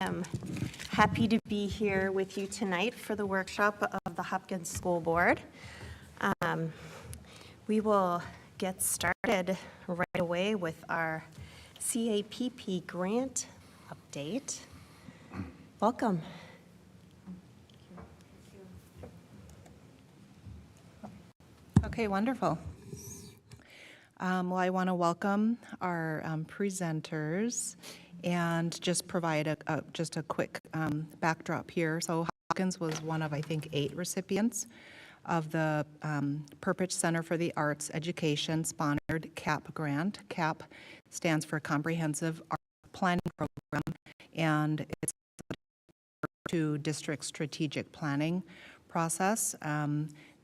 am happy to be here with you tonight for the workshop of the Hopkins School Board. We will get started right away with our CAPP grant update. Welcome. Okay, wonderful. Well, I want to welcome our presenters and just provide just a quick backdrop here. So Hopkins was one of, I think, 8 recipients of the Perpich Center for the Arts Education sponsored CAP grant. CAP stands for Comprehensive Art Planning Program, and it's to district strategic planning process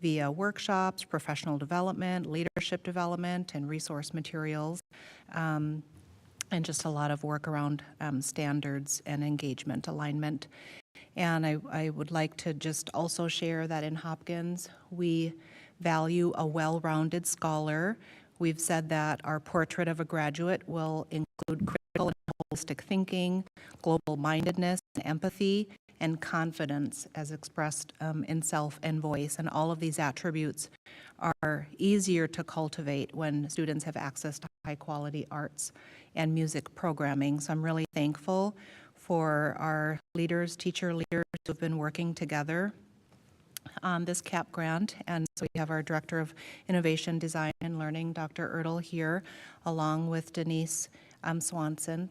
via workshops, professional development, leadership development, and resource materials, and just a lot of work around standards and engagement alignment. And I would like to just also share that in Hopkins, we value a well-rounded scholar. We've said that our portrait of a graduate will include critical and holistic thinking, global mindedness and empathy, and confidence as expressed in self and voice. And all of these attributes are easier to cultivate when students have access to high quality arts and music programming. So I'm really thankful for our leaders, teacher leaders who have been working together on this CAP grant. And so we have our Director of Innovation, Design, and Learning, Dr. Ertl here, along with Denise Swanson,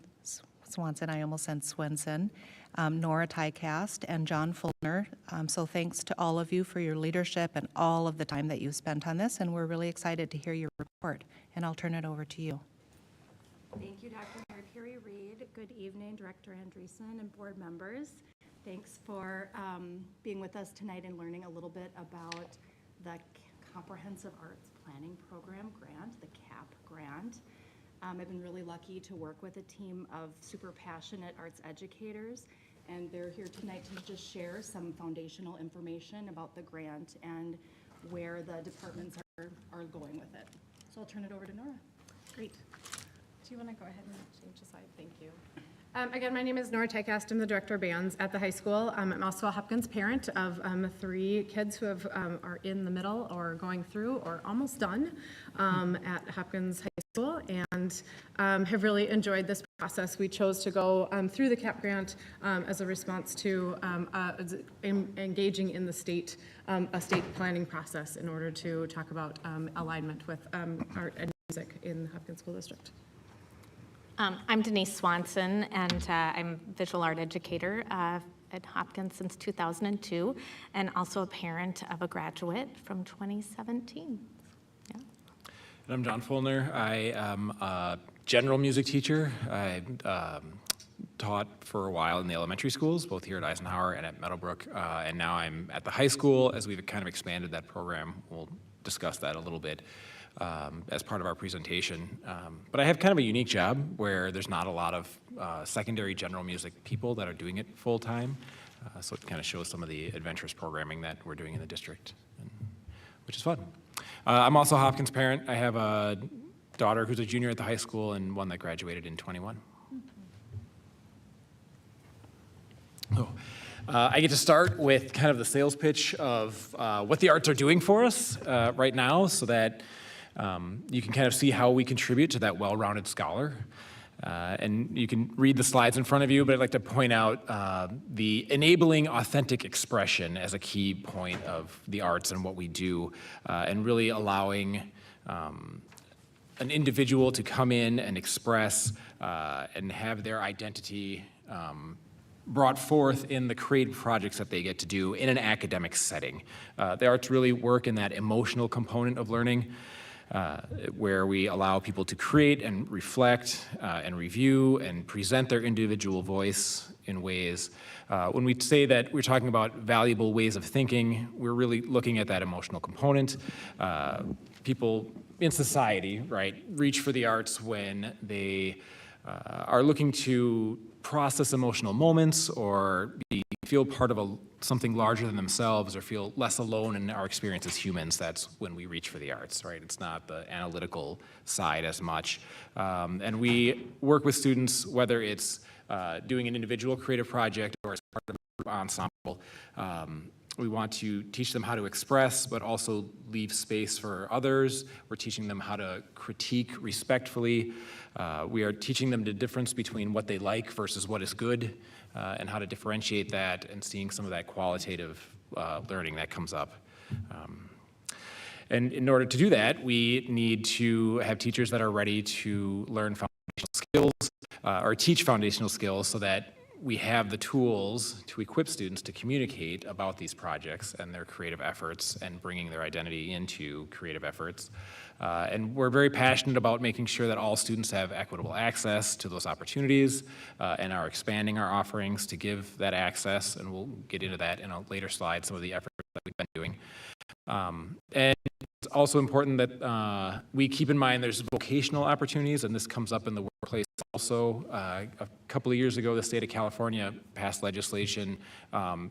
I almost said Swenson, Nora Tycast, and John Fulner. So thanks to all of you for your leadership and all of the time that you spent on this, and we're really excited to hear your report. And I'll turn it over to you. Thank you, Dr. Carrie Reed. Good evening, Director Andreessen and board members. Thanks for being with us tonight and learning a little bit about the Comprehensive Arts Planning Program grant, the CAP grant. I've been really lucky to work with a team of super passionate arts educators, and they're here tonight to just share some foundational information about the grant and where the departments are going with it. So I'll turn it over to Nora. Great. Do you want to go ahead and change the slide? Thank you. Again, my name is Nora Tycast. I'm the Director of Bands at the high school. I'm also a Hopkins parent of 3 kids who are in the middle or going through or almost done at Hopkins High School, and have really enjoyed this process. We chose to go through the CAP grant as a response to engaging in the a state planning process in order to talk about alignment with art and music in the Hopkins School District. I'm Denise Swanson, and I'm a visual art educator at Hopkins since 2002, and also a parent of a graduate from 2017. Yeah. And I'm John Fulner. I am a general music teacher. I taught for a while in the elementary schools, both here at Eisenhower and at Meadowbrook, and now I'm at the high school. As we've kind of expanded that program, we'll discuss that a little bit as part of our presentation. But I have kind of a unique job where there's not a lot of secondary general music people that are doing it full time. So it kind of shows some of the adventurous programming that we're doing in the district, which is fun. I'm also a Hopkins parent. I have a daughter who's a junior at the high school and one that graduated in 21. Oh. I get to start with kind of the sales pitch of what the arts are doing for us right now, so that you can kind of see how we contribute to that well-rounded scholar. And you can read the slides in front of you, but I'd like to point out the enabling authentic expression as a key point of the arts and what we do, and really allowing an individual to come in and express and have their identity brought forth in the creative projects that they get to do in an academic setting. The arts really work in that emotional component of learning, where we allow people to create and reflect and review and present their individual voice in ways. When we say that we're talking about valuable ways of thinking, we're really looking at that emotional component. People in society, right, reach for the arts when they are looking to process emotional moments or feel part of something larger than themselves or feel less alone in our experience as humans. That's when we reach for the arts, right? It's not the analytical side as much. And we work with students, whether it's doing an individual creative project or as part of a group ensemble. We want to teach them how to express, but also leave space for others. We're teaching them how to critique respectfully. We are teaching them the difference between what they like versus what is good, and how to differentiate that, and seeing some of that qualitative learning that comes up. And in order to do that, we need to have teachers that are ready to learn foundational skills, or teach foundational skills, so that we have the tools to equip students to communicate about these projects and their creative efforts and bringing their identity into creative efforts. And we're very passionate about making sure that all students have equitable access to those opportunities, and are expanding our offerings to give that access, and we'll get into that in a later slide, some of the efforts that we've been doing. And it's also important that we keep in mind there's vocational opportunities, and this comes up in the workplace also. A couple of years ago, the state of California passed legislation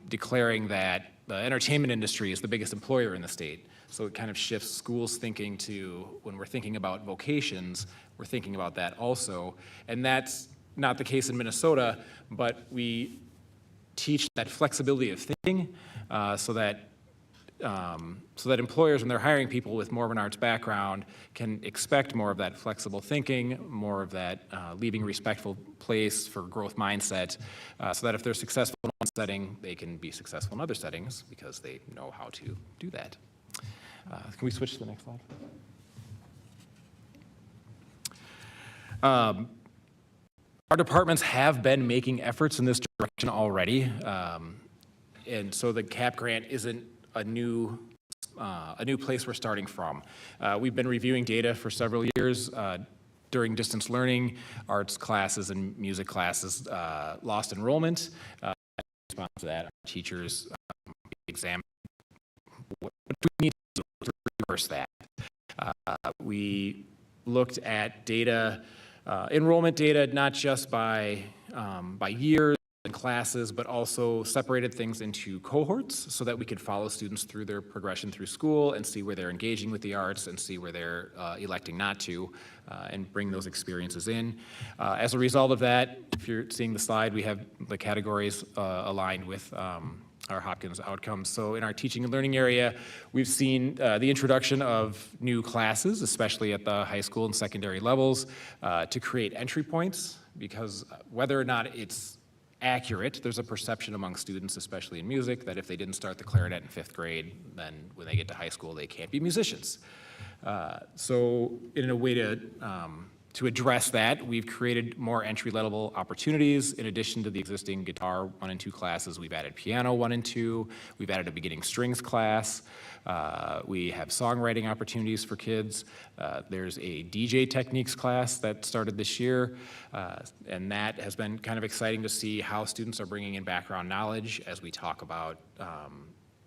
declaring that the entertainment industry is the biggest employer in the state. So it kind of shifts schools' thinking to, when we're thinking about vocations, we're thinking about that also. And that's not the case in Minnesota, but we teach that flexibility of thinking, so that employers, when they're hiring people with more of an arts background, can expect more of that flexible thinking, more of that leaving respectful place for growth mindset, so that if they're successful in one setting, they can be successful in other settings because they know how to do that. Can we switch to the next slide? Our departments have been making efforts in this direction already, and so the CAP grant isn't a new place we're starting from. We've been reviewing data for several years. During distance learning, arts classes and music classes lost enrollment. In response to that, our teachers examined what we need to reverse that. We looked at data, enrollment data, not just by years and classes, but also separated things into cohorts so that we could follow students through their progression through school and see where they're engaging with the arts and see where they're electing not to, and bring those experiences in. As a result of that, if you're seeing the slide, we have the categories aligned with our Hopkins outcomes. So in our teaching and learning area, we've seen the introduction of new classes, especially at the high school and secondary levels, to create entry points, because whether or not it's accurate, there's a perception among students, especially in music, that if they didn't start the clarinet in 5th grade, then when they get to high school, they can't be musicians. So in a way to address that, we've created more entry-level opportunities. In addition to the existing guitar 1 and 2 classes, we've added piano 1 and 2. We've added a beginning strings class. We have songwriting opportunities for kids. There's a DJ techniques class that started this year, and that has been kind of exciting to see how students are bringing in background knowledge as we talk about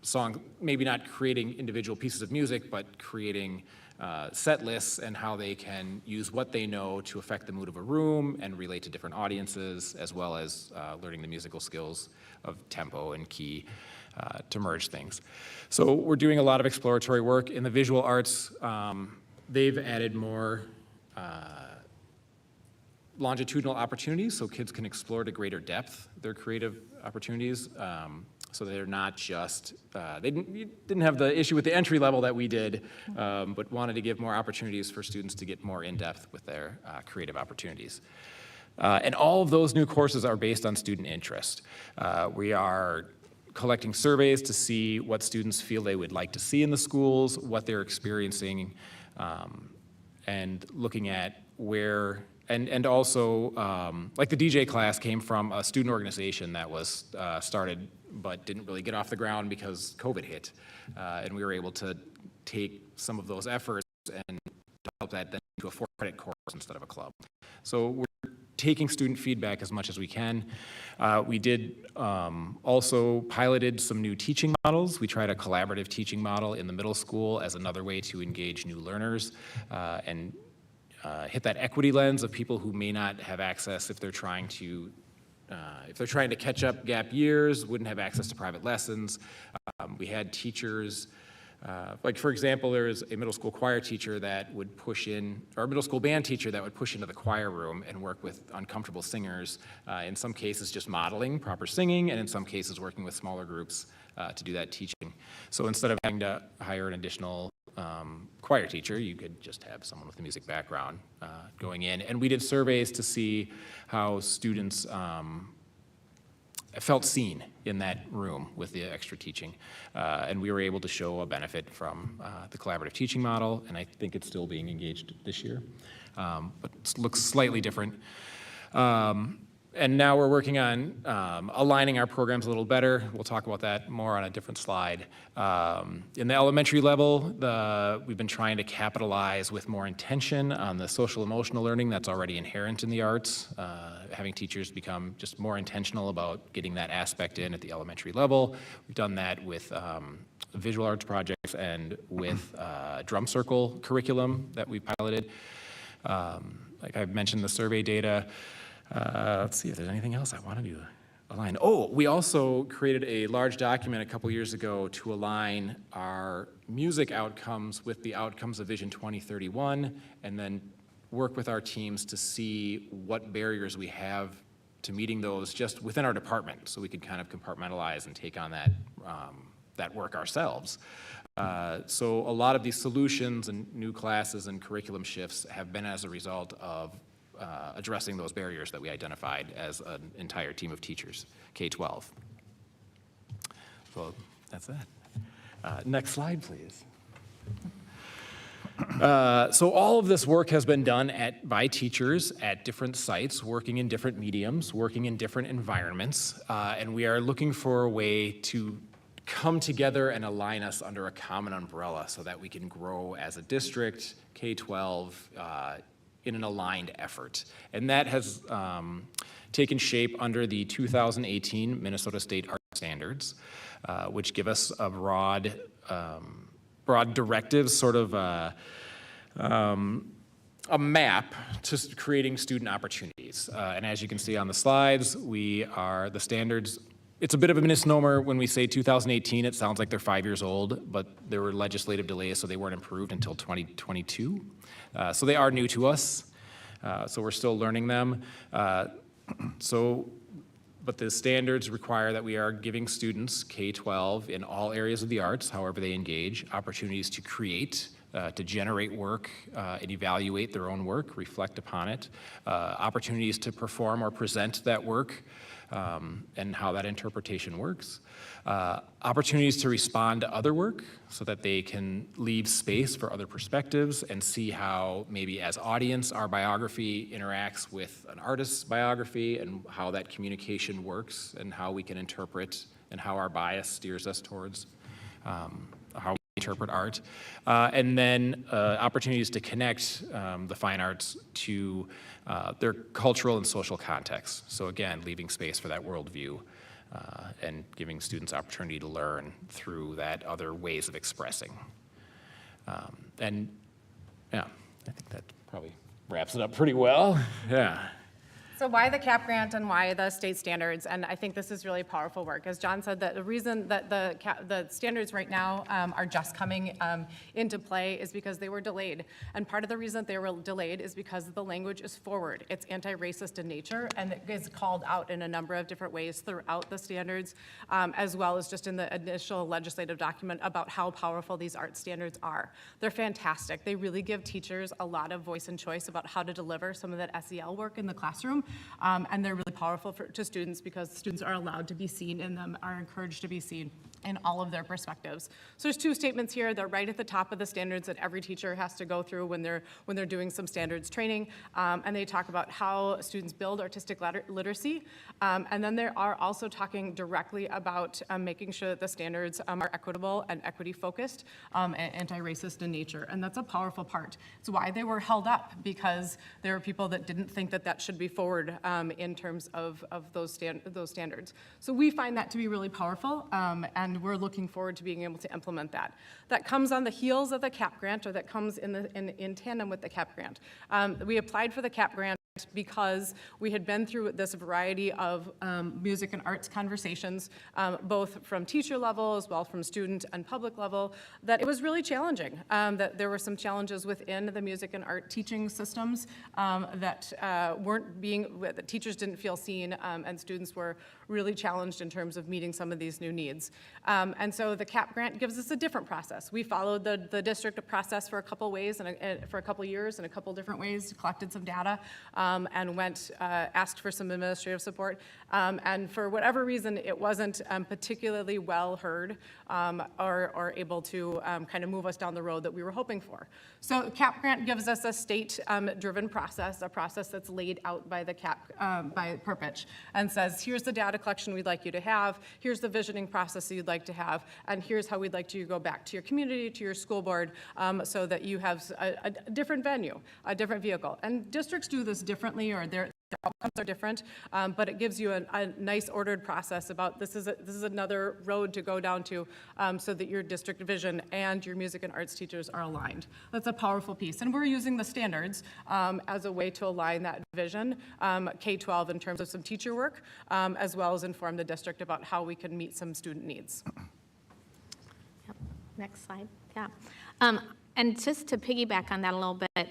song, maybe not creating individual pieces of music, but creating set lists and how they can use what they know to affect the mood of a room and relate to different audiences, as well as learning the musical skills of tempo and key to merge things. So we're doing a lot of exploratory work. In the visual arts, they've added more longitudinal opportunities so kids can explore to greater depth their creative opportunities. So they're not just, they didn't have the issue with the entry level that we did, but wanted to give more opportunities for students to get more in-depth with their creative opportunities. And all of those new courses are based on student interest. We are collecting surveys to see what students feel they would like to see in the schools, what they're experiencing, and looking at where, and also, like the DJ class came from a student organization that was started but didn't really get off the ground because COVID hit. And we were able to take some of those efforts and develop that then into a 4-credit course instead of a club. So we're taking student feedback as much as we can. We did also piloted some new teaching models. We tried a collaborative teaching model in the middle school as another way to engage new learners and hit that equity lens of people who may not have access if they're trying to catch up gap years, wouldn't have access to private lessons. We had teachers Like, for example, there is a middle school choir teacher that would push in, or a middle school band teacher that would push into the choir room and work with uncomfortable singers, in some cases just modeling proper singing, and in some cases working with smaller groups to do that teaching. So instead of having to hire an additional choir teacher, you could just have someone with a music background going in. And we did surveys to see how students felt seen in that room with the extra teaching. And we were able to show a benefit from the collaborative teaching model, and I think it's still being engaged this year, but it looks slightly different. And now we're working on aligning our programs a little better. We'll talk about that more on a different slide. In the elementary level, we've been trying to capitalize with more intention on the social emotional learning that's already inherent in the arts, having teachers become just more intentional about getting that aspect in at the elementary level. We've done that with visual arts projects and with drum circle curriculum that we piloted. Like I've mentioned, the survey data. Let's see if there's anything else I wanted to align. Oh, we also created a large document a couple years ago to align our music outcomes with the outcomes of Vision 2031, and then work with our teams to see what barriers we have to meeting those just within our department, so we could kind of compartmentalize and take on that work ourselves. So a lot of these solutions and new classes and curriculum shifts have been as a result of addressing those barriers that we identified as an entire team of teachers, K-12. So that's that. Next slide, please. So all of this work has been done by teachers at different sites, working in different mediums, working in different environments, and we are looking for a way to come together and align us under a common umbrella so that we can grow as a district, K-12, in an aligned effort. And that has taken shape under the 2018 Minnesota State Art Standards, which give us a broad directives, sort of a map to creating student opportunities. And as you can see on the slides, the standards, it's a bit of a misnomer when we say 2018, it sounds like they're 5 years old, but there were legislative delays, so they weren't improved until 2022. So they are new to us, so we're still learning them. But the standards require that we are giving students, K-12, in all areas of the arts, however they engage, opportunities to create, to generate work and evaluate their own work, reflect upon it, opportunities to perform or present that work, and how that interpretation works. Opportunities to respond to other work so that they can leave space for other perspectives and see how maybe as audience our biography interacts with an artist's biography and how that communication works and how we can interpret and how our bias steers us towards how we interpret art. And then opportunities to connect the fine arts to their cultural and social context. So again, leaving space for that worldview and giving students opportunity to learn through that other ways of expressing. And yeah, I think that probably wraps it up pretty well. Yeah. So why the CAP grant and why the state standards? And I think this is really powerful work. As John said, that the reason that the standards right now are just coming into play is because they were delayed. And part of the reason they were delayed is because the language is forward. It's anti-racist in nature, and it is called out in a number of different ways throughout the standards, as well as just in the initial legislative document about how powerful these art standards are. They're fantastic. They really give teachers a lot of voice and choice about how to deliver some of that SEL work in the classroom. And they're really powerful to students because students are allowed to be seen in them, are encouraged to be seen in all of their perspectives. So there's two statements here. They're right at the top of the standards that every teacher has to go through when they're doing some standards training. And they talk about how students build artistic literacy. And then they are also talking directly about making sure that the standards are equitable and equity focused and anti-racist in nature. And that's a powerful part. It's why they were held up, because there are people that didn't think that that should be forward in terms of those standards. So we find that to be really powerful, and we're looking forward to being able to implement that. That comes on the heels of the CAP grant, or that comes in tandem with the CAP grant. We applied for the CAP grant because we had been through this variety of music and arts conversations, both from teacher level as well from student and public level, that it was really challenging, that there were some challenges within the music and art teaching systems that that teachers didn't feel seen, and students were really challenged in terms of meeting some of these new needs. And so the CAP grant gives us a different process. We followed the district process for a couple ways and for a couple years in a couple different ways, collected some data, and asked for some administrative support. And for whatever reason, it wasn't particularly well heard or able to kind of move us down the road that we were hoping for. So CAP grant gives us a state-driven process, a process that's laid out by the CAP, by Perpich, and says, here's the data collection we'd like you to have, here's the visioning process that you'd like to have, and here's how we'd like you to go back to your community, to your school board, so that you have a different venue, a different vehicle. And districts do this differently, or their outcomes are different, but it gives you a nice ordered process about this is another road to go down to, so that your district vision and your music and arts teachers are aligned. That's a powerful piece, and we're using the standards as a way to align that vision, K-12 in terms of some teacher work, as well as inform the district about how we can meet some student needs. Yep. Next slide. Yeah. And just to piggyback on that a little bit,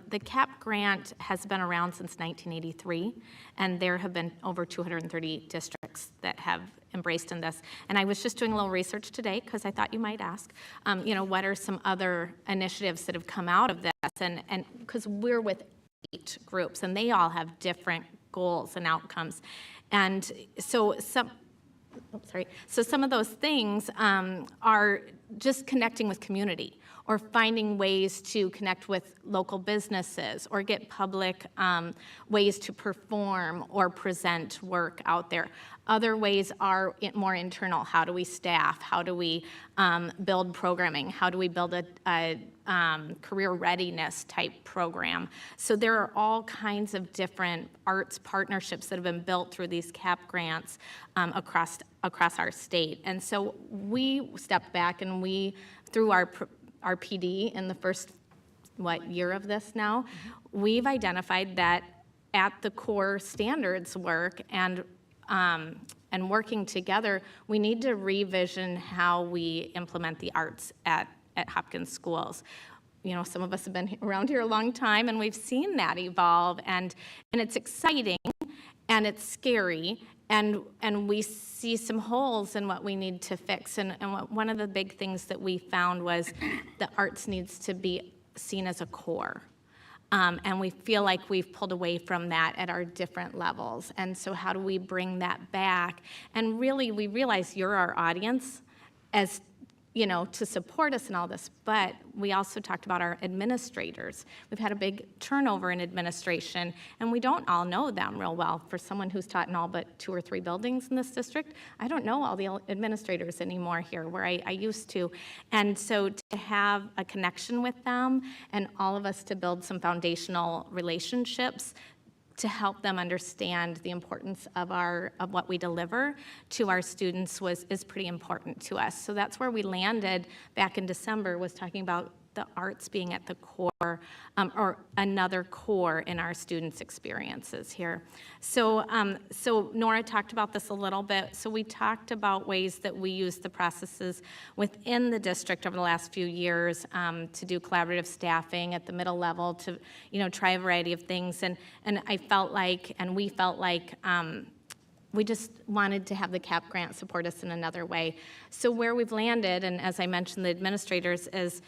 the CAP grant has been around since 1983, and there have been over 230 districts that have embraced in this. And I was just doing a little research today because I thought you might ask, what are some other initiatives that have come out of this? And because we're with 8 groups, and they all have different goals and outcomes. And so some of those things are just connecting with community, or finding ways to connect with local businesses, or get public ways to perform or present work out there. Other ways are more internal. How do we staff? How do we build programming? How do we build a career readiness type program? So there are all kinds of different arts partnerships that have been built through these CAP grants across our state. And so we stepped back, and we, through our PD in the first, year of this now, we've identified that at the core standards work and working together, we need to revision how we implement the arts at Hopkins schools. Some of us have been around here a long time, and we've seen that evolve, and it's exciting, and it's scary, and we see some holes in what we need to fix. And one of the big things that we found was the arts needs to be seen as a core. And we feel like we've pulled away from that at our different levels. And so how do we bring that back? And really, we realize you're our audience as to support us in all this, but we also talked about our administrators. We've had a big turnover in administration, and we don't all know them real well. For someone who's taught in all but 2 or 3 buildings in this district, I don't know all the administrators anymore here, where I used to. And so to have a connection with them, and all of us to build some foundational relationships to help them understand the importance of what we deliver to our students is pretty important to us. So that's where we landed back in December, was talking about the arts being at the core, or another core in our students' experiences here. So Nora talked about this a little bit. So we talked about ways that we use the processes within the district over the last few years to do collaborative staffing at the middle level, to try a variety of things. And I felt like, and we felt like, we just wanted to have the CAP grant support us in another way. So where we've landed, and as I mentioned, the administrators, is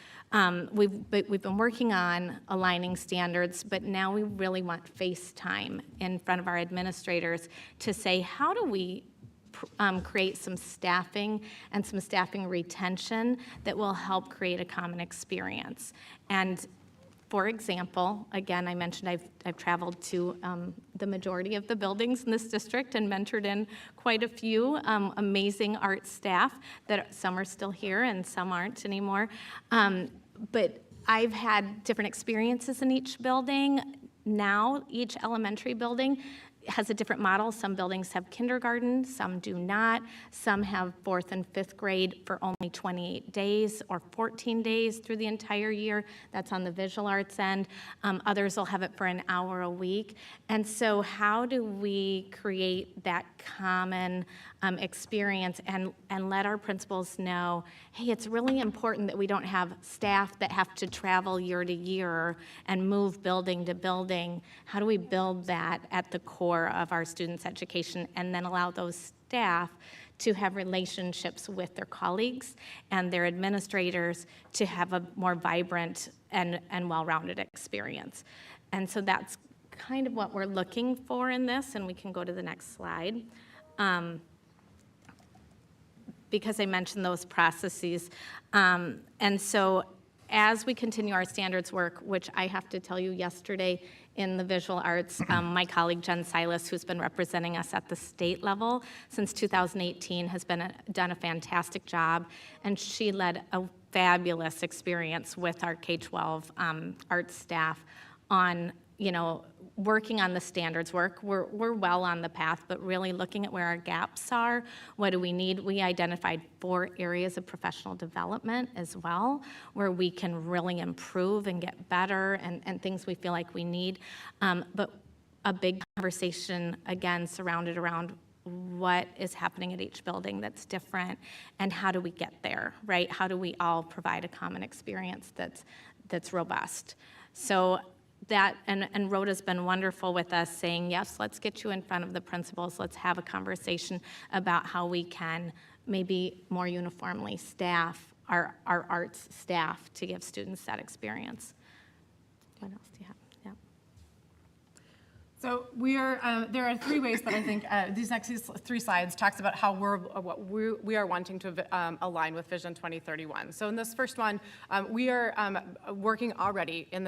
we've been working on aligning standards, but now we really want face time in front of our administrators to say, how do we create some staffing and some staffing retention that will help create a common experience? And for example, again, I mentioned I've traveled to the majority of the buildings in this district and mentored in quite a few amazing art staff that some are still here and some aren't anymore. But I've had different experiences in each building. Now, each elementary building has a different model. Some buildings have kindergarten, some do not. Some have 4th and 5th grade for only 28 days or 14 days through the entire year. That's on the visual arts end. Others will have it for an hour a week. And so how do we create that common experience and let our principals know, hey, it's really important that we don't have staff that have to travel year to year and move building to building. How do we build that at the core of our students' education and then allow those staff to have relationships with their colleagues and their administrators to have a more vibrant and well-rounded experience? And so that's kind of what we're looking for in this, and we can go to the next slide. Because I mentioned those processes. And so as we continue our standards work, which I have to tell you yesterday in the visual arts, my colleague Jen Silas, who's been representing us at the state level since 2018, has done a fantastic job, and she led a fabulous experience with our K-12 arts staff on, working on the standards work. We're well on the path, but really looking at where our gaps are, what do we need? We identified 4 areas of professional development as well, where we can really improve and get better and things we feel like we need. But a big conversation, again, surrounded around what is happening at each building that's different and how do we get there, right? How do we all provide a common experience that's robust? So that, and Rhoda's been wonderful with us saying, yes, let's get you in front of the principals. Let's have a conversation about how we can maybe more uniformly staff our arts staff to give students that experience. What else do you have? Yeah. So there are 3 ways that I think these next 3 slides talks about how we are wanting to align with Vision 2031. So in this first one, we are working already in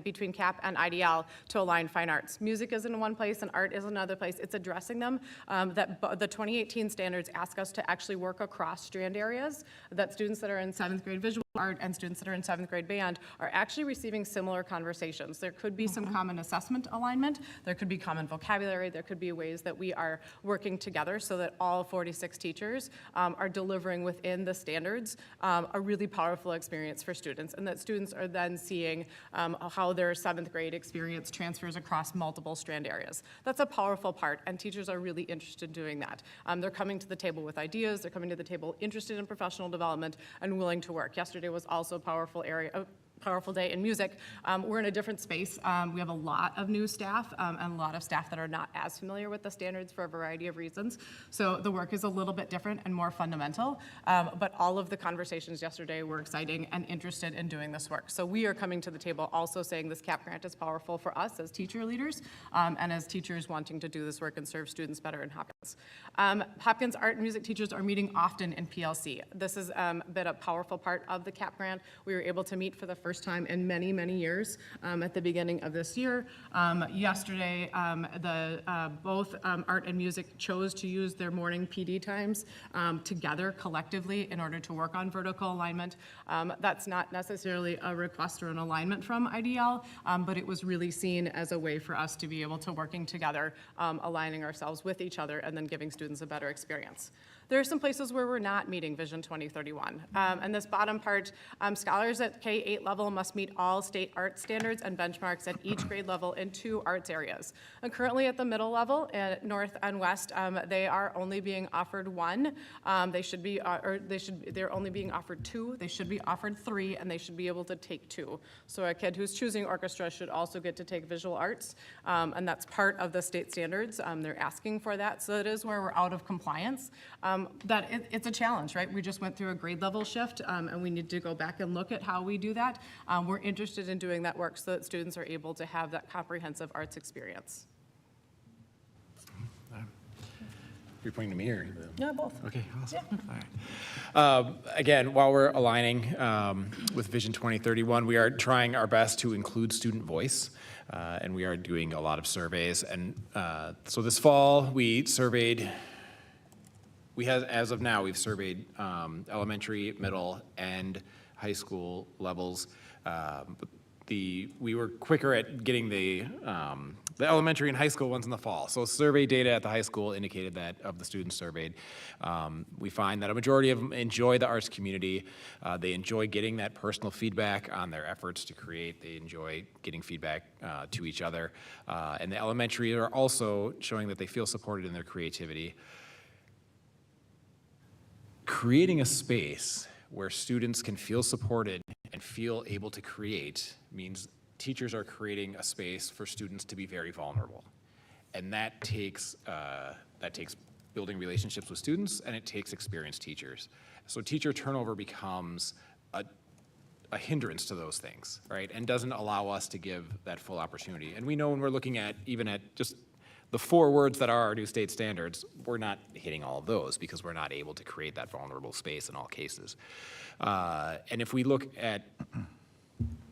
between CAP and IDL to align fine arts. Music is in one place and art is another place. It's addressing them. The 2018 standards ask us to actually work across strand areas, that students that are in 7th grade visual art and students that are in 7th grade band are actually receiving similar conversations. There could be some common assessment alignment. There could be common vocabulary. There could be ways that we are working together so that all 46 teachers are delivering within the standards a really powerful experience for students, and that students are then seeing how their 7th grade experience transfers across multiple strand areas. That's a powerful part, and teachers are really interested in doing that. They're coming to the table with ideas. They're coming to the table interested in professional development and willing to work. Yesterday was also a powerful day in music. We're in a different space. We have a lot of new staff and a lot of staff that are not as familiar with the standards for a variety of reasons. So the work is a little bit different and more fundamental, but all of the conversations yesterday were exciting and interested in doing this work. So we are coming to the table also saying this CAP grant is powerful for us as teacher leaders and as teachers wanting to do this work and serve students better in Hopkins. Hopkins art and music teachers are meeting often in PLC. This has been a powerful part of the CAP grant. We were able to meet for the first time in many, many years at the beginning of this year. Yesterday, both art and music chose to use their morning PD times together collectively in order to work on vertical alignment. That's not necessarily a request or an alignment from IDL, but it was really seen as a way for us to be able to working together, aligning ourselves with each other and then giving students a better experience. There are some places where we're not meeting Vision 2031. And this bottom part, scholars at K-8 level must meet all state art standards and benchmarks at each grade level in 2 arts areas. And currently at the middle level, at North and West, they are only being offered 1. They're only being offered 2. They should be offered 3, and they should be able to take 2. So a kid who's choosing orchestra should also get to take visual arts, and that's part of the state standards. They're asking for that, so it is where we're out of compliance. It's a challenge, right? We just went through a grade level shift, and we need to go back and look at how we do that. We're interested in doing that work so that students are able to have that comprehensive arts experience. You're pointing to me or? Yeah, both. Okay, awesome. All right. Again, while we're aligning with Vision 2031, we are trying our best to include student voice, and we are doing a lot of surveys. And so this fall, as of now, we've surveyed elementary, middle, and high school levels. we were quicker at getting the elementary and high school ones in the fall. So survey data at the high school indicated that of the students surveyed, we find that a majority of them enjoy the arts community. They enjoy getting that personal feedback on their efforts to create. They enjoy getting feedback to each other. And the elementary are also showing that they feel supported in their creativity. Creating a space where students can feel supported and feel able to create means teachers are creating a space for students to be very vulnerable. And that takes building relationships with students, and it takes experienced teachers. So teacher turnover becomes a hindrance to those things, right? And doesn't allow us to give that full opportunity. And we know when we're looking at, even at just the 4 words that are our new state standards, we're not hitting all of those because we're not able to create that vulnerable space in all cases. And if we look at,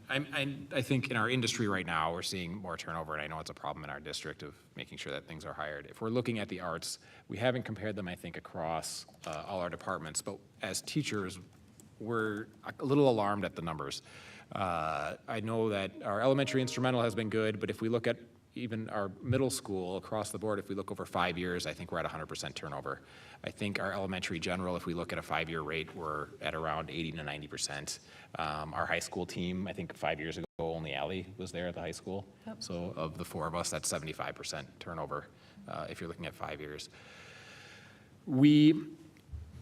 I think in our industry right now, we're seeing more turnover, and I know it's a problem in our district of making sure that things are hired. If we're looking at the arts, we haven't compared them, I think, across all our departments, but as teachers, we're a little alarmed at the numbers. I know that our elementary instrumental has been good, but if we look at even our middle school across the board, if we look over 5 years, I think we're at 100% turnover. I think our elementary general, if we look at a 5-year rate, we're at around 80 to 90%. Our high school team, I think 5 years ago, only Allie was there at the high school. Yep. So of the 4 of us, that's 75% turnover if you're looking at 5 years. We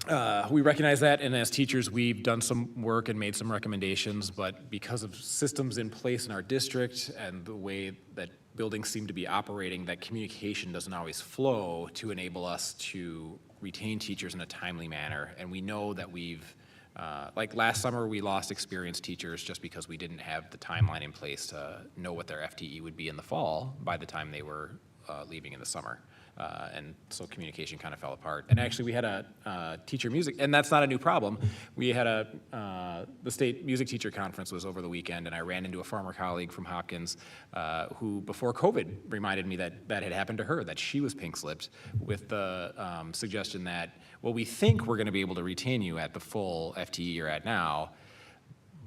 recognize that, and as teachers, we've done some work and made some recommendations, but because of systems in place in our district and the way that buildings seem to be operating, that communication doesn't always flow to enable us to retain teachers in a timely manner. And we know that like last summer, we lost experienced teachers just because we didn't have the timeline in place to know what their FTE would be in the fall by the time they were leaving in the summer. And so communication kind of fell apart. And actually, we had a teacher music, and that's not a new problem. We had the state music teacher conference was over the weekend, and I ran into a former colleague from Hopkins who, before COVID, reminded me that that had happened to her, that she was pink-slipped with the suggestion that, well, we think we're going to be able to retain you at the full FTE you're at now,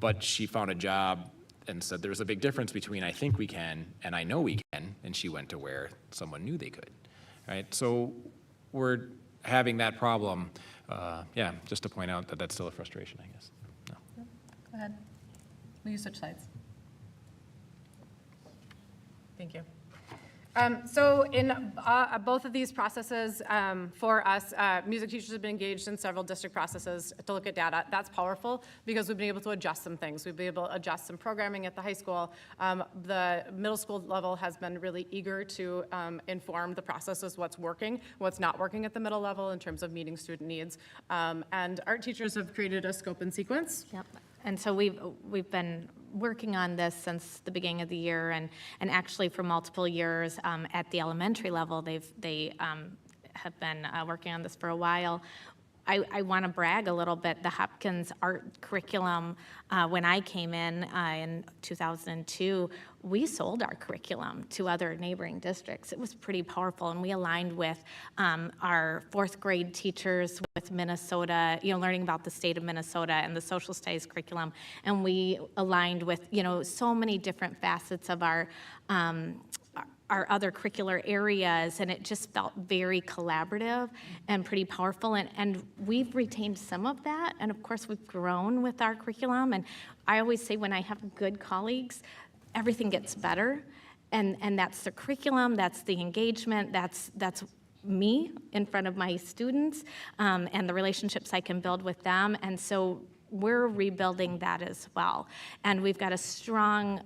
but she found a job and said there's a big difference between I think we can and I know we can, and she went to where someone knew they could. Right, so we're having that problem. Just to point out that that's still a frustration, I guess. No. Go ahead. Will you switch sides? Thank you. So in both of these processes, for us, music teachers have been engaged in several district processes to look at data. That's powerful because we've been able to adjust some things. We've been able to adjust some programming at the high school. The middle school level has been really eager to inform the processes, what's working, what's not working at the middle level in terms of meeting student needs. And art teachers have created a scope and sequence. Yep. And so we've been working on this since the beginning of the year, and actually for multiple years at the elementary level, they have been working on this for a while. I want to brag a little bit. The Hopkins art curriculum, when I came in 2002, we sold our curriculum to other neighboring districts. It was pretty powerful, and we aligned with our 4th grade teachers with Minnesota, learning about the state of Minnesota and the social studies curriculum, and we aligned with, so many different facets of our other curricular areas, and it just felt very collaborative and pretty powerful, and we've retained some of that, and of course we've grown with our curriculum, and I always say when I have good colleagues, everything gets better, and that's the curriculum, that's the engagement, that's me in front of my students, and the relationships I can build with them, and so we're rebuilding that as well, and we've got a strong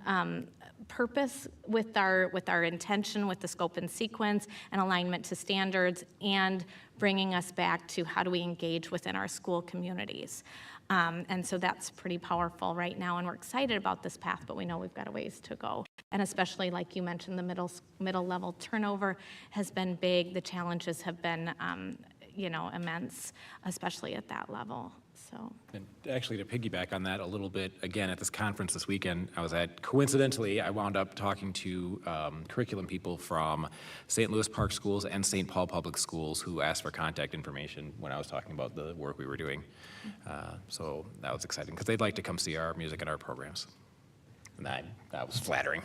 purpose with our intention, with the scope and sequence and alignment to standards, and bringing us back to how do we engage within our school communities. And so that's pretty powerful right now, and we're excited about this path, but we know we've got a ways to go. And especially, like you mentioned, the middle level turnover has been big. The challenges have been, immense, especially at that level. So. And actually, to piggyback on that a little bit, again, at this conference this weekend I was at, coincidentally, I wound up talking to curriculum people from St. Louis Park Schools and St. Paul Public Schools who asked for contact information when I was talking about the work we were doing. So that was exciting because they'd like to come see our music and art programs. And that was flattering.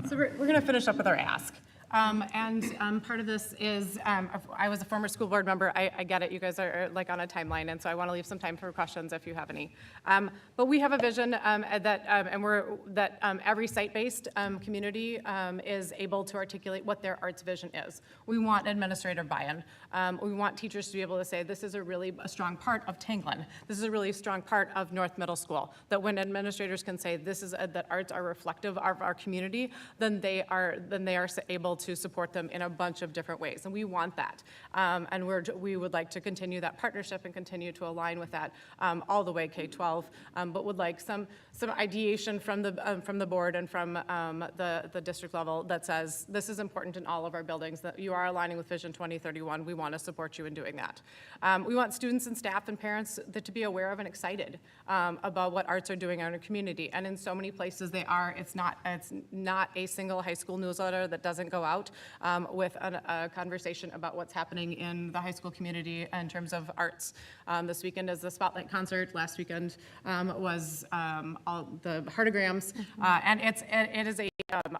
So we're going to finish up with our ask. Part of this is, I was a former school board member. I get it, you guys are like on a timeline, and so I want to leave some time for questions if you have any. But we have a vision that every site-based community is able to articulate what their arts vision is. We want administrator buy-in. We want teachers to be able to say, this is a really strong part of Tanglin. This is a really strong part of North Middle School. That when administrators can say that arts are reflective of our community, then they are able to support them in a bunch of different ways, and we want that. We would like to continue that partnership and continue to align with that all the way K-12, but would like some ideation from the board and from the district level that says this is important in all of our buildings, that you are aligning with Vision 2031. We want to support you in doing that. We want students and staff and parents to be aware of and excited about what arts are doing in our community, and in so many places they are. It's not a single high school newsletter that doesn't go out with a conversation about what's happening in the high school community in terms of arts. This weekend is the Spotlight concert. Last weekend was all the heartograms, and it is a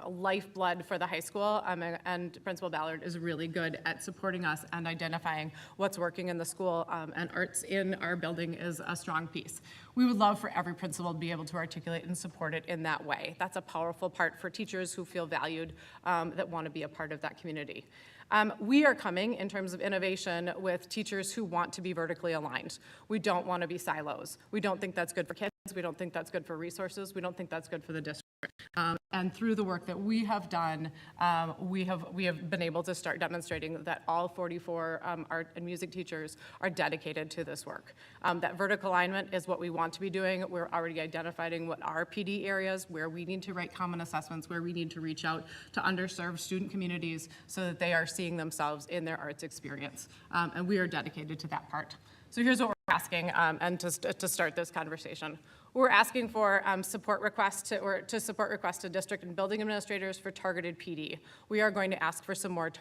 lifeblood for the high school, and Principal Ballard is really good at supporting us and identifying what's working in the school, and arts in our building is a strong piece. We would love for every principal to be able to articulate and support it in that way. That's a powerful part for teachers who feel valued, that want to be a part of that community. We are coming in terms of innovation with teachers who want to be vertically aligned. We don't want to be silos. We don't think that's good for kids. We don't think that's good for resources. We don't think that's good for the district. And through the work that we have done, we have been able to start demonstrating that all 44 art and music teachers are dedicated to this work. That vertical alignment is what we want to be doing. We're already identifying what are PD areas, where we need to write common assessments, where we need to reach out to underserved student communities so that they are seeing themselves in their arts experience. And we are dedicated to that part. So here's what we're asking, and to start this conversation. We're asking for support requests to district and building administrators for targeted PD. We are going to ask for some more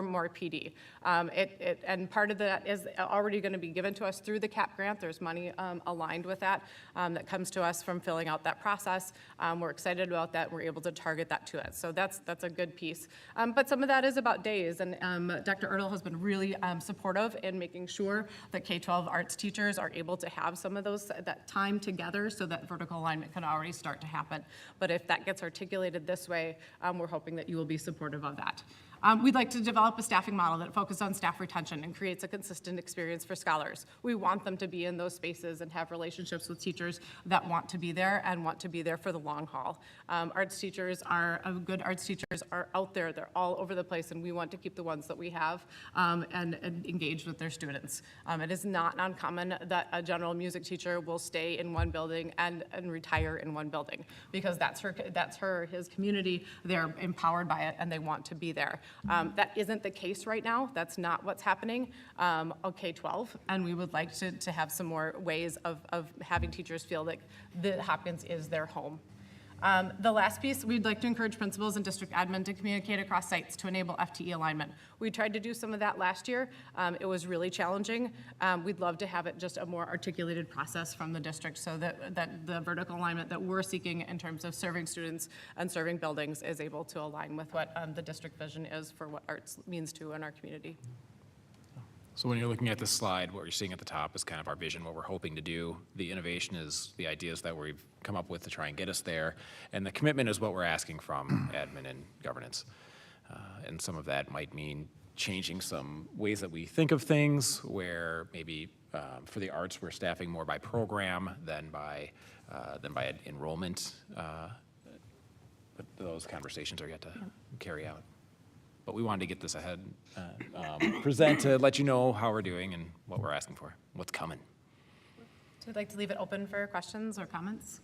more PD. And part of that is already going to be given to us through the CAP grant. There's money aligned with that that comes to us from filling out that process. We're excited about that. We're able to target that to it. So that's a good piece. But some of that is about days, and Dr. Ertl has been really supportive in making sure that K-12 arts teachers are able to have some of that time together, so that vertical alignment can already start to happen. But if that gets articulated this way, we're hoping that you will be supportive of that. We'd like to develop a staffing model that focuses on staff retention and creates a consistent experience for scholars. We want them to be in those spaces and have relationships with teachers that want to be there and want to be there for the long haul. Good arts teachers are out there. They're all over the place, and we want to keep the ones that we have and engage with their students. It is not uncommon that a general music teacher will stay in one building and retire in one building, because that's his community. They're empowered by it, and they want to be there. That isn't the case right now. That's not what's happening on K-12, and we would like to have some more ways of having teachers feel like the Hopkins is their home. The last piece, we'd like to encourage principals and district admin to communicate across sites to enable FTE alignment. We tried to do some of that last year. It was really challenging. We'd love to have it just a more articulated process from the district, so that the vertical alignment that we're seeking in terms of serving students and serving buildings is able to align with what the district vision is for what arts means to in our community. So when you're looking at this slide, what you're seeing at the top is kind of our vision, what we're hoping to do. The innovation is the ideas that we've come up with to try and get us there. And the commitment is what we're asking from admin and governance. And some of that might mean changing some ways that we think of things, where maybe for the arts, we're staffing more by program than by enrollment. But those conversations are yet to carry out. But we wanted to get this ahead, present to let you know how we're doing and what we're asking for, what's coming. So I'd like to leave it open for questions or comments.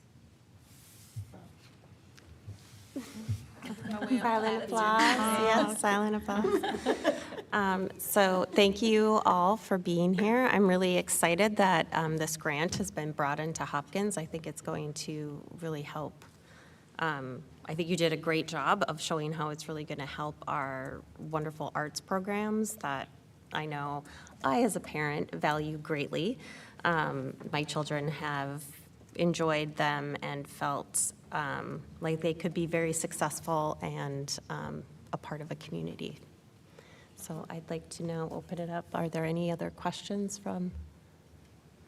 Silent applause, yes, silent applause. So thank you all for being here. I'm really excited that this grant has been brought into Hopkins. I think it's going to really help. I think you did a great job of showing how it's really going to help our wonderful arts programs that I know I, as a parent, value greatly. My children have enjoyed them and felt like they could be very successful and a part of a community. So I'd like to now open it up. Are there any other questions from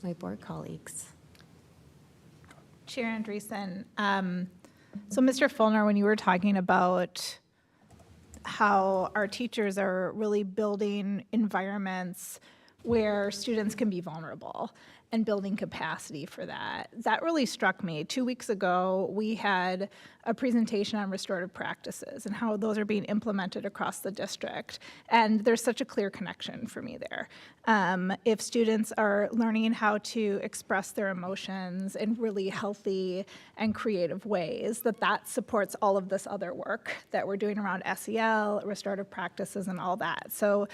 my board colleagues? Chair Andreessen, so Mr. Fulner, when you were talking about how our teachers are really building environments where students can be vulnerable and building capacity for that, that really struck me. 2 weeks ago, we had a presentation on restorative practices and how those are being implemented across the district. And there's such a clear connection for me there. If students are learning how to express their emotions in really healthy and creative ways, that supports all of this other work that we're doing around SEL, restorative practices, and all that. So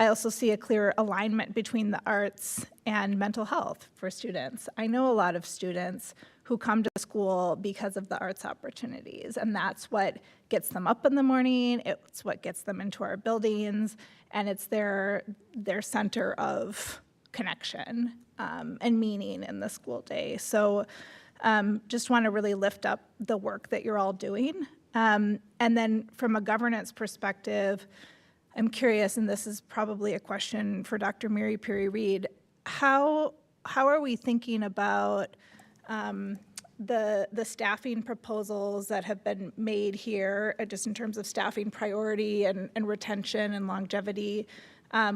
I also see a clear alignment between the arts and mental health for students. I know a lot of students who come to school because of the arts opportunities, and that's what gets them up in the morning, it's what gets them into our buildings, and it's their center of connection and meaning in the school day. So just want to really lift up the work that you're all doing. And then from a governance perspective, I'm curious, and this is probably a question for Dr. Mary Perry-Reed, how are we thinking about the staffing proposals that have been made here, just in terms of staffing priority and retention and longevity,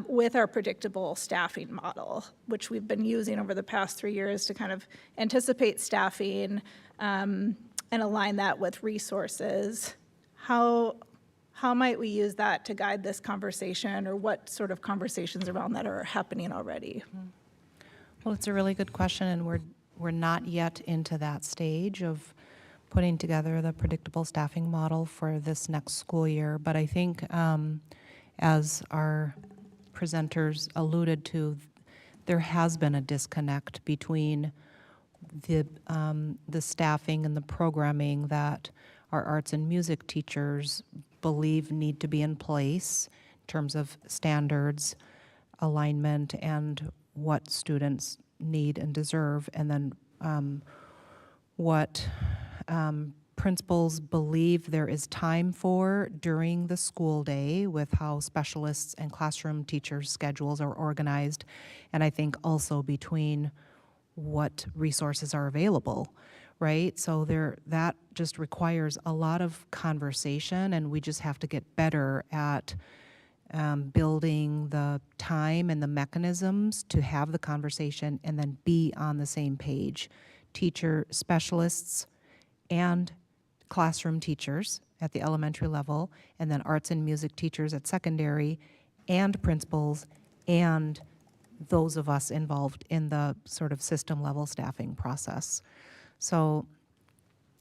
with our predictable staffing model, which we've been using over the past 3 years to kind of anticipate staffing and align that with resources? How might we use that to guide this conversation, or what sort of conversations around that are happening already? Well, it's a really good question, and we're not yet into that stage of putting together the predictable staffing model for this next school year. But I think, as our presenters alluded to, there has been a disconnect between the staffing and the programming that our arts and music teachers believe need to be in place in terms of standards, alignment, and what students need and deserve, and then what principals believe there is time for during the school day with how specialists and classroom teachers' schedules are organized, and I think also between what resources are available. Right? So that just requires a lot of conversation, and we just have to get better at building the time and the mechanisms to have the conversation and then be on the same page. Teacher specialists and classroom teachers at the elementary level, and then arts and music teachers at secondary, and principals, and those of us involved in the sort of system level staffing process. So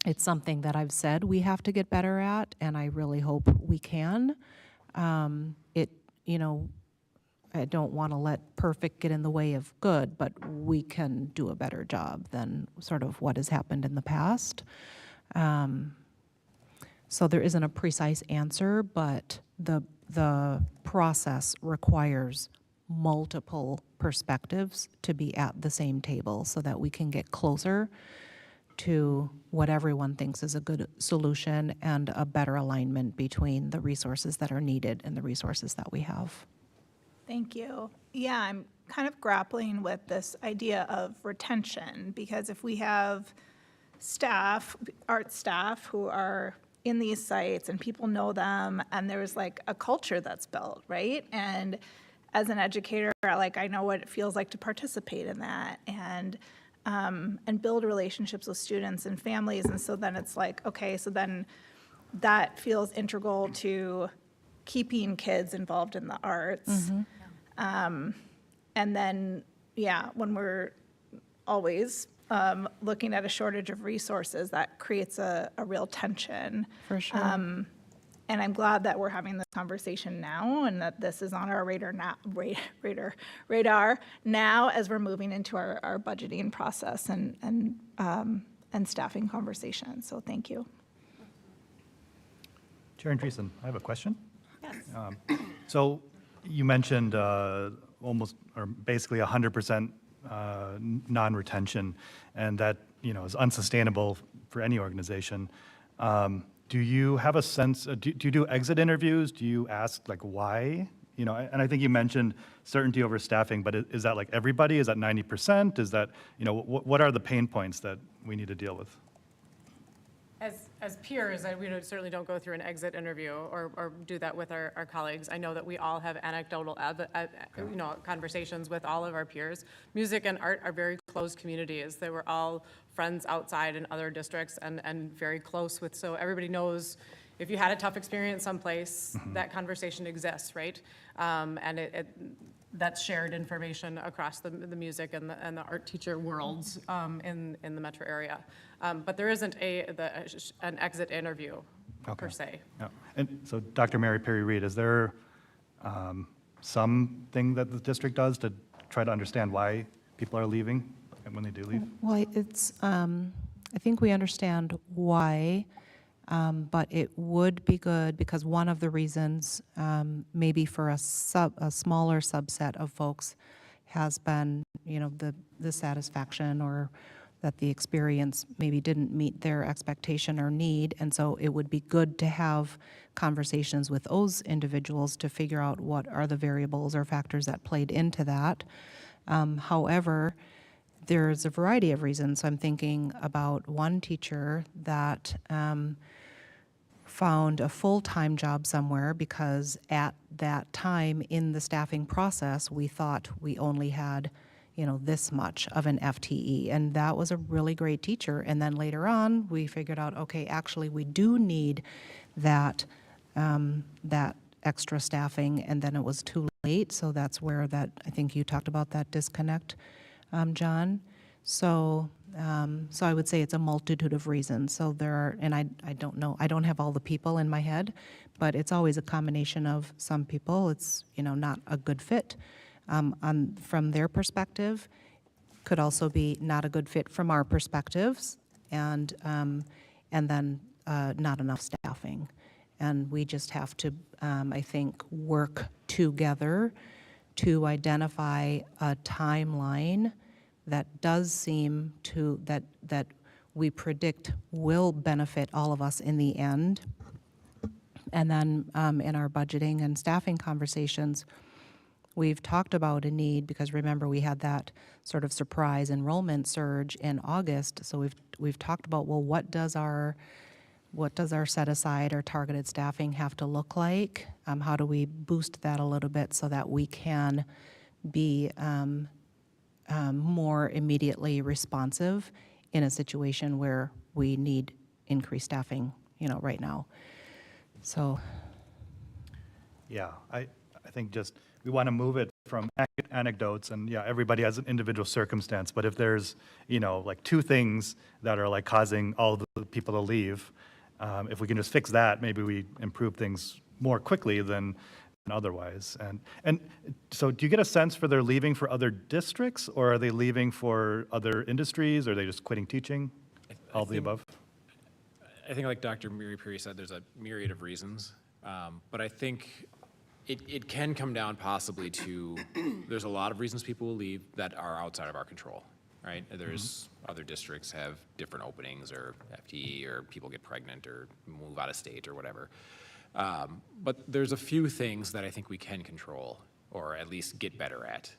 it's something that I've said we have to get better at, and I really hope we can. I don't want to let perfect get in the way of good, but we can do a better job than sort of what has happened in the past. So there isn't a precise answer, but the process requires multiple perspectives to be at the same table so that we can get closer to what everyone thinks is a good solution and a better alignment between the resources that are needed and the resources that we have. Thank you. Yeah, I'm kind of grappling with this idea of retention, because if we have staff, art staff, who are in these sites and people know them, and there's like a culture that's built, right? And as an educator, like, I know what it feels like to participate in that and build relationships with students and families. And so then it's like, okay, so then that feels integral to keeping kids involved in the arts. And then, yeah, when we're always looking at a shortage of resources, that creates a real tension. For sure. And I'm glad that we're having this conversation now, and that this is on our radar now as we're moving into our budgeting process and staffing conversations. So thank you. Chair Andreessen, I have a question. Yes. So you mentioned almost, or basically 100% non-retention, and that, is unsustainable for any organization. Do you have a sense, do you do exit interviews? Do you ask like why? You know, and I think you mentioned certainty over staffing, but is that like everybody? Is that 90%? Is that, you know, what are the pain points that we need to deal with? As peers, we certainly don't go through an exit interview or do that with our colleagues. I know that we all have anecdotal, conversations with all of our peers. Music and art are very close communities. They were all friends outside in other districts and very close with, so everybody knows if you had a tough experience someplace, that conversation exists, right? And that's shared information across the music and the art teacher worlds in the metro area. But there isn't an exit interview per se. Yeah. And so Dr. Mary Perry Reed, is there something that the district does to try to understand why people are leaving and when they do leave? Well, it's, I think we understand why, but it would be good, because one of the reasons, maybe for a smaller subset of folks, has been, you know, the satisfaction, or that the experience maybe didn't meet their expectation or need, and so it would be good to have conversations with those individuals to figure out what are the variables or factors that played into that. However, there's a variety of reasons. I'm thinking about one teacher that found a full-time job somewhere because at that time in the staffing process, we thought we only had, you know, this much of an FTE, and that was a really great teacher. And then later on, we figured out, okay, actually we do need that that extra staffing, and then it was too late. So that's where that, I think you talked about that disconnect, John. So so I would say it's a multitude of reasons. So there are, and I don't know, I don't have all the people in my head, but it's always a combination of some people, it's, you know, not a good fit from their perspective, could also be not a good fit from our perspectives, and then not enough staffing. And we just have to, I think, work together to identify a timeline that does seem to, that we predict will benefit all of us in the end. And then in our budgeting and staffing conversations, we've talked about a need, because remember, we had that sort of surprise enrollment surge in August. So we've talked about, well, what does our set aside or targeted staffing have to look like? How do we boost that a little bit so that we can be more immediately responsive in a situation where we need increased staffing, you know, right now. So. Yeah, I think just, we want to move it from anecdotes, and yeah, everybody has an individual circumstance, but if there's, you know, like two things that are like causing all the people to leave, if we can just fix that, maybe we improve things more quickly than otherwise. And so do you get a sense for they're leaving for other districts, or are they leaving for other industries, or are they just quitting teaching? All of the above? I think like Dr. Mary Perry said, there's a myriad of reasons, but I think it can come down possibly to, there's a lot of reasons people will leave that are outside of our control, right? There's other districts have different openings, or FTE, or people get pregnant or move out of state or whatever. But there's a few things that I think we can control, or at least get better at,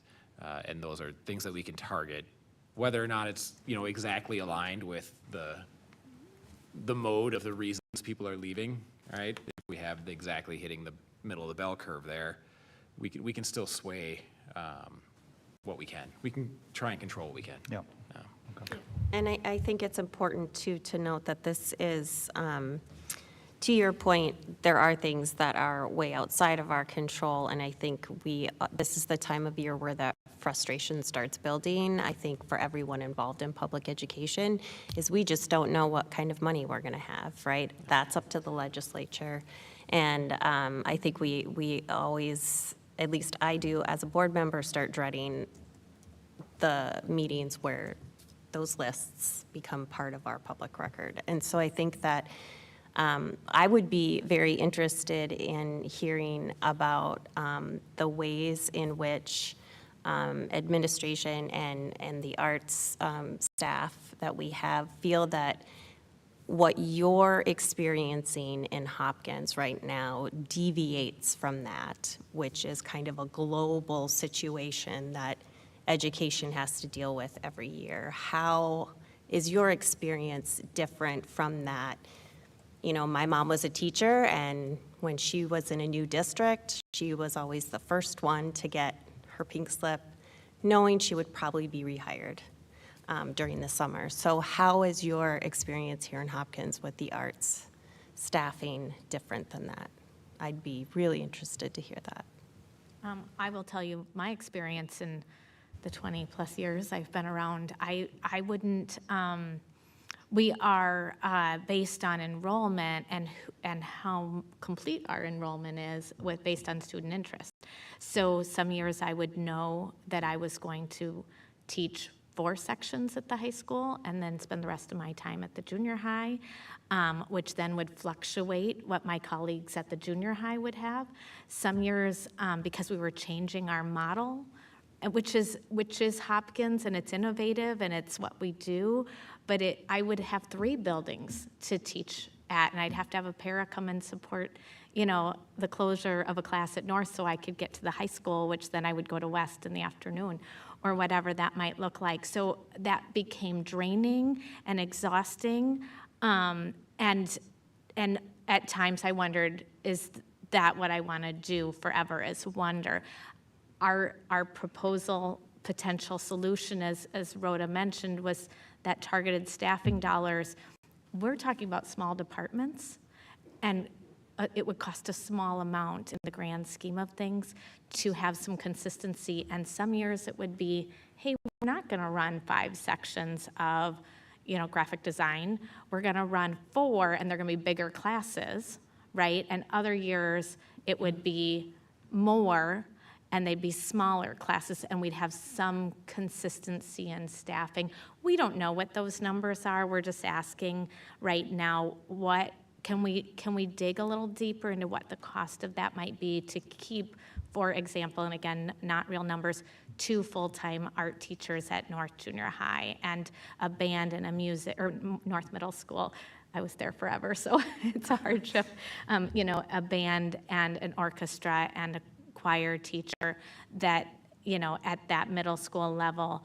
and those are things that we can target, whether or not it's, you know, exactly aligned with the mode of the reasons people are leaving. Right? If we have exactly hitting the middle of the bell curve there, we can still sway what we can. We can try and control what we can. Yeah. Okay. And I think it's important too to note that this is, to your point, there are things that are way outside of our control, and I think this is the time of year where that frustration starts building. I think for everyone involved in public education, is we just don't know what kind of money we're going to have, right? That's up to the legislature, and I think we always, at least I do as a board member, start dreading the meetings where those lists become part of our public record. And so I think that I would be very interested in hearing about the ways in which administration and the arts staff that we have feel that what you're experiencing in Hopkins right now deviates from that, which is kind of a global situation that education has to deal with every year. How is your experience different from that? You know, my mom was a teacher, and when she was in a new district, she was always the first one to get her pink slip, knowing she would probably be rehired during the summer. So how is your experience here in Hopkins with the arts staffing different than that? I'd be really interested to hear that. I will tell you my experience in the 20-plus years I've been around. I wouldn't. We are based on enrollment and how complete our enrollment is based on student interest. So some years I would know that I was going to teach 4 sections at the high school and then spend the rest of my time at the junior high, which then would fluctuate what my colleagues at the junior high would have. Some years, because we were changing our model, which is Hopkins, and it's innovative and it's what we do, but I would have 3 buildings to teach at, and I'd have to have a para come and support, you know, the closure of a class at North so I could get to the high school, which then I would go to West in the afternoon, or whatever that might look like. So that became draining and exhausting, and at times I wondered, is that what I want to do forever, is wonder. Our proposal potential solution, as Rhoda mentioned, was that targeted staffing dollars. We're talking about small departments, and it would cost a small amount in the grand scheme of things to have some consistency. And some years it would be, hey, we're not going to run 5 sections of, you know, graphic design. We're going to run 4, and they're going to be bigger classes, right? And other years it would be more, and they'd be smaller classes, and we'd have some consistency in staffing. We don't know what those numbers are. We're just asking right now, what can we dig a little deeper into what the cost of that might be to keep, for example, and again, not real numbers, 2 full-time art teachers at North Junior High and a band and a music, or North Middle School. I was there forever, so it's a hardship. You know, a band and an orchestra and a choir teacher that, you know, at that middle school level,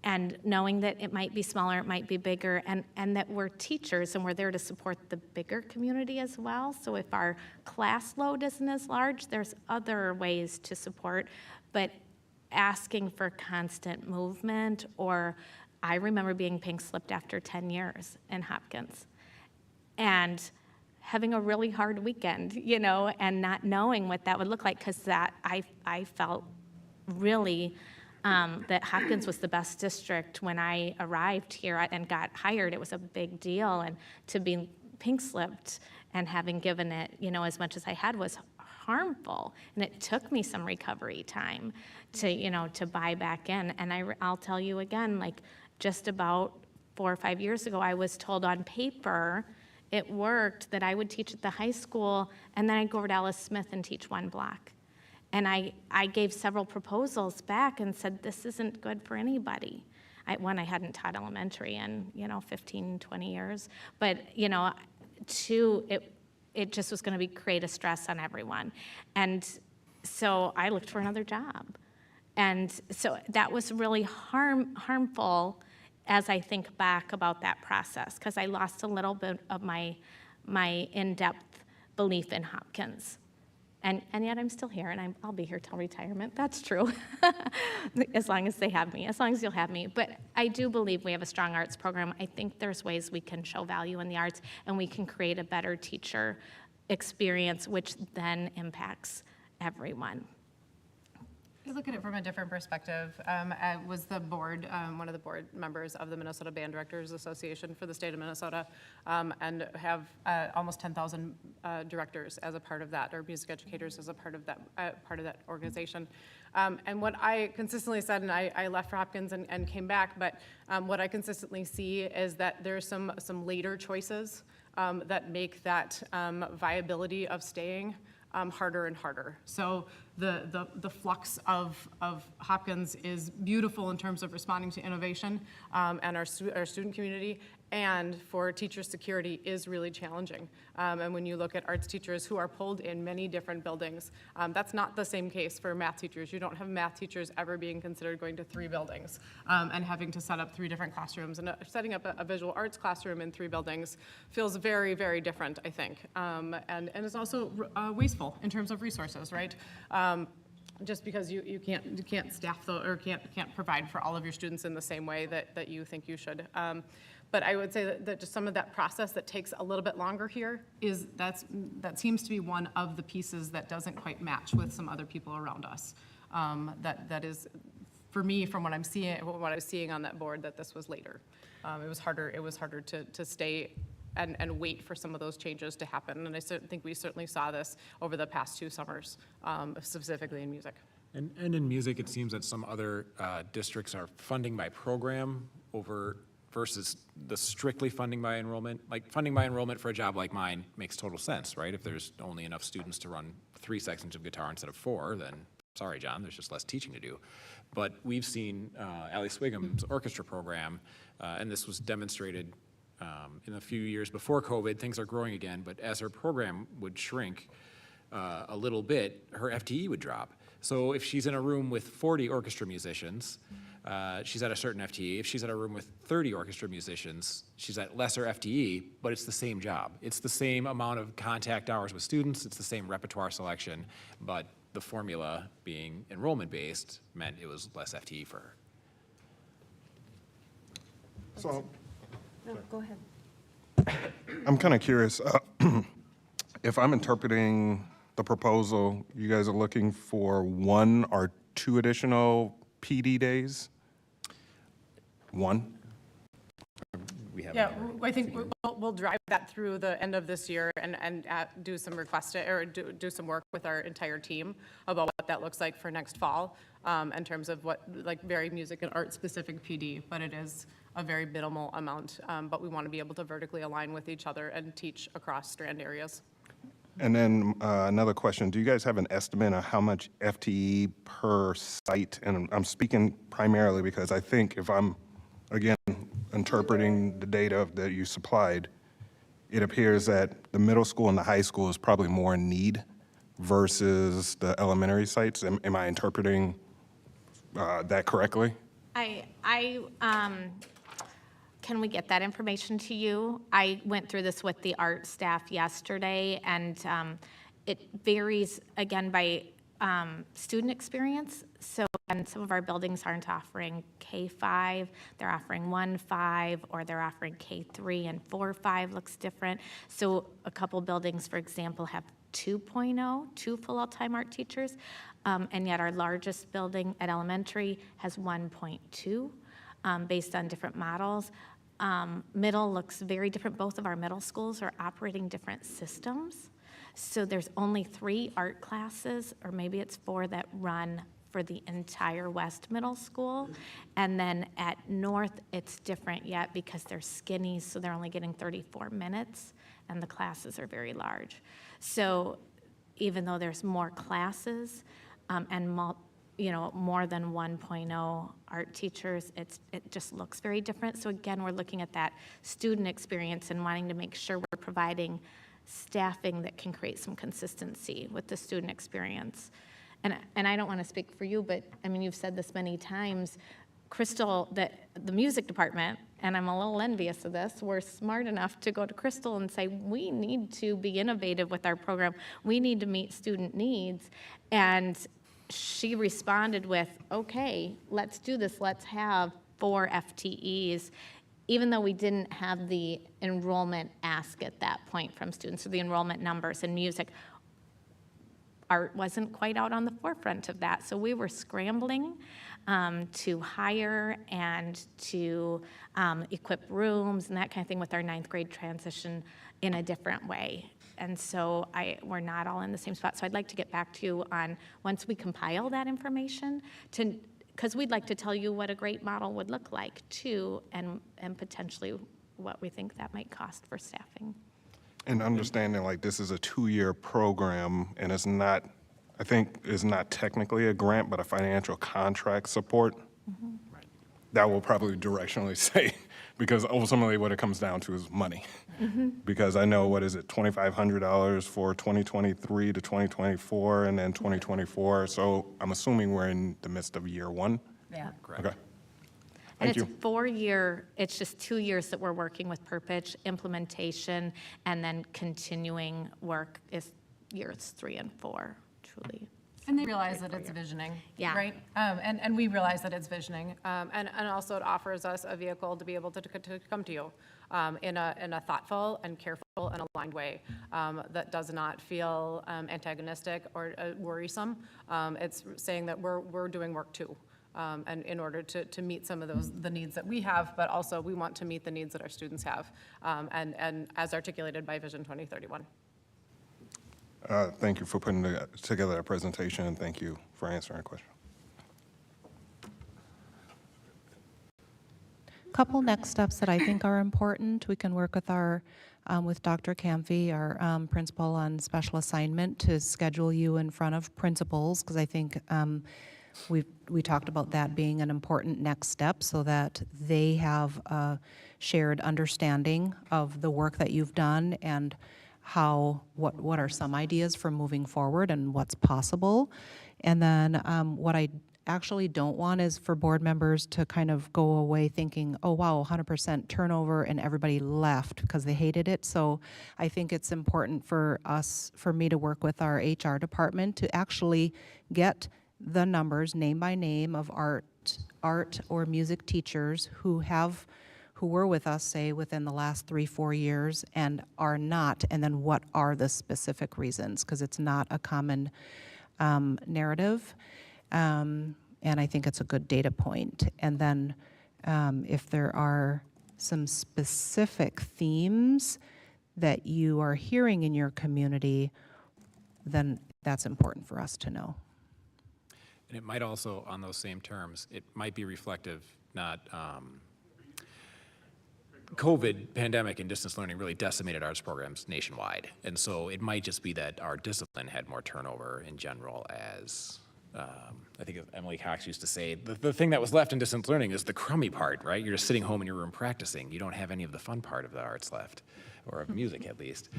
and knowing that it might be smaller, it might be bigger, and that we're teachers and we're there to support the bigger community as well. So if our class load isn't as large, there's other ways to support, but asking for constant movement, or I remember being pink slipped after 10 years in Hopkins and having a really hard weekend, you know, and not knowing what that would look like, because that I felt really that Hopkins was the best district when I arrived here and got hired. It was a big deal, and to be pink slipped and having given it, you know, as much as I had was harmful, and it took me some recovery time to, you know, to buy back in. And I'll tell you again, like just about 4 or 5 years ago, I was told on paper it worked that I would teach at the high school, and then I'd go over to Alice Smith and teach 1 block. And I gave several proposals back and said, this isn't good for anybody. I hadn't taught elementary in, you know, 15, 20 years. But, you know, 2, it just was going to create a stress on everyone. And so I looked for another job. And so that was really harmful as I think back about that process, because I lost a little bit of my in-depth belief in Hopkins. And yet I'm still here, and I'll be here till retirement. That's true, as long as they have me, as long as you'll have me. But I do believe we have a strong arts program. I think there's ways we can show value in the arts, and we can create a better teacher experience, which then impacts everyone. I look at it from a different perspective. I was the board, one of the board members of the Minnesota Band Directors Association for the state of Minnesota, and have almost 10,000 directors as a part of that, or music educators as a part of that organization. And what I consistently said, and I left for Hopkins and came back, but what I consistently see is that there's some later choices that make that viability of staying harder and harder. So the flux of Hopkins is beautiful in terms of responding to innovation and our student community, and for teacher security is really challenging. And when you look at arts teachers who are pulled in many different buildings, that's not the same case for math teachers. You don't have math teachers ever being considered going to 3 buildings and having to set up 3 different classrooms. And setting up a visual arts classroom in 3 buildings feels very, very different, I think. And it's also wasteful in terms of resources, right? Just because you can't staff or can't provide for all of your students in the same way that you think you should. But I would say that just some of that process that takes a little bit longer here that seems to be one of the pieces that doesn't quite match with some other people around us. That is, for me, from what I was seeing on that board, that this was later. It was harder to stay and wait for some of those changes to happen. And I think we certainly saw this over the past 2 summers, specifically in music. And in music, it seems that some other districts are funding by program versus the strictly funding by enrollment. Like funding by enrollment for a job like mine makes total sense, right? If there's only enough students to run 3 sections of guitar instead of 4, then sorry, John, there's just less teaching to do. But we've seen Allie Swigham's orchestra program, and this was demonstrated in a few years before COVID. Things are growing again, but as her program would shrink a little bit, her FTE would drop. So if she's in a room with 40 orchestra musicians, she's at a certain FTE. If she's at a room with 30 orchestra musicians, she's at lesser FTE, but it's the same job. It's the same amount of contact hours with students, it's the same repertoire selection, but the formula being enrollment-based meant it was less FTE for her. So No, go ahead. I'm kind of curious, if I'm interpreting the proposal, you guys are looking for 1 or 2 additional PD days? 1? Yeah, I think we'll drive that through the end of this year and do some do some work with our entire team about what that looks like for next fall in terms of what, like, very music and art specific PD, but it is a very minimal amount, but we want to be able to vertically align with each other and teach across strand areas. And then another question, do you guys have an estimate of how much FTE per site? And I'm speaking primarily because I think if I'm, again, interpreting the data that you supplied, it appears that the middle school and the high school is probably more in need versus the elementary sites. Am I interpreting that correctly? Can we get that information to you? I went through this with the art staff yesterday, and it varies, again, by student experience. So, and some of our buildings aren't offering K-5, they're offering 1-5, or they're offering K-3 and 4-5 looks different. So a couple buildings, for example, have 2.0, 2 full-time art teachers, and yet our largest building at elementary has 1.2, based on different models. Middle looks very different. Both of our middle schools are operating different systems. So there's only 3 art classes, or maybe it's 4 that run for the entire West Middle School. And then at North, it's different yet because they're skinny, so they're only getting 34 minutes, and the classes are very large. So even though there's more classes and more than 1.0 art teachers, it just looks very different. So again, we're looking at that student experience and wanting to make sure we're providing staffing that can create some consistency with the student experience. And I don't want to speak for you, but I mean, you've said this many times, Crystal, the music department, and I'm a little envious of this, we're smart enough to go to Crystal and say, we need to be innovative with our program. We need to meet student needs. And she responded with, okay, let's do this. Let's have 4 FTEs, even though we didn't have the enrollment ask at that point from students, so the enrollment numbers in music. Art wasn't quite out on the forefront of that, so we were scrambling to hire and to equip rooms and that kind of thing with our 9th grade transition in a different way. And so we're not all in the same spot. So I'd like to get back to you on, once we compile that information, because we'd like to tell you what a great model would look like too, and potentially what we think that might cost for staffing. And understanding like this is a 2-year program and it's not, I think it's not technically a grant, but a financial contract support. Mm-hmm. Right. That will probably directionally say Because ultimately what it comes down to is money. Because I know, what is it, $2,500 for 2023 to 2024 and then 2024. So I'm assuming we're in the midst of year one? Yeah. Okay. And Thank it's you. a 4-year, it's just 2 years that we're working with Perpich, implementation, and then continuing work is years 3 and 4, truly. And they realize that it's visioning, Yeah. right? And we realize that it's visioning. And also it offers us a vehicle to be able to come to you in a thoughtful and careful and aligned way that does not feel antagonistic or worrisome. It's saying that we're doing work too. And in order to meet some of the needs that we have, but also we want to meet the needs that our students have, and as articulated by Vision 2031. Thank you for putting together that presentation, and thank you for answering the question. Couple next steps that I think are important. We can work with with Dr. Camphy, our principal on special assignment, to schedule you in front of principals, because I think we talked about that being an important next step, so that they have a shared understanding of the work that you've done and what are some ideas for moving forward and what's possible. And then what I actually don't want is for board members to kind of go away thinking, oh wow, 100% turnover and everybody left because they hated it. So I think it's important for me to work with our HR department to actually get the numbers name by name of art or music teachers who were with us, say, within the last 3-4 years and are not, and then what are the specific reasons, because it's not a common narrative. And I think it's a good data point. And then if there are some specific themes that you are hearing in your community, then that's important for us to know. And it might also, on those same terms, it might be reflective, not COVID, pandemic, and distance learning really decimated arts programs nationwide. And so it might just be that our discipline had more turnover in general, as I think Emily Cox used to say, the thing that was left in distance learning is the crummy part, right? You're just sitting home in your room practicing. You don't have any of the fun part of the arts left, or of music at least.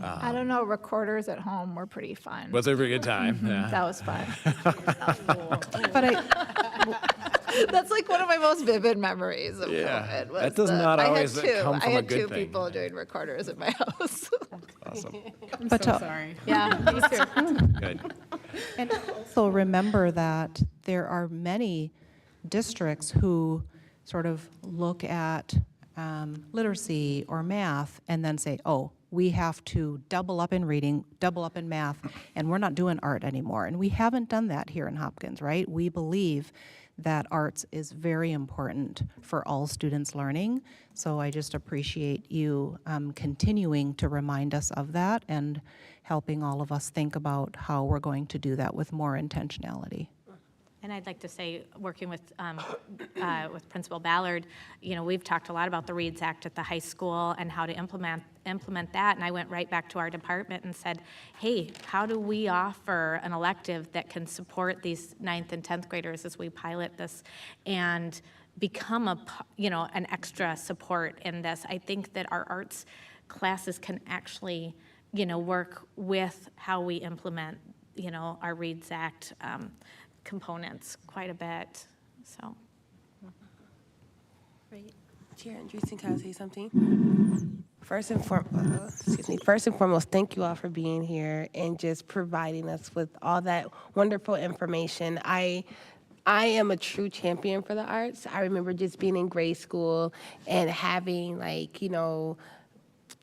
I don't know, recorders at home were pretty fun. Was it a pretty good time? Yeah. That was fun. But That's like one of my most vivid memories of Yeah. COVID. Was That does not always come from I a had good two thing. people doing recorders at my house. Awesome. but to Sorry. Yeah, me too. Good. And also remember that there are many districts who sort of look at literacy or math and then say, oh, we have to double up in reading, double up in math, and we're not doing art anymore. And we haven't done that here in Hopkins, right? We believe that arts is very important for all students' learning. So I just appreciate you continuing to remind us of that and helping all of us think about how we're going to do that with more intentionality. And I'd like to say, working with Principal Ballard, we've talked a lot about the READS Act at the high school and how to implement that. And I went right back to our department and said, hey, how do we offer an elective that can support these 9th and 10th graders as we pilot this and become an extra support in this? I think that our arts classes can actually, work with how we implement, our READS Act components quite a bit, so. Great. Chair Andreessen, can I say something? First and foremost, thank you all for being here and just providing us with all that wonderful information. I am a true champion for the arts. I remember just being in grade school and having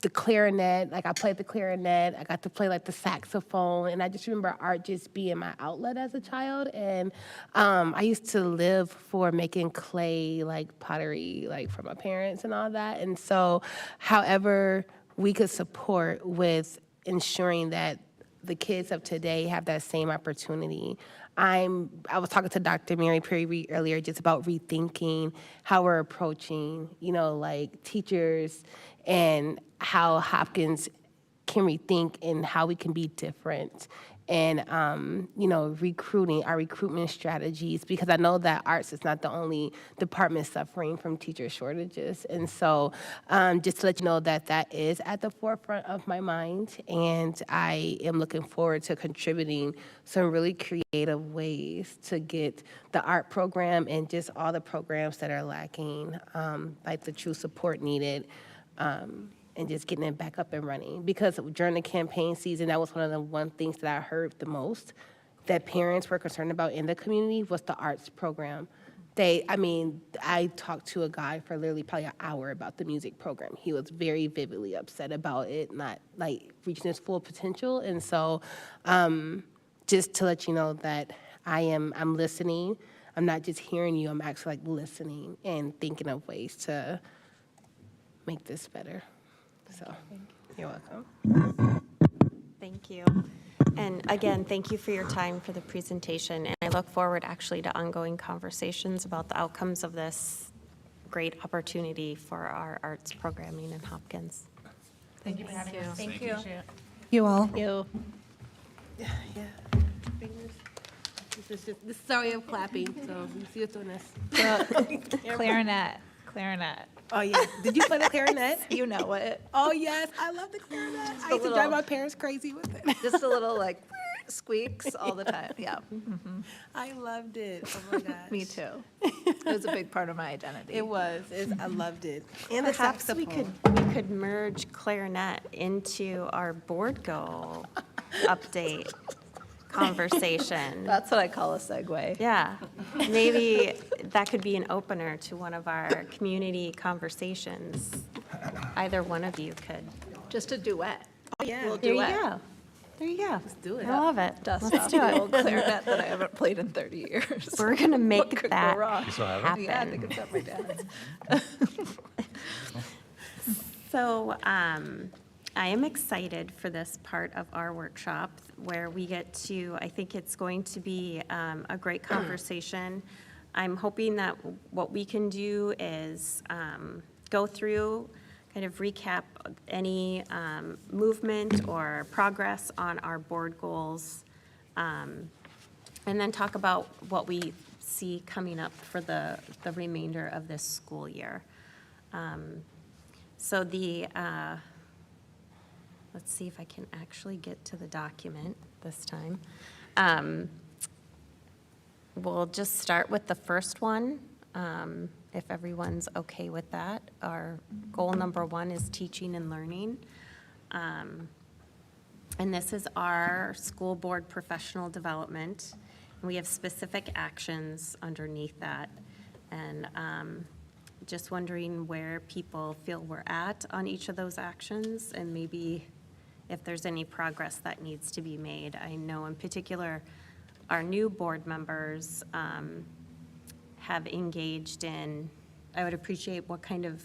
the clarinet, I played the clarinet, I got to play the saxophone, and I just remember art just being my outlet as a child. And I used to live for making clay, pottery, for my parents and all that. And so however we could support with ensuring that the kids of today have that same opportunity. I was talking to Dr. Mary Perry Reed earlier just about rethinking how we're approaching, teachers and how Hopkins can rethink and how we can be different. And, recruiting, our recruitment strategies, because I know that arts is not the only department suffering from teacher shortages. And so just to let you know that that is at the forefront of my mind. And I am looking forward to contributing some really creative ways to get the art program and just all the programs that are lacking, like the true support needed, and just getting it back up and running. Because during the campaign season, that was one things that I heard the most that parents were concerned about in the community was the arts program. I talked to a guy for literally probably an hour about the music program. He was very vividly upset about it not like reaching its full potential. And so just to let you know that I'm listening. I'm not just hearing you, I'm actually like listening and thinking of ways to make this better. So, you're welcome. Thank you. And again, thank you for your time for the presentation. And I look forward actually to ongoing conversations about the outcomes of this great opportunity for our arts programming in Hopkins. Thank you for having us. Thank you. You all. You. This is sorry I'm clapping, so you see what's on this. Clarinet. Oh, yeah. Did you play the clarinet? You know it. Oh, yes. I love the clarinet. I used to drive my parents crazy with it. Just a little like squeaks all the time. Yeah. I loved it. Oh, my gosh. Me too. It was a big part of my identity. It was. I loved it. And the Perhaps saxophone. we could merge clarinet into our board goal update conversation. That's what I call a segue. Yeah, maybe that could be an opener to one of our community conversations. Either one of you could. Just a duet. Oh, yeah. We'll There you duet. go. There you go. Let's do it. I love it. Dust Let's off do the it. old clarinet that I haven't played in 30 years. We're gonna What make could go that wrong? happen. Yeah, I think it's at my dad's. So I am excited for this part of our workshop where we get to, I think it's going to be a great conversation. I'm hoping that what we can do is go through, kind of recap any movement or progress on our board goals, and then talk about what we see coming up for the remainder of this school year. So let's see if I can actually get to the document this time. We'll just start with the first one, if everyone's okay with that. Our goal number 1 is teaching and learning. And this is our school board professional development. And we have specific actions underneath that. And just wondering where people feel we're at on each of those actions and maybe if there's any progress that needs to be made. I know in particular, our new board members have engaged in, I would appreciate what kind of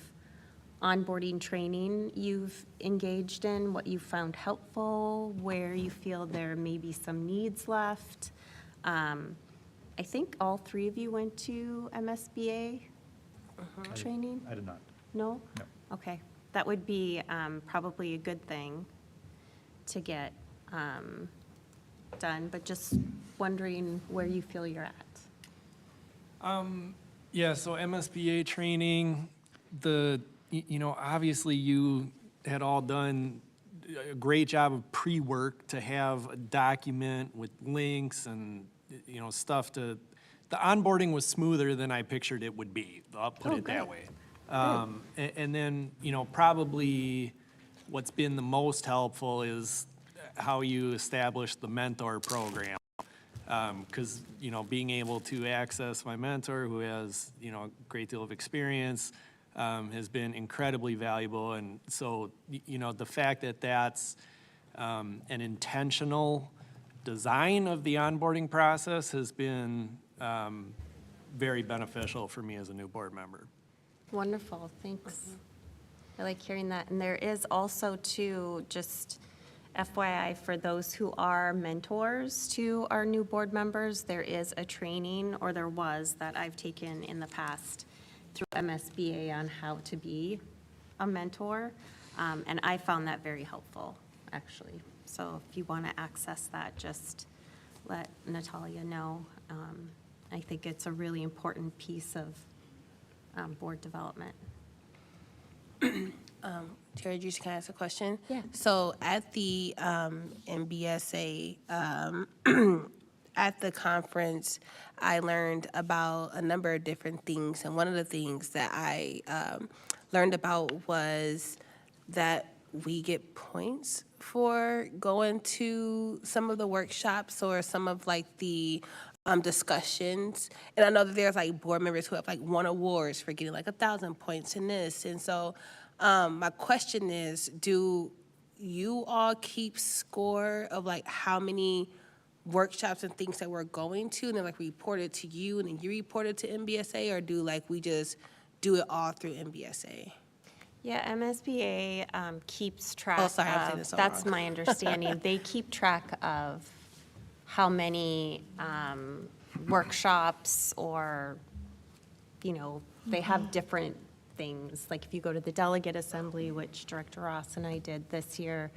onboarding training you've engaged in, what you found helpful, where you feel there may be some needs left. I think all 3 of you went to MSBA training? I did not. No? No. Okay. That would be probably a good thing to get done, but just wondering where you feel you're at. Yeah, so MSBA training, obviously you had all done a great job of pre-work to have a document with links and, stuff the onboarding was smoother than I pictured it would be. I'll put it that way. And then, probably what's been the most helpful is how you establish the mentor program. Because, being able to access my mentor who has, a great deal of experience has been incredibly valuable. And so, the fact that that's an intentional design of the onboarding process has been very beneficial for me as a new board member. Wonderful, thanks. I like hearing that. And there is also too, just FYI, for those who are mentors to our new board members, there is a training, or there was, that I've taken in the past through MSBA on how to be a mentor. And I found that very helpful. actually. So if you want to access that, just let Natalia know. I think it's a really important piece of board development. Terry, can I ask a question? Yeah. So at the MBSA, at the conference, I learned about a number of different things. And one of the things that I learned about was that we get points for going to some of the workshops or some of like the discussions. And I know that there's like board members who have like won awards for getting like 1,000 points in this. And so my question is, do you all keep score of like how many workshops and things that we're going to and then like report it to you and then you report it to MBSA, or do like we just do it all through MBSA? Yeah, MSBA keeps track Oh, sorry, I'm saying of, this so that's wrong. my understanding. They keep track of how many workshops or, you know, they have different things. Like if you go to the delegate assembly, which Director Ross and I did this year,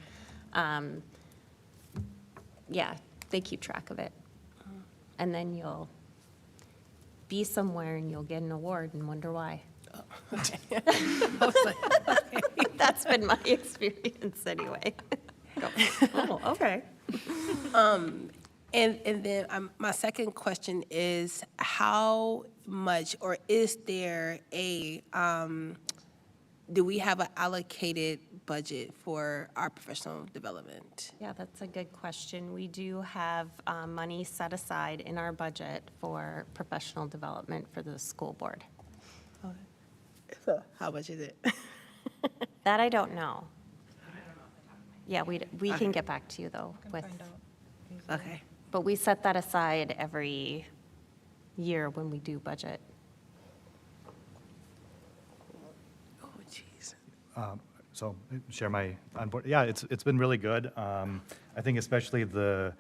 yeah, they keep track of it. And then you'll be somewhere and you'll get an award and wonder why. That's been my experience anyway. Oh, okay. And then my second question is, how much, or is there a, do we have an allocated budget for our professional development? Yeah, that's a good question. We do have money set aside in our budget for professional development for the school board. So how much is it? That I don't know. Yeah, we can get back to you though with, Okay. but we set that aside every year when we do budget. Oh, jeez. So share my on board. Yeah, it's been really good. I think especially the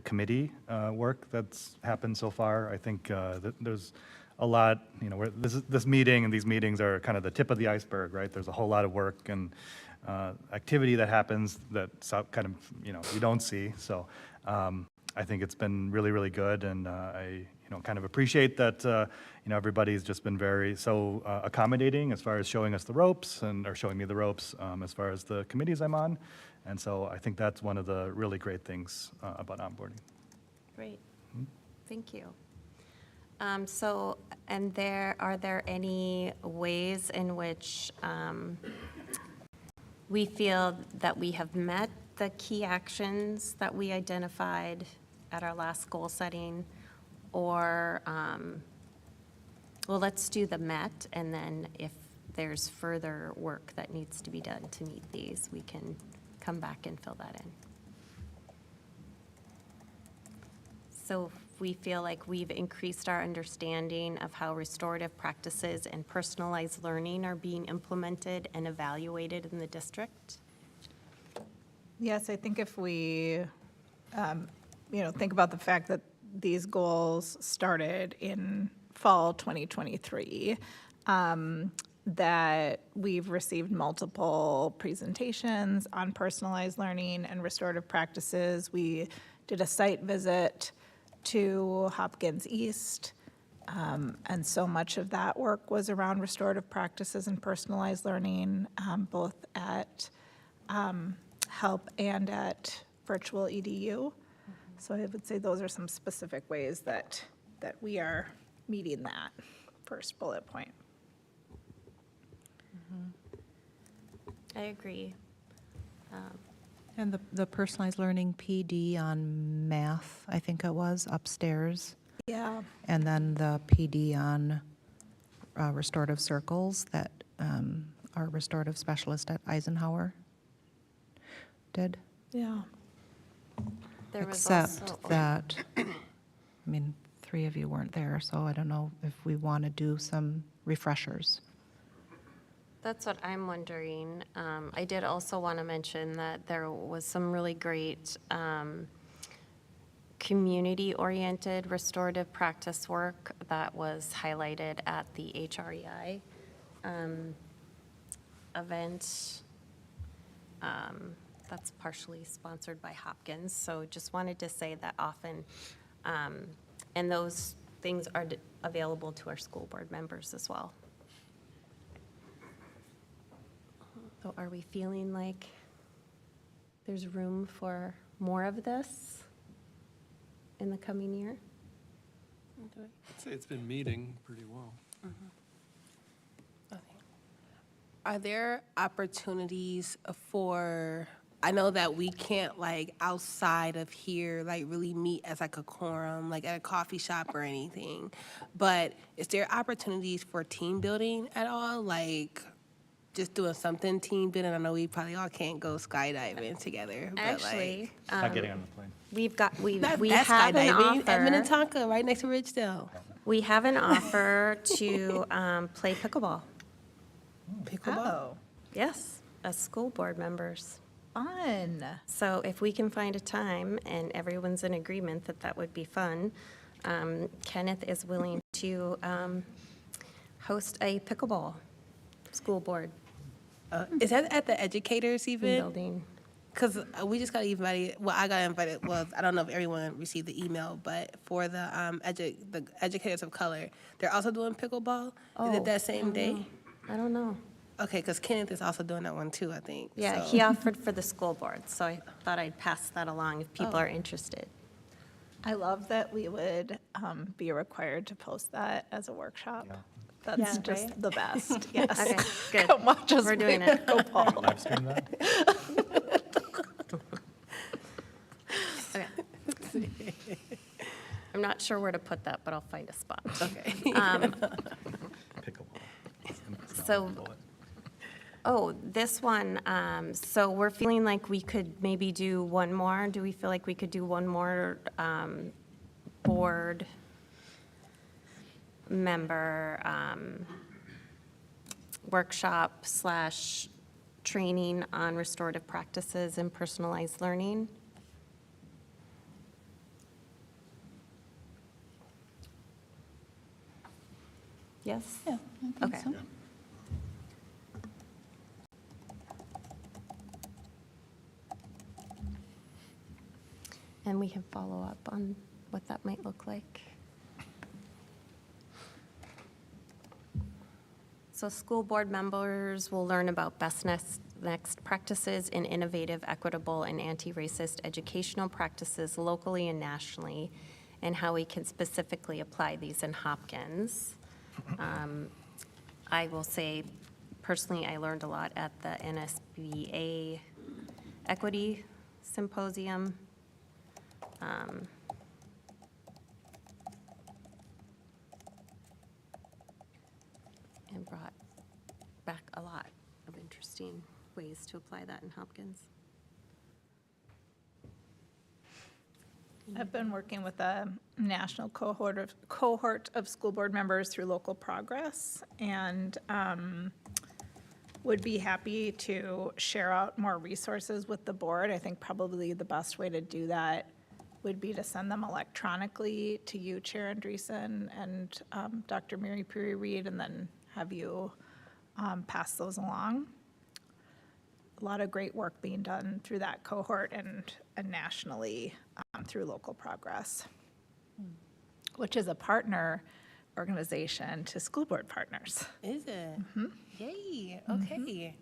committee work that's happened so far. I think that there's a lot. You know, where this meeting and these meetings are kind of the tip of the iceberg, right? There's a whole lot of work and activity that happens that kind of you don't see. So I think it's been really, really good, and I kind of appreciate that everybody's just been very accommodating as far as showing us the ropes or showing me the ropes as far as the committees I'm on, and so I think that's one of the really great things about onboarding. Great. Thank you. So, and are there any ways in which we feel that we have met the key actions that we identified at our last goal setting? Or, well, let's do the MET, and then if there's further work that needs to be done to meet these, we can come back and fill that in. So if we feel like we've increased our understanding of how restorative practices and personalized learning are being implemented and evaluated in the district? Yes, I think if we, think about the fact that these goals started in fall 2023, that we've received multiple presentations on personalized learning and restorative practices. We did a site visit to Hopkins East, and so much of that work was around restorative practices and personalized learning, both at HELP and at virtual EDU. So I would say those are some specific ways that we are meeting that first bullet point. I agree. And the personalized learning PD on math, I think it was, upstairs. Yeah. And then the PD on restorative circles that our restorative specialist at Eisenhower did. Yeah. There was Except also- that, three of you weren't there, so I don't know if we want to do some refreshers. That's what I'm wondering. I did also want to mention that there was some really great community-oriented restorative practice work that was highlighted at the HREI event That's partially sponsored by Hopkins, so just wanted to say that often, and those things are available to our school board members as well. So are we feeling like there's room for more of this in the coming year? I'd say it's been meeting pretty well. Are there opportunities for, I know that we can't like outside of here, like really meet as like a quorum, like at a coffee shop or anything, but is there opportunities for team building at all? Like just doing something team building? I know we probably all can't go skydiving together, but Actually, Not getting on the plane. we that's have an skydiving at offer. Minnetonka, right next to Ridgedale. We have an offer to play pickleball. Pickleball. Oh, Yes, as school board members. fun. So if we can find a time and everyone's in agreement that that would be fun, Kenneth is willing to host a pickleball school board Is that at the educators team even? building. Because we just got invited, well, I got invited, well, I don't know if everyone received the email, but for the the educators of color, they're also doing pickleball? Is Oh, it that same day? I don't know. Okay, because Kenneth is also doing that one too, I think. Yeah, so- he offered for the school board, so I thought I'd pass that along if people Oh. are interested. I love that we would be required to post that as a workshop. That's Yeah, just right? the best, yes. Okay, good. Come watch us We're doing play it. pickleball. Live stream that? Okay. I'm not sure where to put that, but I'll find a spot. Okay. Pickleball. So, oh, this one, so we're feeling like we could maybe do one more. Do we feel like we could do one more board member workshop / training on restorative practices and personalized learning? Yes? Yeah, I think Okay. so. And we can follow up on what that might look like. So school board members will learn about best next practices in innovative, equitable, and anti-racist educational practices locally and nationally, and how we can specifically apply these in Hopkins. I will say, personally, I learned a lot at the NSBA Equity Symposium. And brought back a lot of interesting ways to apply that in Hopkins. I've been working with a national cohort of school board members through local progress, and would be happy to share out more resources with the board. I think probably the best way to do that would be to send them electronically to you, Chair Andreessen, and Dr. Mary Puri-Reed, and then have you pass those along. A lot of great work being done through that cohort and nationally through local progress, which is a partner organization to school board partners. Is it? Yay, okay.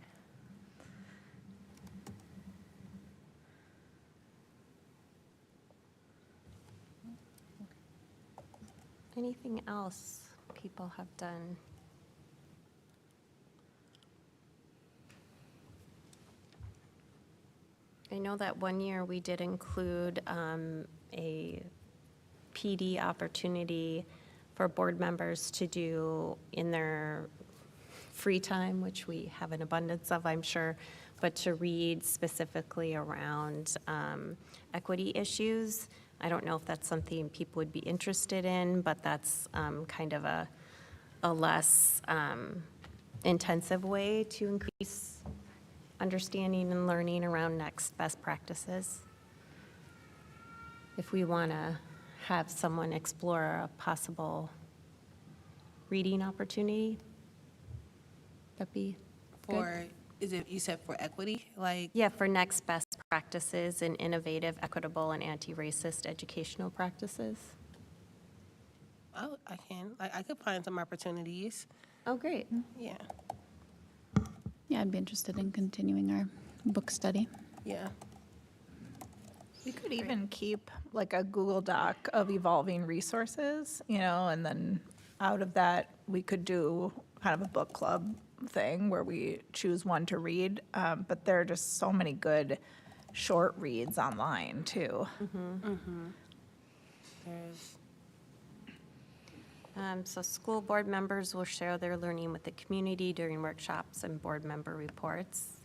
Anything else people have done? I know that one year we did include a PD opportunity for board members to do in their free time, which we have an abundance of, I'm sure, but to read specifically around equity issues. I don't know if that's something people would be interested in, but that's kind of a less intensive way to increase understanding and learning around next best practices. If we want to have someone explore a possible reading opportunity, that'd be good. For, is it, you said for equity? Like, Yeah, for next best practices in innovative, equitable, and anti-racist educational practices. Oh, I can. I could find some opportunities. Oh, great. Yeah, Yeah, I'd be interested in continuing our book study. yeah. We could even keep like a Google Doc of evolving resources, and then out of that, we could do kind of a book club thing where we choose one to read. But there are just so many good short reads online too. There's, So school board members will share their learning with the community during workshops and board member reports.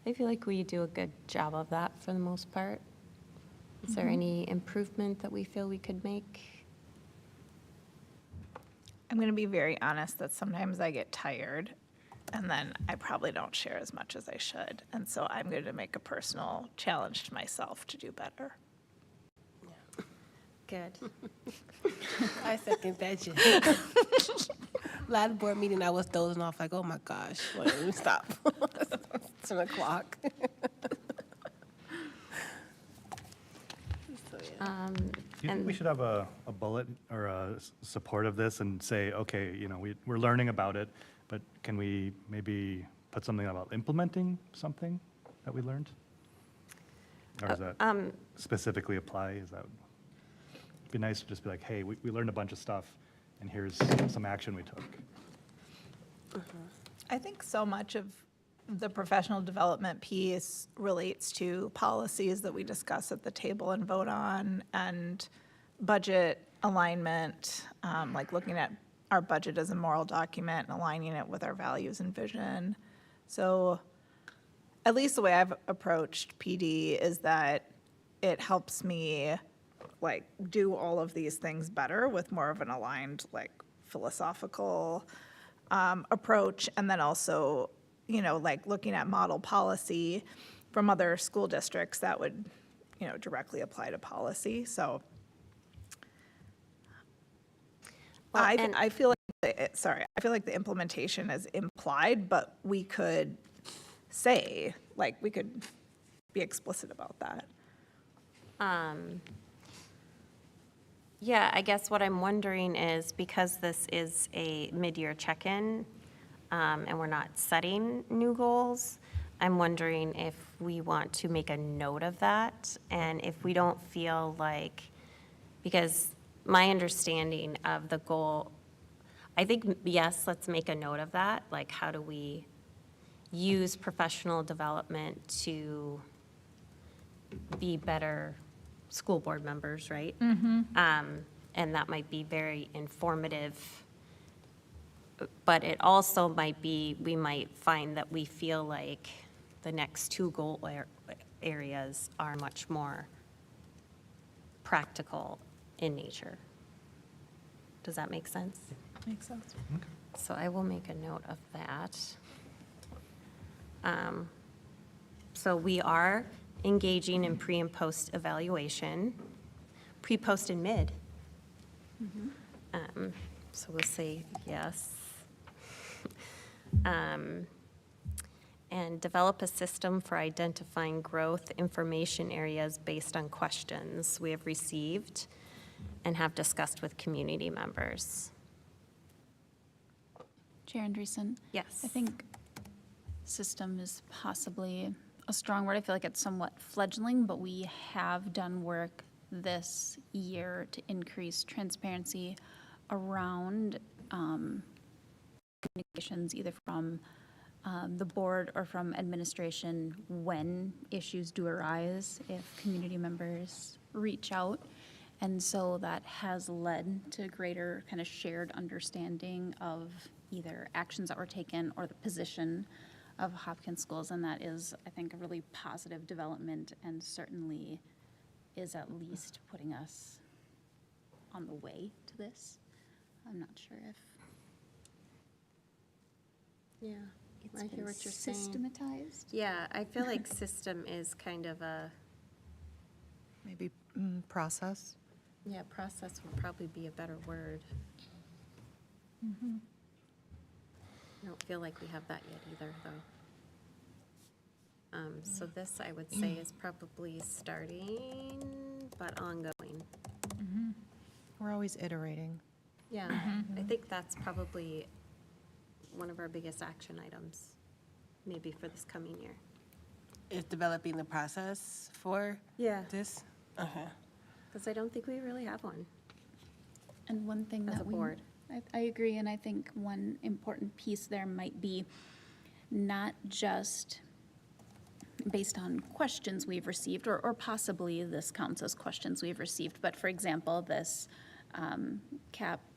I feel like we do a good job of that for the most part. Is there any improvement that we feel we could make? I'm going to be very honest that sometimes I get tired and then I probably don't share as much as I should. And so I'm going to make a personal challenge to myself to do better. Good. I second that. Jen. Last board meeting, I was dozing off like, oh my gosh, let me stop. 10 o'clock. Do you think we should have a bullet or a support of this and say, okay, we're learning about it, but can we maybe put something about implementing something that we learned? Or does that specifically apply? It'd be nice to just be like, hey, we learned a bunch of stuff and here's some action we took. I think so much of the professional development piece relates to policies that we discuss at the table and vote on, and budget alignment, like looking at our budget as a moral document and aligning it with our values and vision. So at least the way I've approached PD is that it helps me like do all of these things better with more of an aligned like philosophical approach, and then also like looking at model policy from other school districts that would directly apply to policy. So Well, I feel like I feel like the implementation is implied, but we could say, like, we could be explicit about that. Yeah, I guess what I'm wondering is, because this is a mid-year check-in, and we're not setting new goals, I'm wondering if we want to make a note of that, and if we don't feel like, because my understanding of the goal, I think, yes, let's make a note of that, like, how do we use professional development to be better school board members, right? And that might be very informative, but it also might be, we might find that we feel like the next two goal areas are much more practical in nature. Does that make sense? Makes sense. So I will make a note of that. So we are engaging in pre and post evaluation, pre-post and mid. So we'll say yes. And develop a system for identifying growth information areas based on questions we have received and have discussed with community members. Chair Andreessen? Yes. I think system is possibly a strong word. I feel like it's somewhat fledgling, but we have done work this year to increase transparency around communications, either from the board or from administration, when issues do arise, if community members reach out. And so that has led to greater kind of shared understanding of either actions that were taken or the position of Hopkins schools. And that is, I think, a really positive development, and certainly is at least putting us on the way to this. I'm not sure if Yeah, it's I been hear what you're saying. systematized. Yeah, I feel like system is kind of a, Maybe process? yeah, process would probably be a better word. I don't feel like we have that yet either, though. So this, I would say, is probably starting, but ongoing. We're always iterating. Yeah, I think that's probably one of our biggest action items, maybe for this coming year. Is developing the process for Yeah. this? Okay. Because I don't think we really have one. And one thing As that a we, board. I agree, and I think one important piece there might be not just based on questions we've received, or possibly this counts as questions we've received, but for example, this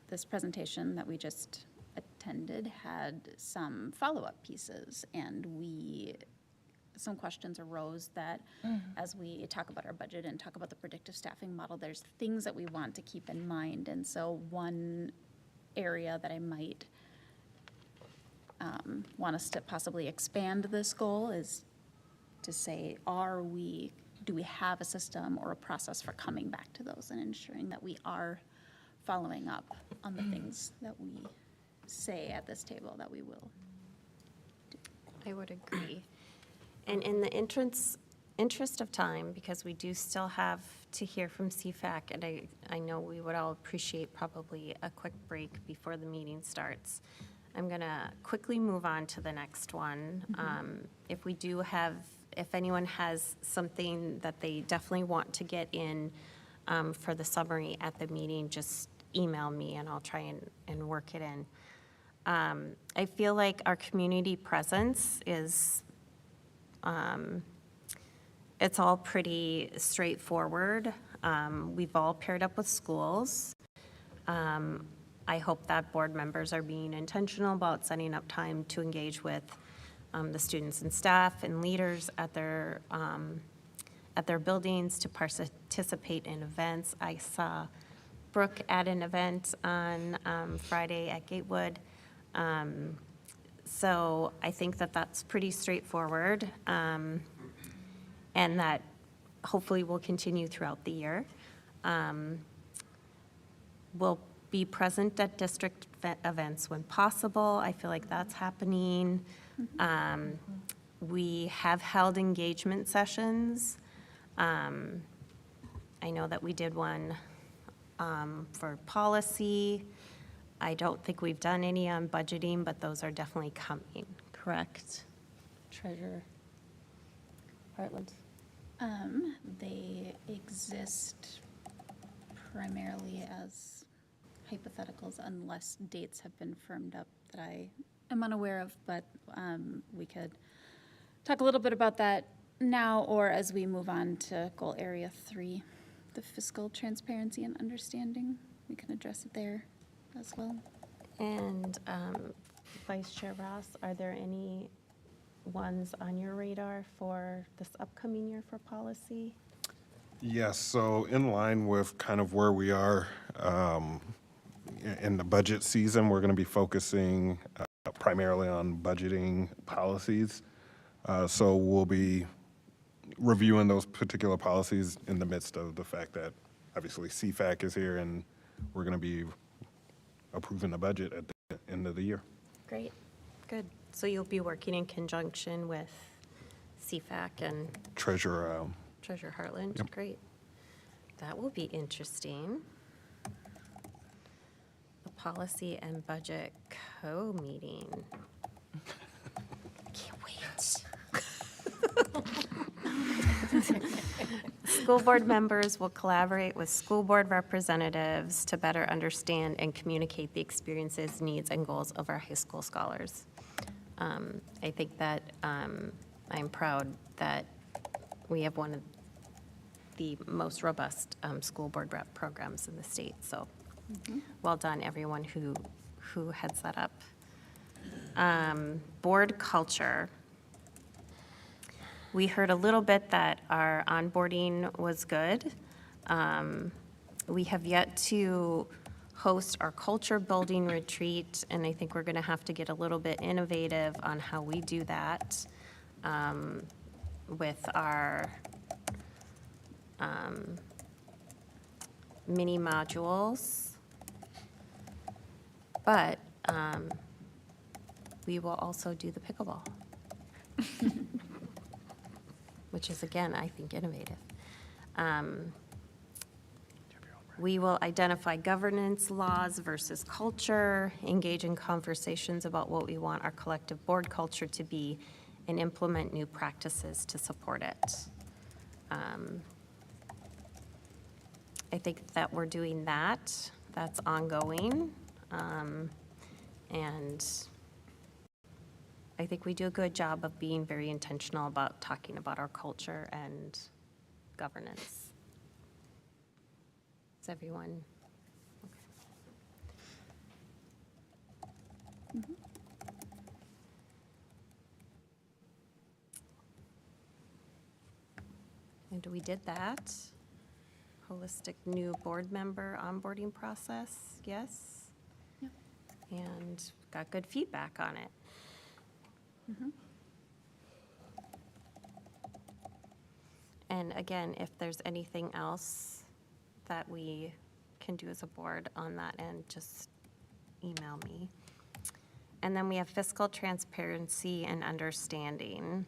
this presentation that we just attended had some follow-up pieces, and some questions arose that as we talk about our budget and talk about the predictive staffing model, there's things that we want to keep in mind. And so one area that I might want us to possibly expand this goal is to say, do we have a system or a process for coming back to those and ensuring that we are following up on the things that we say at this table that we will. I would agree. And in the interest of time, because we do still have to hear from CFAC, and I know we would all appreciate probably a quick break before the meeting starts. I'm going to quickly move on to the next one. If anyone has something that they definitely want to get in for the summary at the meeting, just email me and I'll try and work it in. I feel like our community presence is, it's all pretty straightforward. We've all paired up with schools. I hope that board members are being intentional about setting up time to engage with the students and staff and leaders at their buildings to participate in events. I saw Brooke at an event on Friday at Gatewood. So I think that that's pretty straightforward, and that hopefully will continue throughout the year. We'll be present at district events when possible. I feel like that's happening. We have held engagement sessions. I know that we did one for policy. I don't think we've done any on budgeting, but those are definitely coming, correct? Treasurer Heartland? They exist primarily as hypotheticals unless dates have been firmed up that I am unaware of, but we could talk a little bit about that now or as we move on to goal area 3, the fiscal transparency and understanding. We can address it there as well. And Vice Chair Ross, are there any ones on your radar for this upcoming year for policy? Yes, so in line with kind of where we are in the budget season, we're going to be focusing primarily on budgeting policies. So we'll be reviewing those particular policies in the midst of the fact that obviously CFAC is here and we're going to be approving the budget at the end of the year. Great, good. So you'll be working in conjunction with CFAC and Treasurer Heartland? Yep. Great. That will be interesting. The policy and budget co-meeting. Can't wait. School board members will collaborate with school board representatives to better understand and communicate the experiences, needs, and goals of our high school scholars. I think that I'm proud that we have one of the most robust school board rep programs in the state. So well done, everyone who heads that up. Board culture. We heard a little bit that our onboarding was good. We have yet to host our culture building retreat, and I think we're going to have to get a little bit innovative on how we do that with our mini modules. But we will also do the pickleball. which is, again, I think, innovative. We will identify governance laws versus culture, engage in conversations about what we want our collective board culture to be, and implement new practices to support it. I think that we're doing that. That's ongoing. And I think we do a good job of being very intentional about talking about our culture and governance. Is everyone? Okay. And we did that. Holistic new board member onboarding process, yes? Yep. And got good feedback on it. And again, if there's anything else that we can do as a board on that end, just email me. And then we have fiscal transparency and understanding.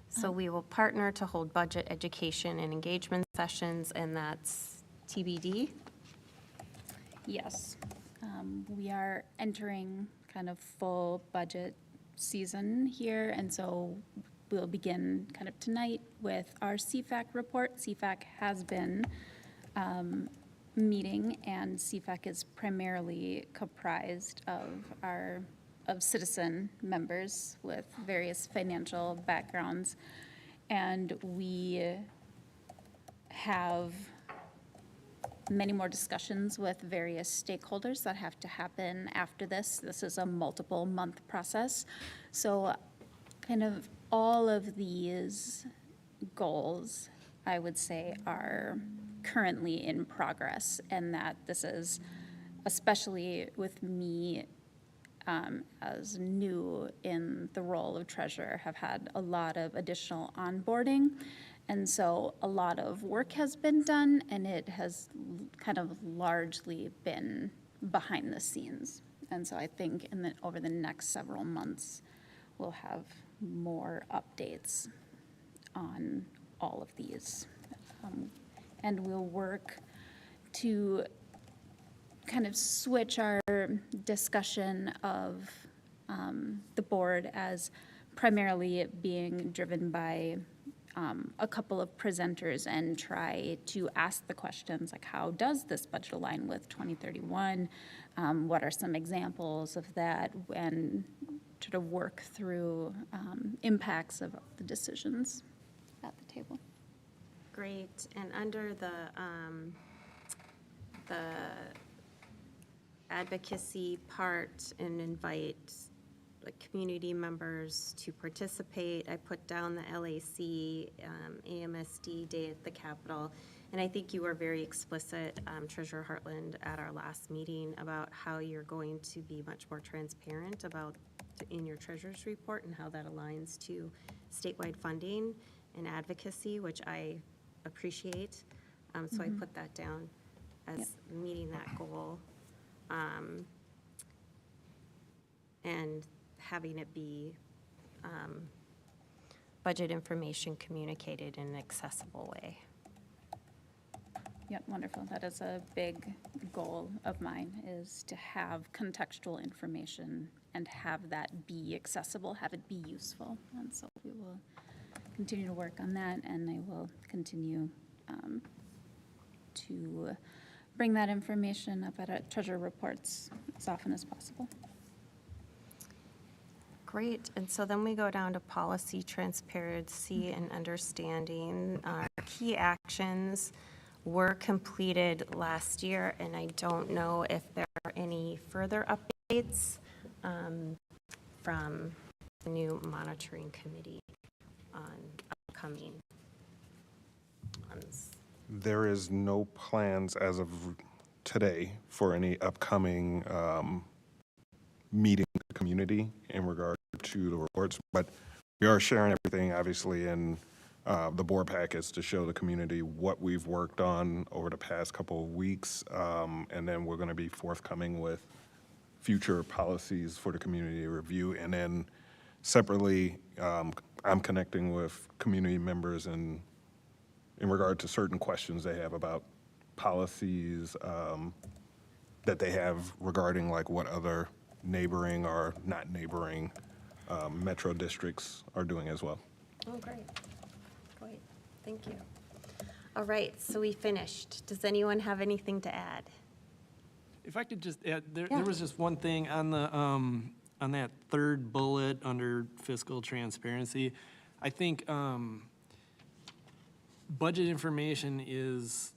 So we will partner to hold budget education and engagement sessions, and that's TBD. Yes. We are entering kind of full budget season here, and so we'll begin kind of tonight with our CFAC report. CFAC has been meeting, and CFAC is primarily comprised of citizen members with various financial backgrounds. And we have many more discussions with various stakeholders that have to happen after this. This is a multiple month process. So kind of all of these goals, I would say, are currently in progress, and that this is, especially with me as new in the role of treasurer, have had a lot of additional onboarding. And so a lot of work has been done, and it has kind of largely been behind the scenes. And so I think over the next several months, we'll have more updates on all of these. And we'll work to kind of switch our discussion of the board as primarily being driven by a couple of presenters, and try to ask the questions like, how does this budget align with 2031? What are some examples of that? And sort of work through impacts of the decisions at the table. Great. And under the advocacy part, and invite like community members to participate, I put down the LAC, AMSD Day at the Capitol. And I think you were very explicit, Treasurer Hartland, at our last meeting about how you're going to be much more transparent about in your treasurer's report and how that aligns to statewide funding and advocacy, which I appreciate. So I put that down as meeting that goal. And having it be budget information communicated in an accessible way. Yep, wonderful. That is a big goal of mine, is to have contextual information and have that be accessible, have it be useful. And so we will continue to work on that, and I will continue to bring that information up at our treasurer reports as often as possible. Great. And so then we go down to policy transparency and understanding. Key actions were completed last year, and I don't know if there are any further updates from the new monitoring committee on upcoming ones. There is no plans as of today for any upcoming meeting with the community in regard to the reports, but we are sharing everything, obviously, in the board packets to show the community what we've worked on over the past couple of weeks, and then we're going to be forthcoming with future policies for the community to review, and then separately, I'm connecting with community members in regard to certain questions they have about policies that they have regarding like what other neighboring or not neighboring metro districts are doing as well. Oh, great. Great. Thank you. All right, so we finished. Does anyone have anything to add? If I could just add, there was just one thing on the, on that third bullet under fiscal transparency. I think, budget information is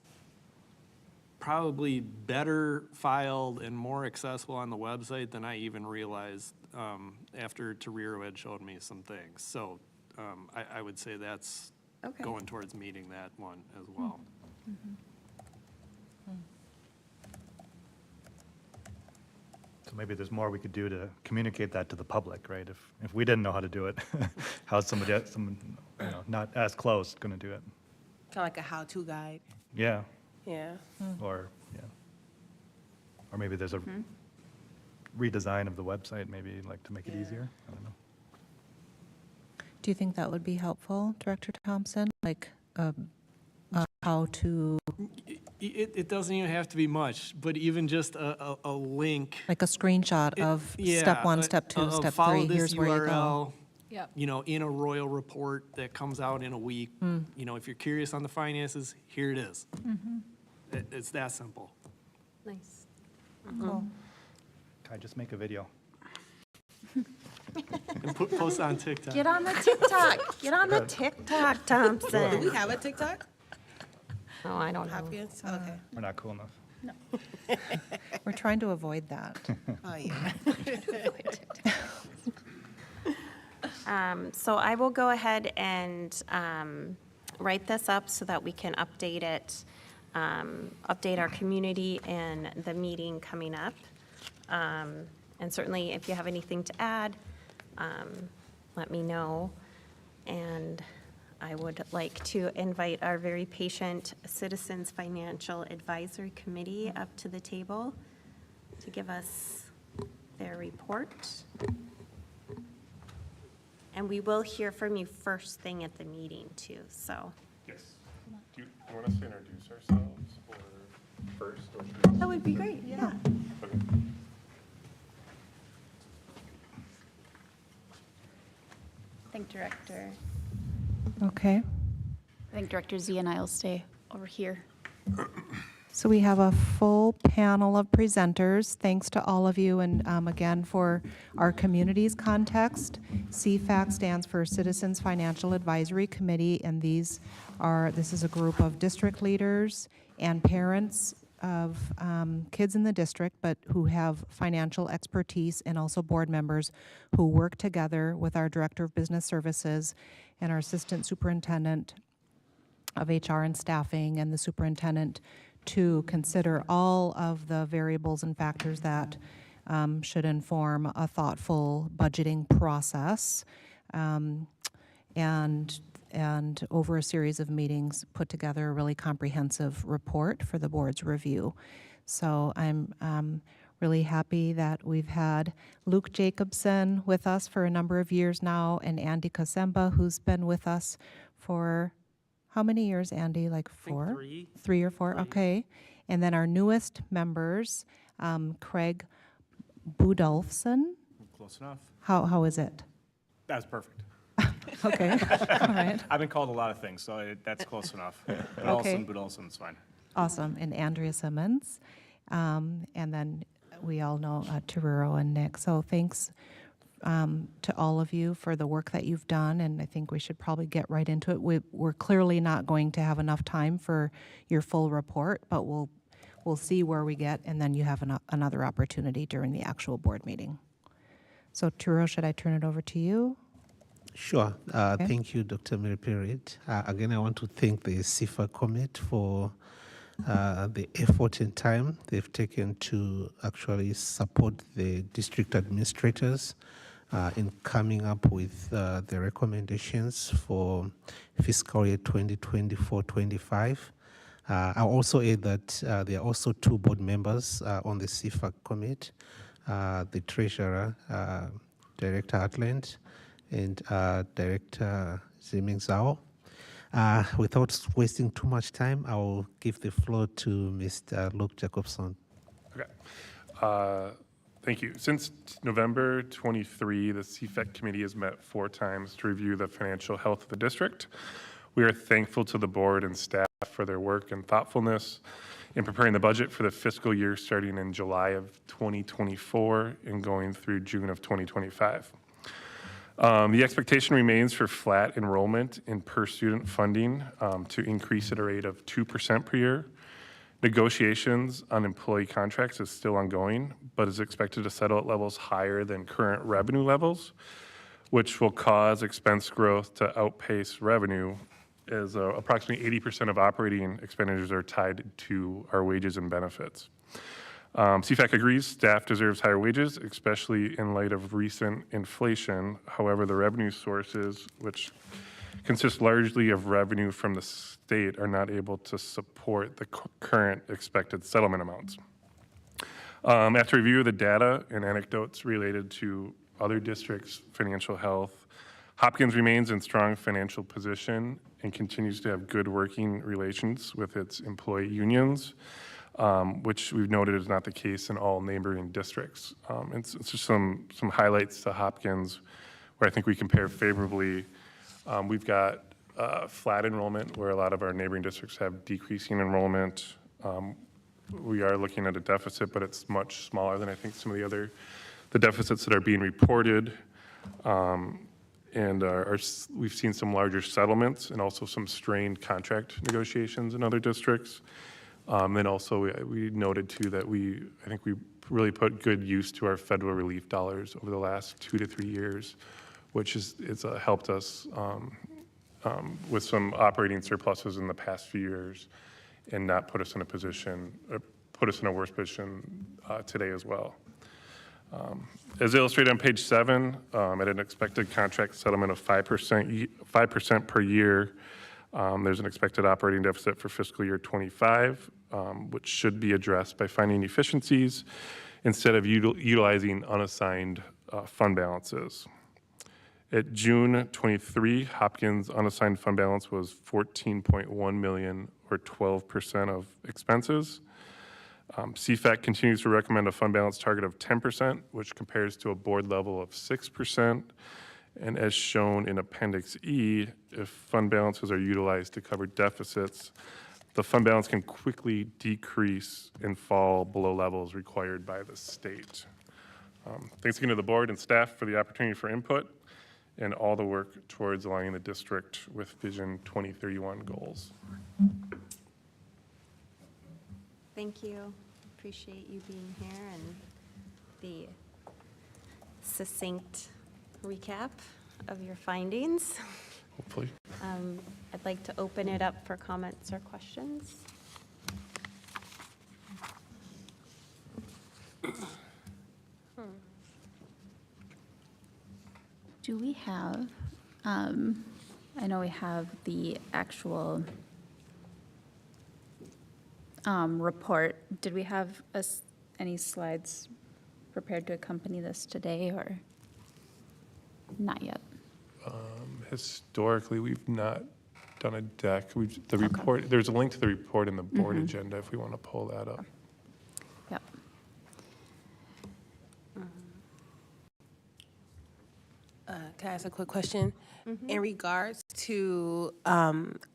probably better filed and more accessible on the website than I even realized, after Tariro had showed me some things. So, I would say that's Okay. going towards meeting that one as well. So maybe there's more we could do to communicate that to the public, right? If we didn't know how to do it, how's someone, not as close going to do it? Kind of like a how-to guide. Yeah, Yeah. or, yeah. Or maybe there's a redesign of the website, maybe like to make it easier. I don't know. Do you think that would be helpful, Director Thompson? Like how to, It doesn't even have to be much, but even just a link. like a screenshot of step one, step two, step follow three, this here's where you go. URL, Yep. in a royal report that comes out in a week. If you're curious on the finances, here it is. It's that simple. Nice. Can I just make a video? And post on TikTok. Get on the TikTok. Get on the TikTok, Do we Thompson. have a TikTok? Oh, I don't know. Hopkins? Okay. We're not cool enough. We're trying to avoid that. Oh, yeah. So I will go ahead and write this up so that we can update it, update our community in the meeting coming up. And certainly, if you have anything to add, let me know. And I would like to invite our very patient Citizens Financial Advisory Committee up to the table to give us their report. And we will hear from you first thing at the meeting, too, so. Yes. Do you want us to introduce ourselves or first? That would be great, yeah. Okay. I think Director, Okay. I think Director Z and I will stay over here. So we have a full panel of presenters. Thanks to all of you, and again, for our community's context. CFAC stands for Citizens Financial Advisory Committee, and this is a group of district leaders and parents of kids in the district, but who have financial expertise, and also board members who work together with our Director of Business Services and our Assistant Superintendent of HR and Staffing and the Superintendent to consider all of the variables and factors that should inform a thoughtful budgeting process, and over a series of meetings, put together a really comprehensive report for the board's review. So I'm really happy that we've had Luke Jacobson with us for a number of years now, and Andy Kasemba, who's been with us for how many years, Andy? Like four? 3 or 4, okay. And then our newest members, Craig Budolfson. Close enough. How is it? That's perfect. Okay, all right. I've been called a lot of things, so that's close enough. Okay. But Olson's fine. Awesome, and Andrea Simmons. And then we all know Tariro and Nick. So thanks to all of you for the work that you've done, and I think we should probably get right into it. We're clearly not going to have enough time for your full report, but we'll see where we get, and then you have another opportunity during the actual board meeting. So Tariro, should I turn it over to you? Sure. Thank you, Dr. Mary Perret. Again, I want to thank the CFA Committee for the effort and time they've taken to actually support the district administrators in coming up with the recommendations for fiscal year 2024-25. I'll also add that there are also 2 board members on the CFA Committee, the Treasurer, Director Hartland, and Director Ziming Zhao. Without wasting too much time, I will give the floor to Mr. Luke Jacobson. Okay. Thank you. Since November 23, the CFEC committee has met 4 times to review the financial health of the district. We are thankful to the board and staff for their work and thoughtfulness in preparing the budget for the fiscal year starting in July of 2024 and going through June of 2025. The expectation remains for flat enrollment in per student funding to increase at a rate of 2% per year. Negotiations on employee contracts is still ongoing, but is expected to settle at levels higher than current revenue levels, which will cause expense growth to outpace revenue, as approximately 80% of operating expenditures are tied to our wages and benefits. CFAC agrees staff deserves higher wages, especially in light of recent inflation. However, the revenue sources, which consist largely of revenue from the state, are not able to support the current expected settlement amounts. After review of the data and anecdotes related to other districts' financial health, Hopkins remains in strong financial position and continues to have good working relations with its employee unions, which we've noted is not the case in all neighboring districts. It's just some highlights to Hopkins where I think we compare favorably. We've got flat enrollment where a lot of our neighboring districts have decreasing enrollment. We are looking at a deficit, but it's much smaller than I think some of the deficits that are being reported. We've seen some larger settlements and also some strained contract negotiations in other districts. And also we noted too that I think we really put good use to our federal relief dollars over the last 2 to 3 years, which is helped us with some operating surpluses in the past few years and not put us in a worse position today as well. As illustrated on page 7, at an expected contract settlement of 5% per year, there's an expected operating deficit for fiscal year 25, which should be addressed by finding efficiencies instead of utilizing unassigned fund balances. At June 23, Hopkins' unassigned fund balance was $14.1 million, or 12% of expenses. CFAC continues to recommend a fund balance target of 10%, which compares to a board level of 6%. And as shown in Appendix E, if fund balances are utilized to cover deficits, the fund balance can quickly decrease and fall below levels required by the state. Thanks again to the board and staff for the opportunity for input and all the work towards aligning the district with Vision 2031 goals. Thank you. Appreciate you being here and the succinct recap of your findings. Hopefully. I'd like to open it up for comments or questions. Do we have, I know we have the actual report. Did we have any slides prepared to accompany this today, or not yet? Historically, we've not done a deck. Report. There's a link to the report in the board agenda if we want to pull that up. Yep. Can I ask a quick question? In regards to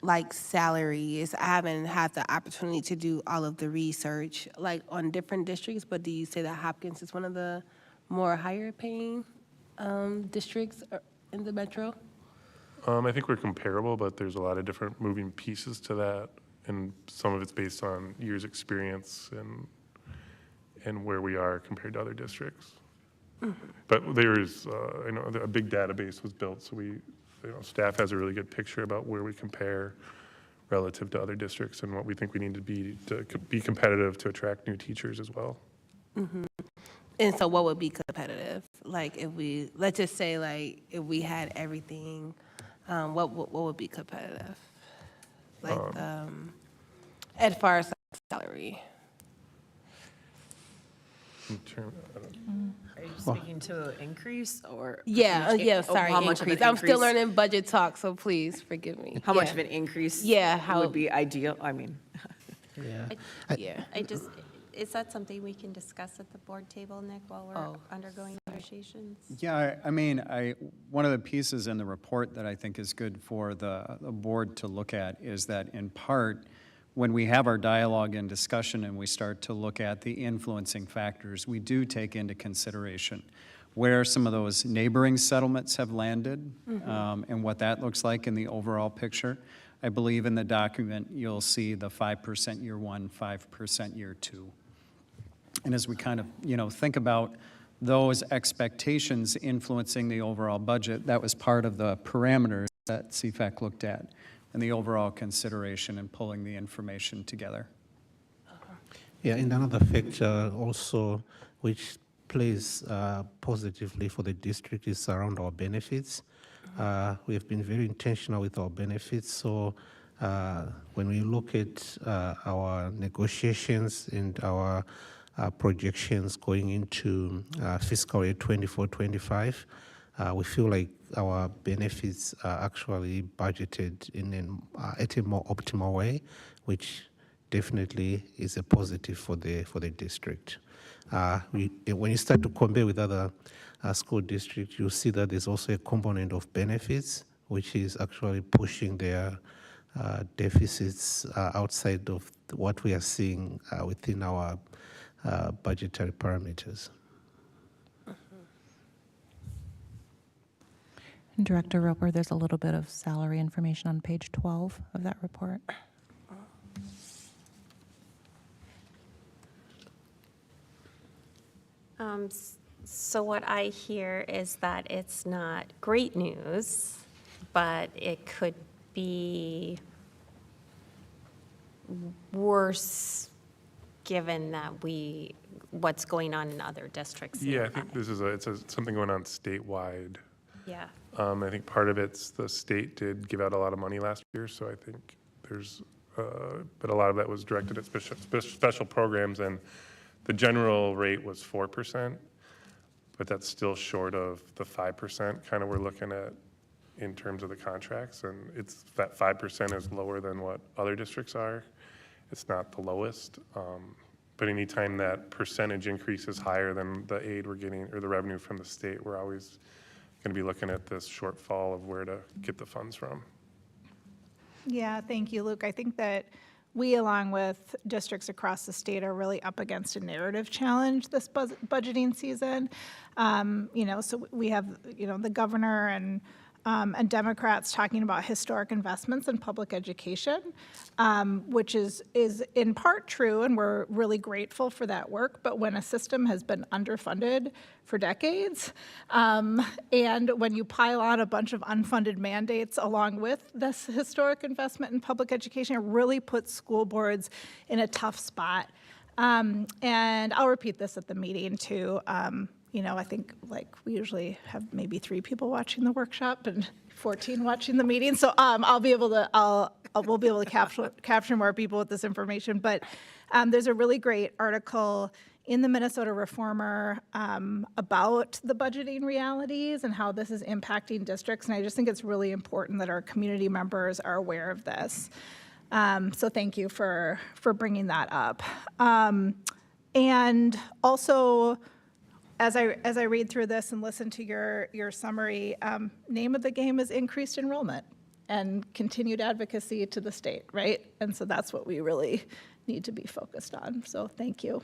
like salaries, I haven't had the opportunity to do all of the research like on different districts, but do you say that Hopkins is one of the more higher paying districts in the metro? I think we're comparable, but there's a lot of different moving pieces to that, and some of it's based on years' experience and where we are compared to other districts. But there's, I know a big database was built, so staff has a really good picture about where we compare relative to other districts and what we think we need to be competitive to attract new teachers as well. And so what would be competitive? Like let's just say like if we had everything, what would be competitive? Like as far as salary? In term- Are you speaking to increase or? Yeah, percentage sorry, how much of an increase. I'm still increase? learning budget talk, so please forgive me. How much Yeah. of an increase? Yeah, how- would be ideal? I mean, Yeah. Yeah. Is that something we can discuss at the board table, Nick, while we're undergoing negotiations? Yeah, I mean, one of the pieces in the report that I think is good for the board to look at is that in part, when we have our dialogue and discussion and we start to look at the influencing factors, we do take into consideration where some of those neighboring settlements have landed and what that looks like in the overall picture. I believe in the document, you'll see the 5% year one, 5% year two. And as we kind of, think about those expectations influencing the overall budget, that was part of the parameters that CFAC looked at and the overall consideration in pulling the information together. Yeah, and another factor also which plays positively for the district is around our benefits. We have been very intentional with our benefits. So when we look at our negotiations and our projections going into fiscal year 24-25, we feel like our benefits are actually budgeted at a more optimal way, which definitely is a positive for the district. When you start to compare with other school districts, you see that there's also a component of benefits, which is actually pushing their deficits outside of what we are seeing within our budgetary parameters. And Director Roper, there's a little bit of salary information on page 12 of that report. So what I hear is that it's not great news, but it could be worse given that what's going on in other districts. Yeah, I think this is something going on statewide. Yeah. I think part of it's the state did give out a lot of money last year, so I think there's, but a lot of that was directed at special programs, and the general rate was 4%, but that's still short of the 5% kind of we're looking at in terms of the contracts, and it's that 5% is lower than what other districts are. It's not the lowest, but anytime that percentage increase is higher than the aid we're getting or the revenue from the state, we're always going to be looking at this shortfall of where to get the funds from. Yeah, thank you, Luke. I think that we, along with districts across the state, are really up against a narrative challenge this budgeting season. So we have, the governor and Democrats talking about historic investments in public education, which is in part true, and we're really grateful for that work. But when a system has been underfunded for decades, and when you pile on a bunch of unfunded mandates along with this historic investment in public education, it really puts school boards in a tough spot. And I'll repeat this at the meeting too. I think we usually have maybe 3 people watching the workshop and 14 watching the meeting. So we'll be able to capture more people with this information. But there's a really great article in the Minnesota Reformer about the budgeting realities and how this is impacting districts. And I just think it's really important that our community members are aware of this. So thank you for bringing that up. And also, as I read through this and listen to your summary, name of the game is increased enrollment and continued advocacy to the state, right? And so that's what we really need to be focused on. So thank you.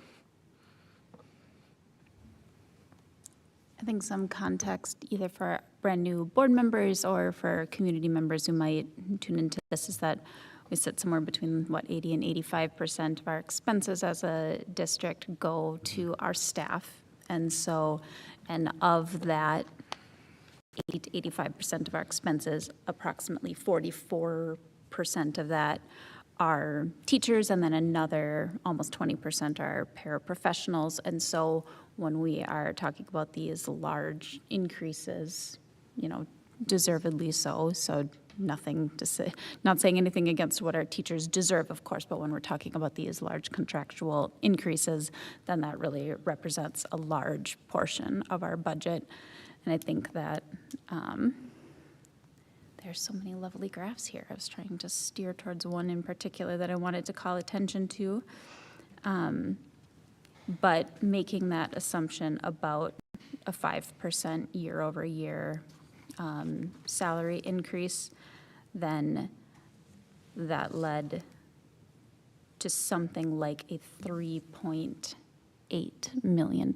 I think some context, either for brand new board members or for community members who might tune into this, is that we sit somewhere between 80 and 85% of our expenses as a district go to our staff. And so, and of that 80 to 85% of our expenses, approximately 44% of that are teachers, and then another almost 20% are paraprofessionals. And so when we are talking about these large increases, deservedly so nothing to say, not saying anything against what our teachers deserve, of course, but when we're talking about these large contractual increases, then that really represents a large portion of our budget. And I think that there's so many lovely graphs here. I was trying to steer towards one in particular that I wanted to call attention to. But making that assumption about a 5% year-over-year salary increase, then that led to something like a $3.8 million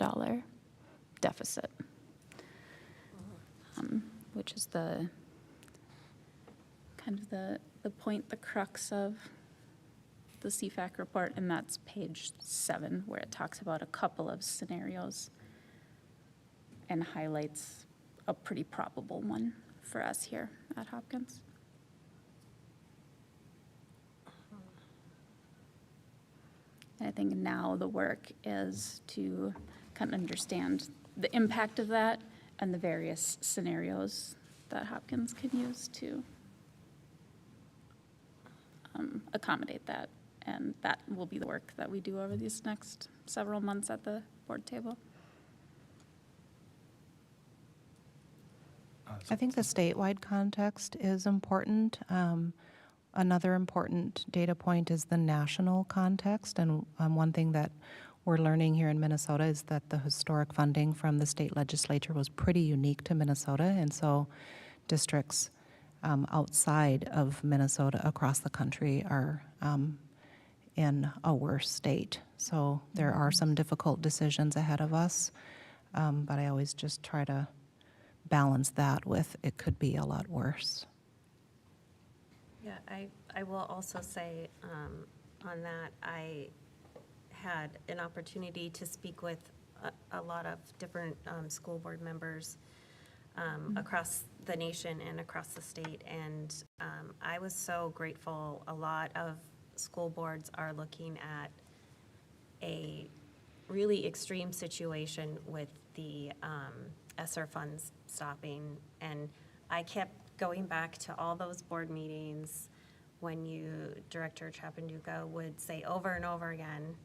deficit, which is the kind of the point, the crux of the CFAC report, and that's page 7, where it talks about a couple of scenarios and highlights a pretty probable one for us here at Hopkins. And I think now the work is to kind of understand the impact of that and the various scenarios that Hopkins can use to accommodate that. And that will be the work that we do over these next several months at the board table. I think the statewide context is important. Another important data point is the national context, and one thing that we're learning here in Minnesota is that the historic funding from the state legislature was pretty unique to Minnesota, and so districts outside of Minnesota across the country are in a worse state. So there are some difficult decisions ahead of us, but I always just try to balance that with it could be a lot worse. Yeah, I will also say on that, I had an opportunity to speak with a lot of different school board members across the nation and across the state, and I was so grateful. A lot of school boards are looking at a really extreme situation with the ESSER funds stopping, and I kept going back to all those board meetings when Director Chapanduka would say over and over again,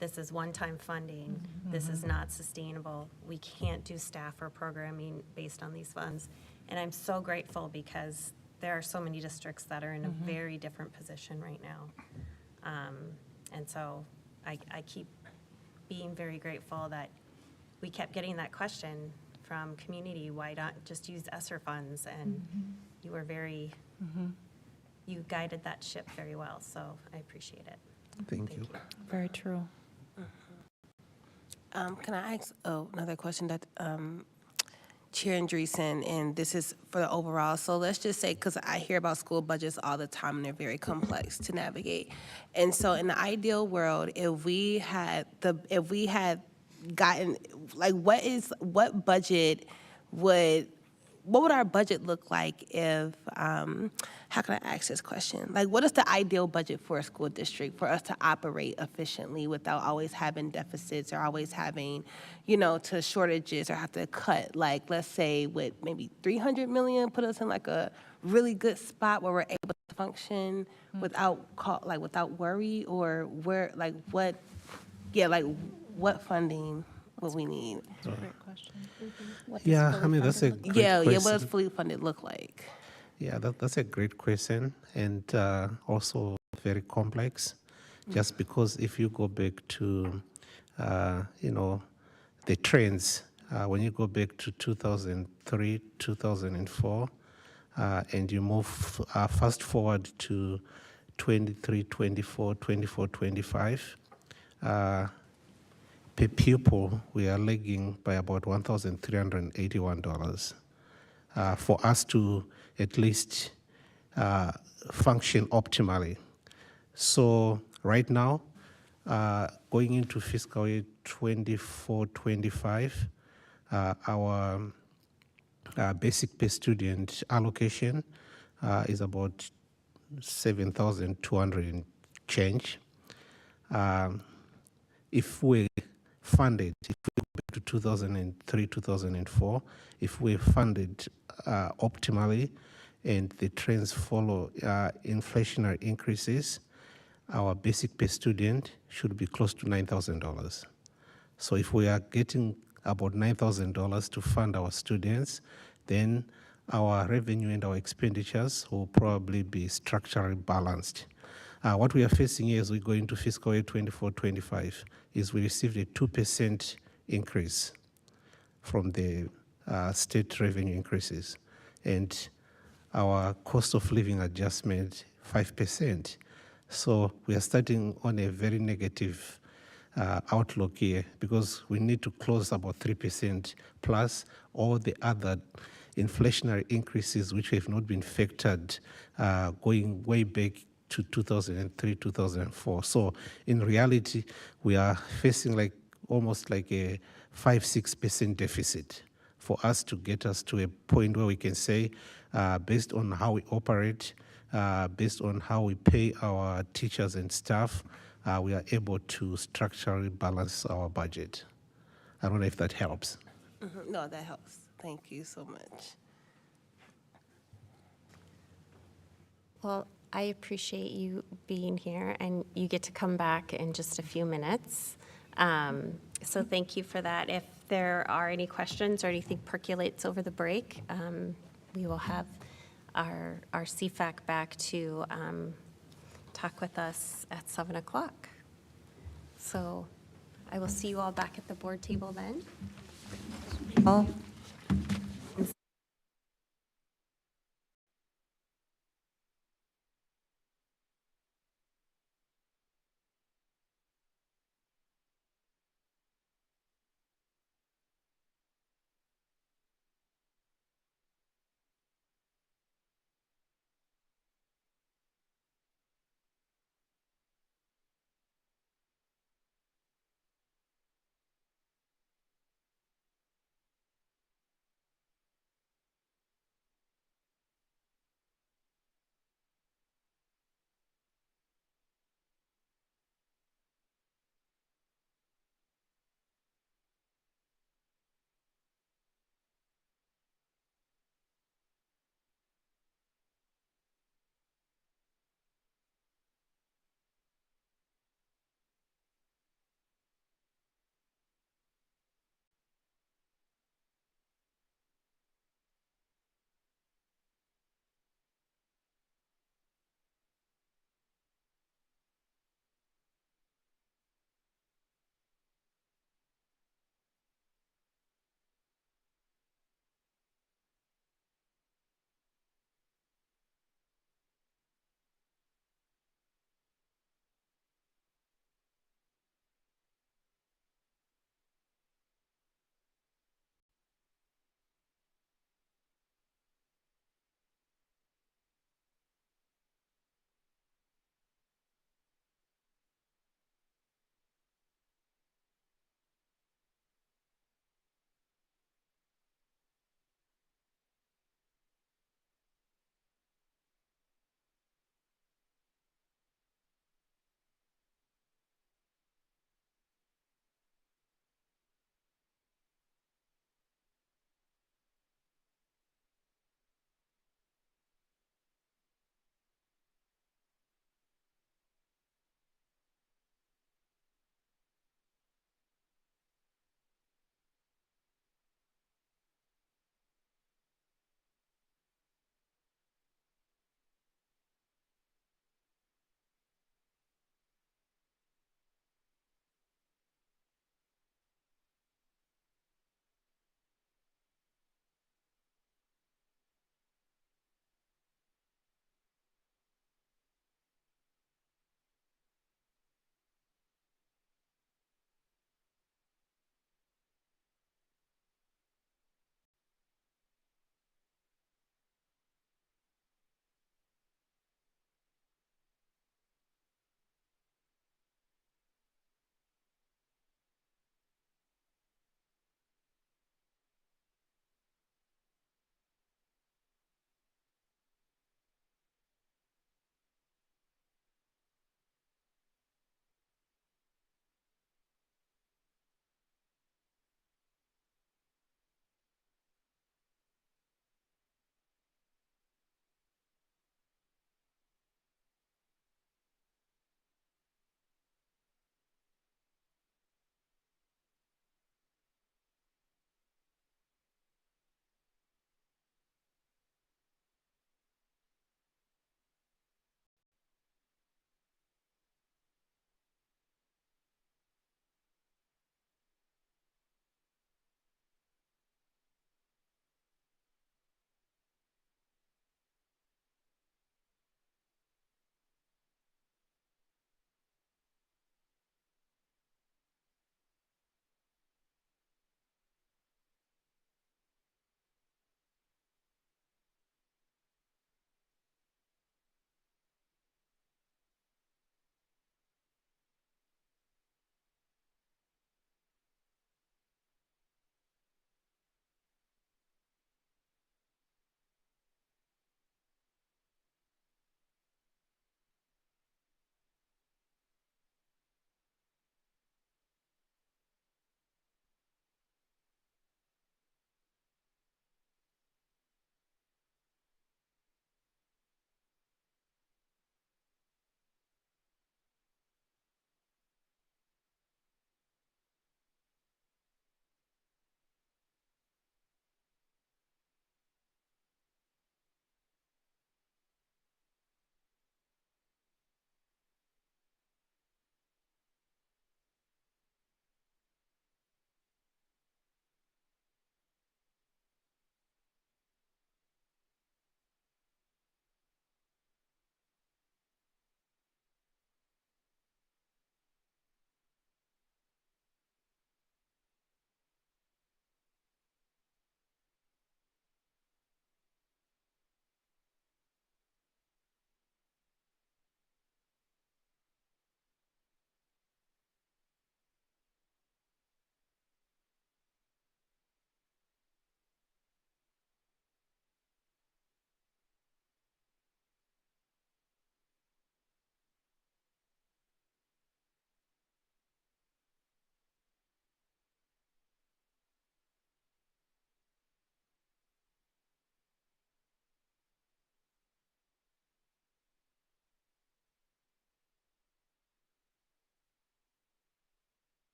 this is one-time funding, this is not sustainable, we can't do staff or programming based on these funds. And I'm so grateful because there are so many districts that are in a very different position right now. And so I keep being very grateful that we kept getting that question from community, why not just use ESSER funds? And you were very, you guided that ship very well, so I appreciate it. Thank you. Very true. Can I ask another question that Chair Andreessen, and this is for the overall, so let's just say, because I hear about school budgets all the time and they're very complex to navigate. And so in the ideal world, if we had gotten, like, what would our budget look like if, how can I ask this question? Like, what is the ideal budget for a school district for us to operate efficiently without always having deficits or always having, to shortages or have to cut? Like, let's say with maybe 300 million, put us in like a really good spot where we're able to function without worry, or what funding would we need? That's a great question. Yeah, I mean, that's a great What question. does fully funded look like? Yeah, that's a great question, and also very complex. Just because if you go back to, the trends, when you go back to 2003, 2004, and you move fast forward to 23, 24, 24, 25, per pupil, we are lagging by about $1,381 for us to at least function optimally. So right now, going into fiscal year 24-25, our basic per student allocation is about 7,200 and change. If we funded, if we go back to 2003, 2004, if we funded optimally, and the trends follow inflationary increases, our basic pay student should be close to $9,000. So if we are getting about $9,000 to fund our students, then our revenue and our expenditures will probably be structurally balanced. What we are facing here as we go into fiscal year 24-25 is we received a 2% increase from the state revenue increases, and our cost of living adjustment 5%. So we are starting on a very negative outlook here because we need to close about 3% plus all the other inflationary increases which have not been factored going way back to 2003, 2004. So in reality, we are facing like almost like a 5-6% deficit for us to get us to a point where we can say, based on how we operate, based on how we pay our teachers and staff, we are able to structurally balance our budget. I don't know if that helps. No, that helps. Thank you so much. Well, I appreciate you being here, and you get to come back in just a few minutes. So thank you for that. If there are any questions or anything percolates over the break, we will have our CFAC back to talk with us at 7 o'clock. So I will see you all back at the board table then. All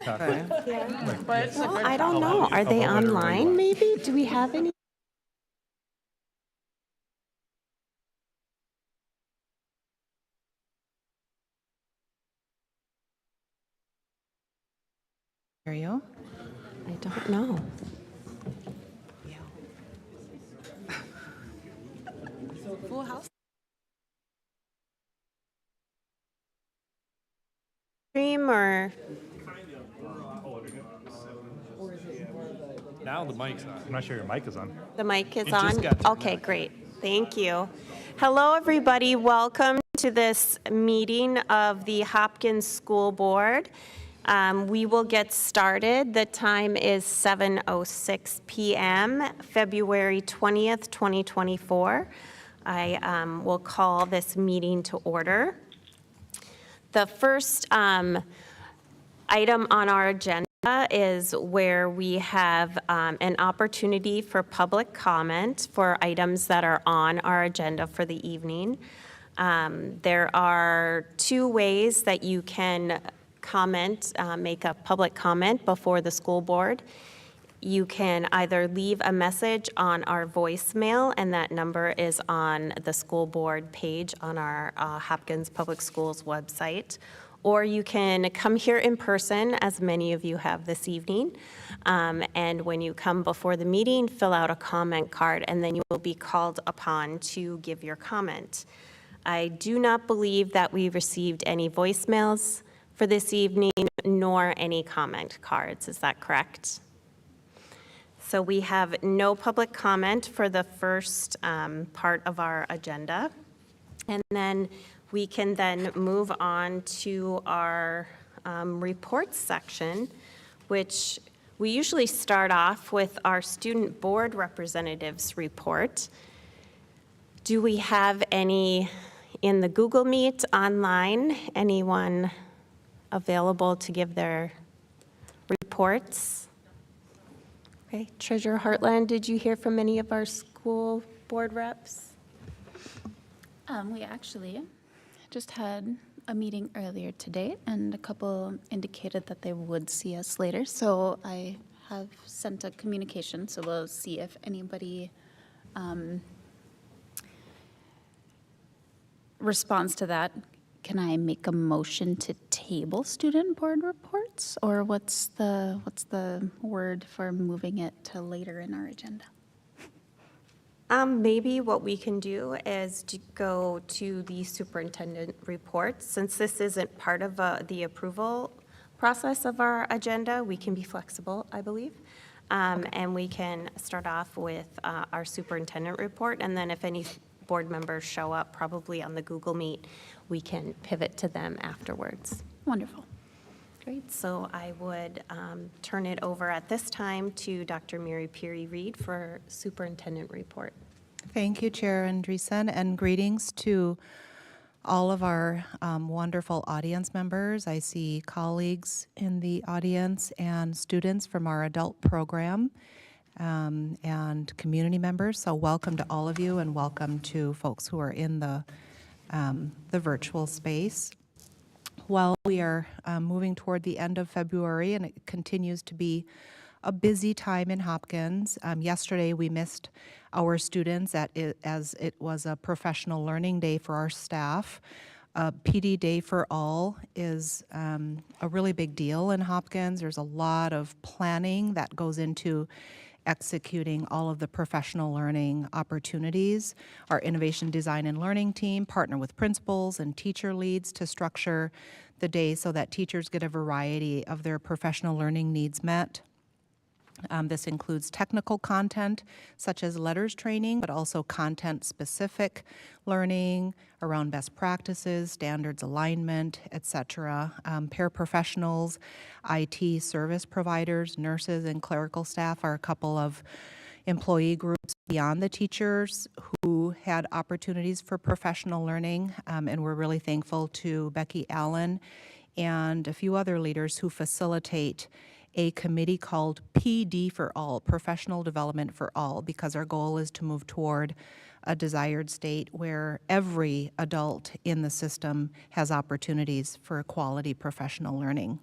Well, I don't know. Are they online maybe? Do we have any? Hear you? I don't know. Full house? Stream or? Now the mic's on. I'm not sure your mic is on. The mic is It just on? got turned Okay, great. Thank you. Hello, everybody. Welcome to this meeting of the Hopkins School Board. We will get started. The time is 7:06 p.m., February 20th, 2024. I will call this meeting to order. The first item on our agenda is where we have an opportunity for public comment for items that are on our agenda for the evening. There are two ways that you can comment, make a public comment before the school board. You can either leave a message on our voicemail, and that number is on the school board page on our Hopkins Public Schools website, or you can come here in person, as many of you have this evening. And when you come before the meeting, fill out a comment card, and then you will be called upon to give your comment. I do not believe that we received any voicemails for this evening, nor any comment cards. Is that correct? So we have no public comment for the first part of our agenda. And then we can then move on to our reports section, which we usually start off with our student board representatives report. Do we have any in the Google Meet online? Anyone available to give their reports? Okay, Treasurer Hartland, did you hear from any of our school board reps? We actually just had a meeting earlier today, and a couple indicated that they would see us later. So I have sent a communication, so we'll see if anybody responds to that. Can I make a motion to table student board reports, or what's the word for moving it to later in our agenda? Maybe what we can do is to go to the superintendent report. Since this isn't part of the approval process of our agenda, we can be flexible, I believe. And we can start off with our superintendent report, and then if any board members show up, probably on the Google Meet, we can pivot to them afterwards. Wonderful. Great, so I would turn it over at this time to Dr. Mary Peary-Reed for superintendent report. Thank you, Chair Andreessen, and greetings to all of our wonderful audience members. I see colleagues in the audience and students from our adult program and community members. So welcome to all of you, and welcome to folks who are in the virtual space. While we are moving toward the end of February, and it continues to be a busy time in Hopkins. Yesterday, we missed our students as it was a professional learning day for our staff. PD Day for All is a really big deal in Hopkins. There's a lot of planning that goes into executing all of the professional learning opportunities. Our innovation design and learning team partner with principals and teacher leads to structure the day so that teachers get a variety of their professional learning needs met. This includes technical content such as letters training, but also content-specific learning around best practices, standards alignment, etc. Paraprofessionals, IT service providers, nurses, and clerical staff are a couple of employee groups beyond the teachers who had opportunities for professional learning, and we're really thankful to Becky Allen and a few other leaders who facilitate a committee called PD for All, Professional Development for All, because our goal is to move toward a desired state where every adult in the system has opportunities for quality professional learning.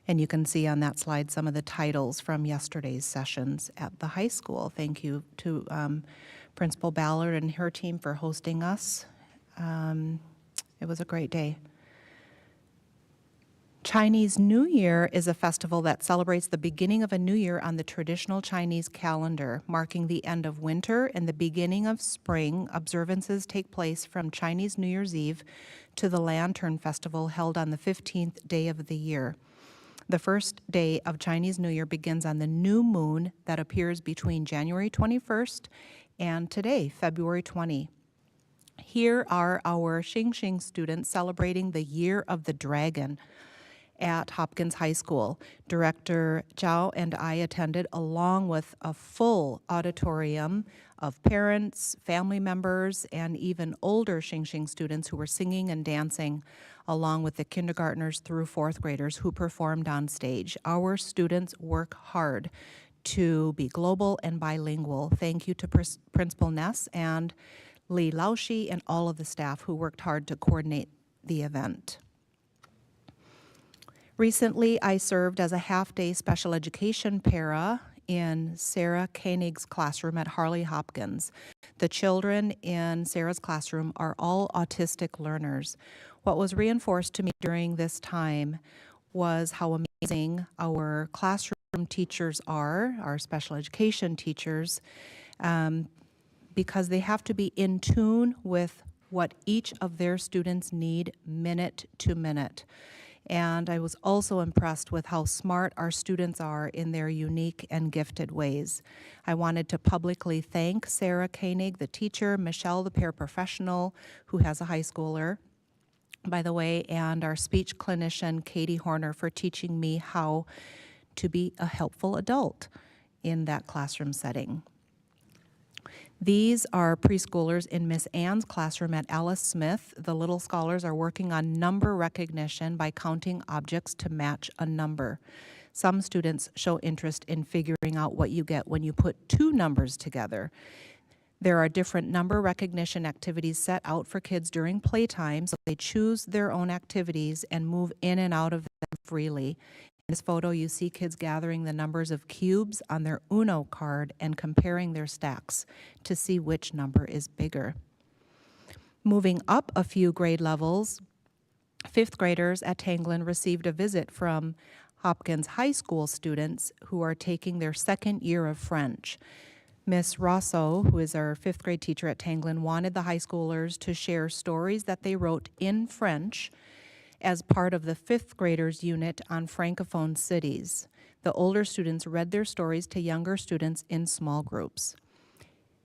And you can see on that slide some of the titles from yesterday's sessions at the high school. Thank you to Principal Ballard and her team for hosting us. It was a great day. Chinese New Year is a festival that celebrates the beginning of a new year on the traditional Chinese calendar, marking the end of winter and the beginning of spring. Observances take place from Chinese New Year's Eve to the Lantern Festival held on the 15th day of the year. The first day of Chinese New Year begins on the new moon that appears between January 21st and today, February 20. Here are our Xing students celebrating the Year of the Dragon at Hopkins High School. Director Zhao and I attended along with a full auditorium of parents, family members, and even older Xing students who were singing and dancing along with the kindergartners through fourth graders who performed on stage. Our students work hard to be global and bilingual. Thank you to Principal Ness and Li Laoshi and all of the staff who worked hard to coordinate the event. Recently, I served as a half-day special education para in Sarah Koenig's classroom at Harley Hopkins. The children in Sarah's classroom are all autistic learners. What was reinforced to me during this time was how amazing our classroom teachers are, our special education teachers, because they have to be in tune with what each of their students need minute to minute. And I was also impressed with how smart our students are in their unique and gifted ways. I wanted to publicly thank Sarah Koenig, the teacher, Michelle, the paraprofessional, who has a high schooler, by the way, and our speech clinician, Katie Horner, for teaching me how to be a helpful adult in that classroom setting. These are preschoolers in Miss Ann's classroom at Alice Smith. The little scholars are working on number recognition by counting objects to match a number. Some students show interest in figuring out what you get when you put two numbers together. There are different number recognition activities set out for kids during playtime, so they choose their own activities and move in and out of them freely. In this photo, you see kids gathering the numbers of cubes on their Uno card and comparing their stacks to see which number is bigger. Moving up a few grade levels, fifth graders at Tanglin received a visit from Hopkins High School students who are taking their second year of French. Miss Rosso, who is our fifth grade teacher at Tanglin, wanted the high schoolers to share stories that they wrote in French as part of the fifth graders unit on Francophone cities. The older students read their stories to younger students in small groups.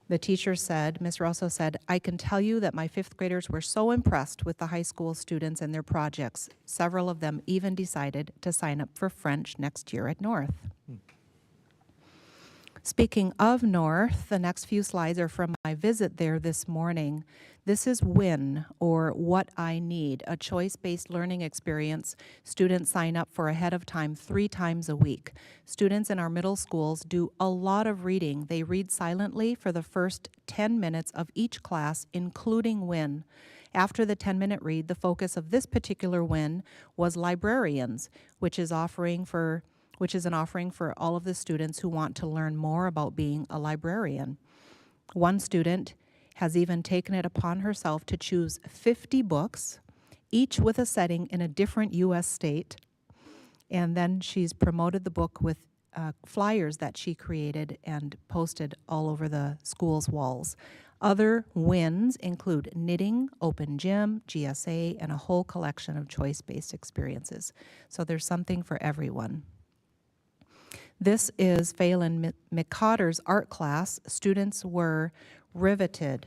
The teacher said, Ms. Rosso said, "I can tell you that my fifth graders were so impressed with the high school students and their projects. Several of them even decided to sign up for French next year at North." Speaking of North, the next few slides are from my visit there this morning. This is WIN, or What I Need, a choice-based learning experience students sign up for ahead of time 3 times a week. Students in our middle schools do a lot of reading. They read silently for the first 10 minutes of each class, including WIN. After the 10-minute read, the focus of this particular WIN was librarians, which is an offering for all of the students who want to learn more about being a librarian. One student has even taken it upon herself to choose 50 books, each with a setting in a different U.S. state, and then she's promoted the book with flyers that she created and posted all over the school's walls. Other wins include knitting, open gym, GSA, and a whole collection of choice-based experiences. So there's something for everyone. This is Phelan McCotter's art class. Students were riveted,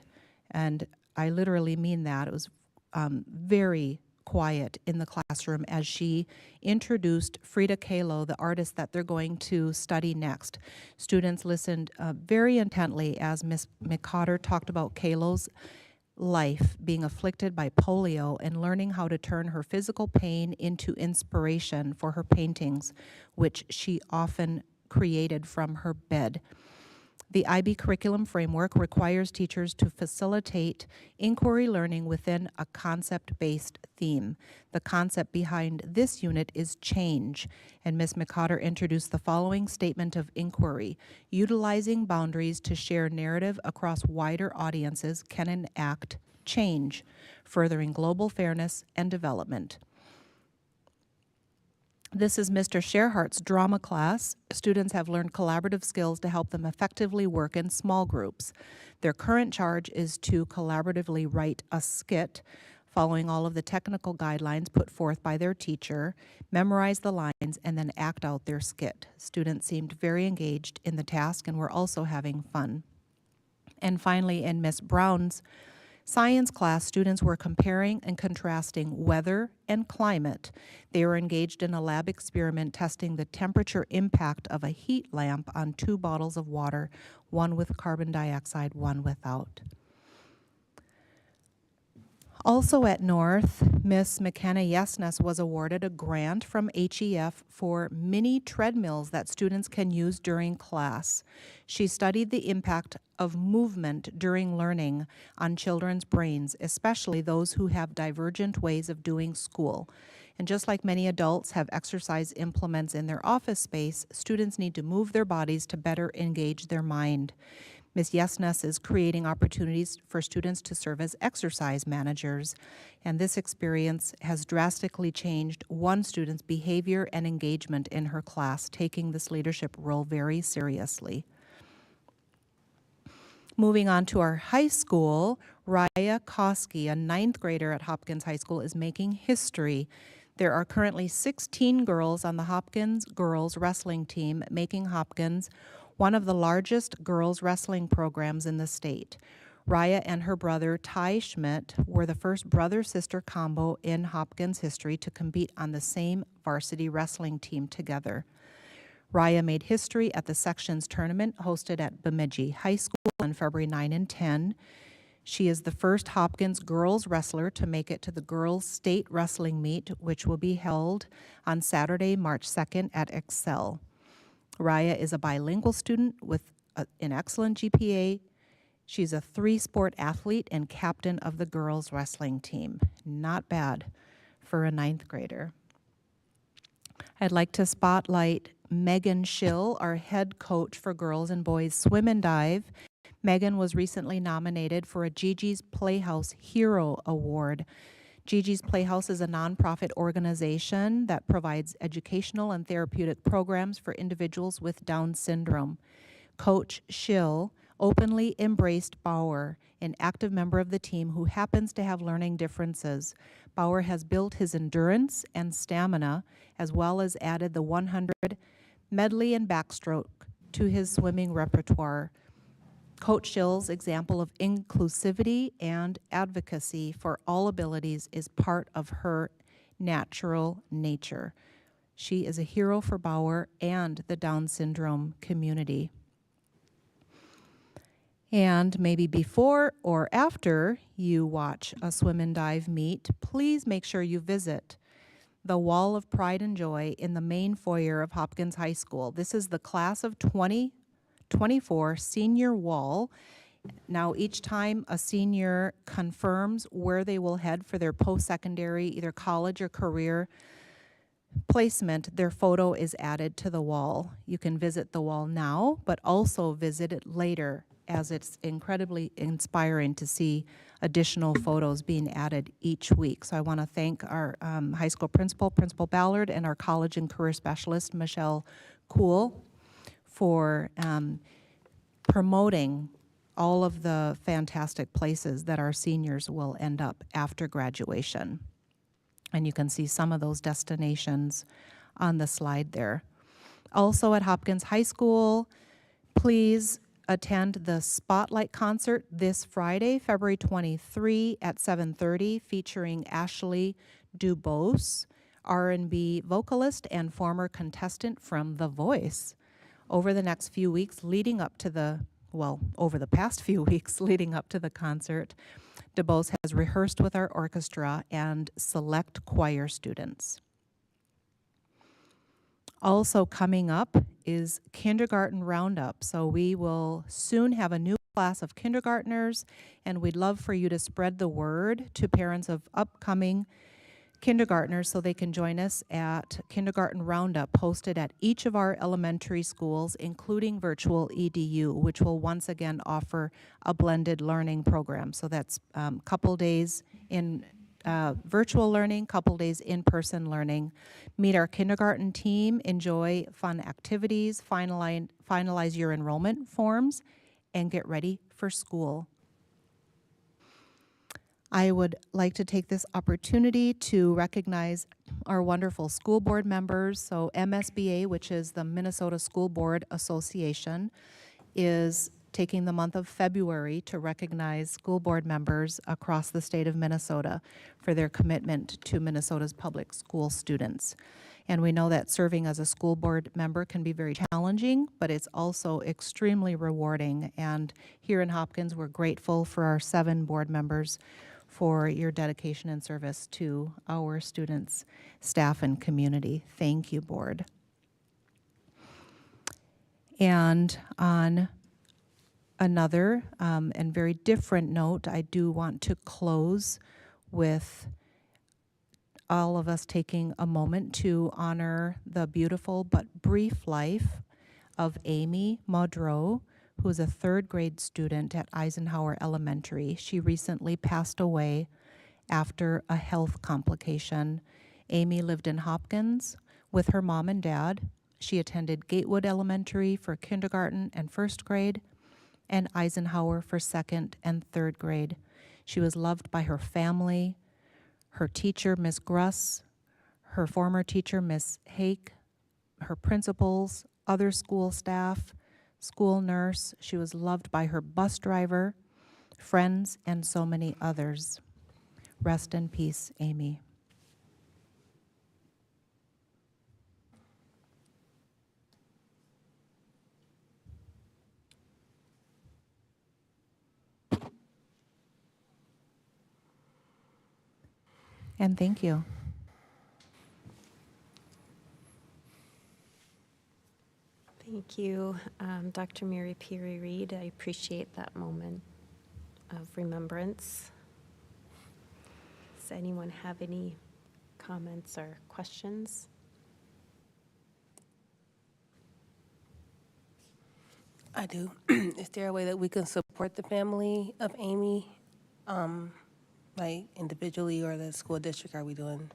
and I literally mean that. It was very quiet in the classroom as she introduced Frida Kahlo, the artist that they're going to study next. Students listened very intently as Ms. McCotter talked about Kahlo's life, being afflicted by polio and learning how to turn her physical pain into inspiration for her paintings, which she often created from her bed. The IB curriculum framework requires teachers to facilitate inquiry learning within a concept-based theme. The concept behind this unit is change, and Ms. McCotter introduced the following statement of inquiry. Utilizing boundaries to share narrative across wider audiences can enact change, furthering global fairness and development. This is Mr. Sherhart's drama class. Students have learned collaborative skills to help them effectively work in small groups. Their current charge is to collaboratively write a skit, following all of the technical guidelines put forth by their teacher, memorize the lines, and then act out their skit. Students seemed very engaged in the task and were also having fun. And finally, in Miss Brown's science class, students were comparing and contrasting weather and climate. They were engaged in a lab experiment testing the temperature impact of a heat lamp on 2 bottles of water, one with carbon dioxide, one without. Also at North, Miss McKenna Yesness was awarded a grant from HEF for mini treadmills that students can use during class. She studied the impact of movement during learning on children's brains, especially those who have divergent ways of doing school. And just like many adults have exercise implements in their office space, students need to move their bodies to better engage their mind. Ms. Yesness is creating opportunities for students to serve as exercise managers, and this experience has drastically changed one student's behavior and engagement in her class, taking this leadership role very seriously. Moving on to our high school, Raya Koski, a 9th grader at Hopkins High School, is making history. There are currently 16 girls on the Hopkins girls wrestling team, making Hopkins one of the largest girls wrestling programs in the state. Raya and her brother Ty Schmidt were the first brother-sister combo in Hopkins history to compete on the same varsity wrestling team together. Raya made history at the sections tournament hosted at Bemidji High School on February 9 and 10. She is the first Hopkins girls wrestler to make it to the girls state wrestling meet, which will be held on Saturday, March 2nd at Excel. Raya is a bilingual student with an excellent GPA. She's a 3-sport athlete and captain of the girls wrestling team. Not bad for a 9th grader. I'd like to spotlight Megan Schill, our head coach for girls and boys swim and dive. Megan was recently nominated for a Gigi's Playhouse Hero Award. Gigi's Playhouse is a nonprofit organization that provides educational and therapeutic programs for individuals with Down syndrome. Coach Schill openly embraced Bauer, an active member of the team who happens to have learning differences. Bauer has built his endurance and stamina, as well as added the 100 medley and backstroke to his swimming repertoire. Coach Schill's example of inclusivity and advocacy for all abilities is part of her natural nature. She is a hero for Bauer and the Down syndrome community. And maybe before or after you watch a swim and dive meet, please make sure you visit the Wall of Pride and Joy in the main foyer of Hopkins High School. This is the class of 2024 senior wall. Now, each time a senior confirms where they will head for their post-secondary, either college or career placement, their photo is added to the wall. You can visit the wall now, but also visit it later, as it's incredibly inspiring to see additional photos being added each week. So I want to thank our high school principal, Principal Ballard, and our college and career specialist, Michelle Kuhl, for promoting all of the fantastic places that our seniors will end up after graduation. And you can see some of those destinations on the slide there. Also at Hopkins High School, please attend the Spotlight concert this Friday, February 23 at 7:30, featuring Ashley Dubose, R&B vocalist and former contestant from The Voice. Over the next few weeks leading up to over the past few weeks leading up to the concert, Dubose has rehearsed with our orchestra and select choir students. Also coming up is Kindergarten Roundup. So we will soon have a new class of kindergartners, and we'd love for you to spread the word to parents of upcoming kindergartners so they can join us at Kindergarten Roundup hosted at each of our elementary schools, including virtual EDU, which will once again offer a blended learning program. So that's couple days in virtual learning, couple days in-person learning. Meet our kindergarten team, enjoy fun activities, finalize your enrollment forms, and get ready for school. I would like to take this opportunity to recognize our wonderful school board members. So MSBA, which is the Minnesota School Board Association, is taking the month of February to recognize school board members across the state of Minnesota for their commitment to Minnesota's public school students. And we know that serving as a school board member can be very challenging, but it's also extremely rewarding. And here in Hopkins, we're grateful for our 7 board members for your dedication and service to our students, staff, and community. Thank you, board. And on another and very different note, I do want to close with all of us taking a moment to honor the beautiful but brief life of Amy Maudreau, who is a 3rd grade student at Eisenhower Elementary. She recently passed away after a health complication. Amy lived in Hopkins with her mom and dad. She attended Gatewood Elementary for kindergarten and 1st grade, and Eisenhower for 2nd and 3rd grade. She was loved by her family, her teacher, Miss Gruss, her former teacher, Miss Hake, her principals, other school staff, school nurse. She was loved by her bus driver, friends, and so many others. Rest in peace, Amy. And thank you. Thank you, Dr. Mary Peary Reed. I appreciate that moment of remembrance. Does anyone have any comments or questions? I do. Is there a way that we can support the family of Amy, like individually or the school district? Are we doing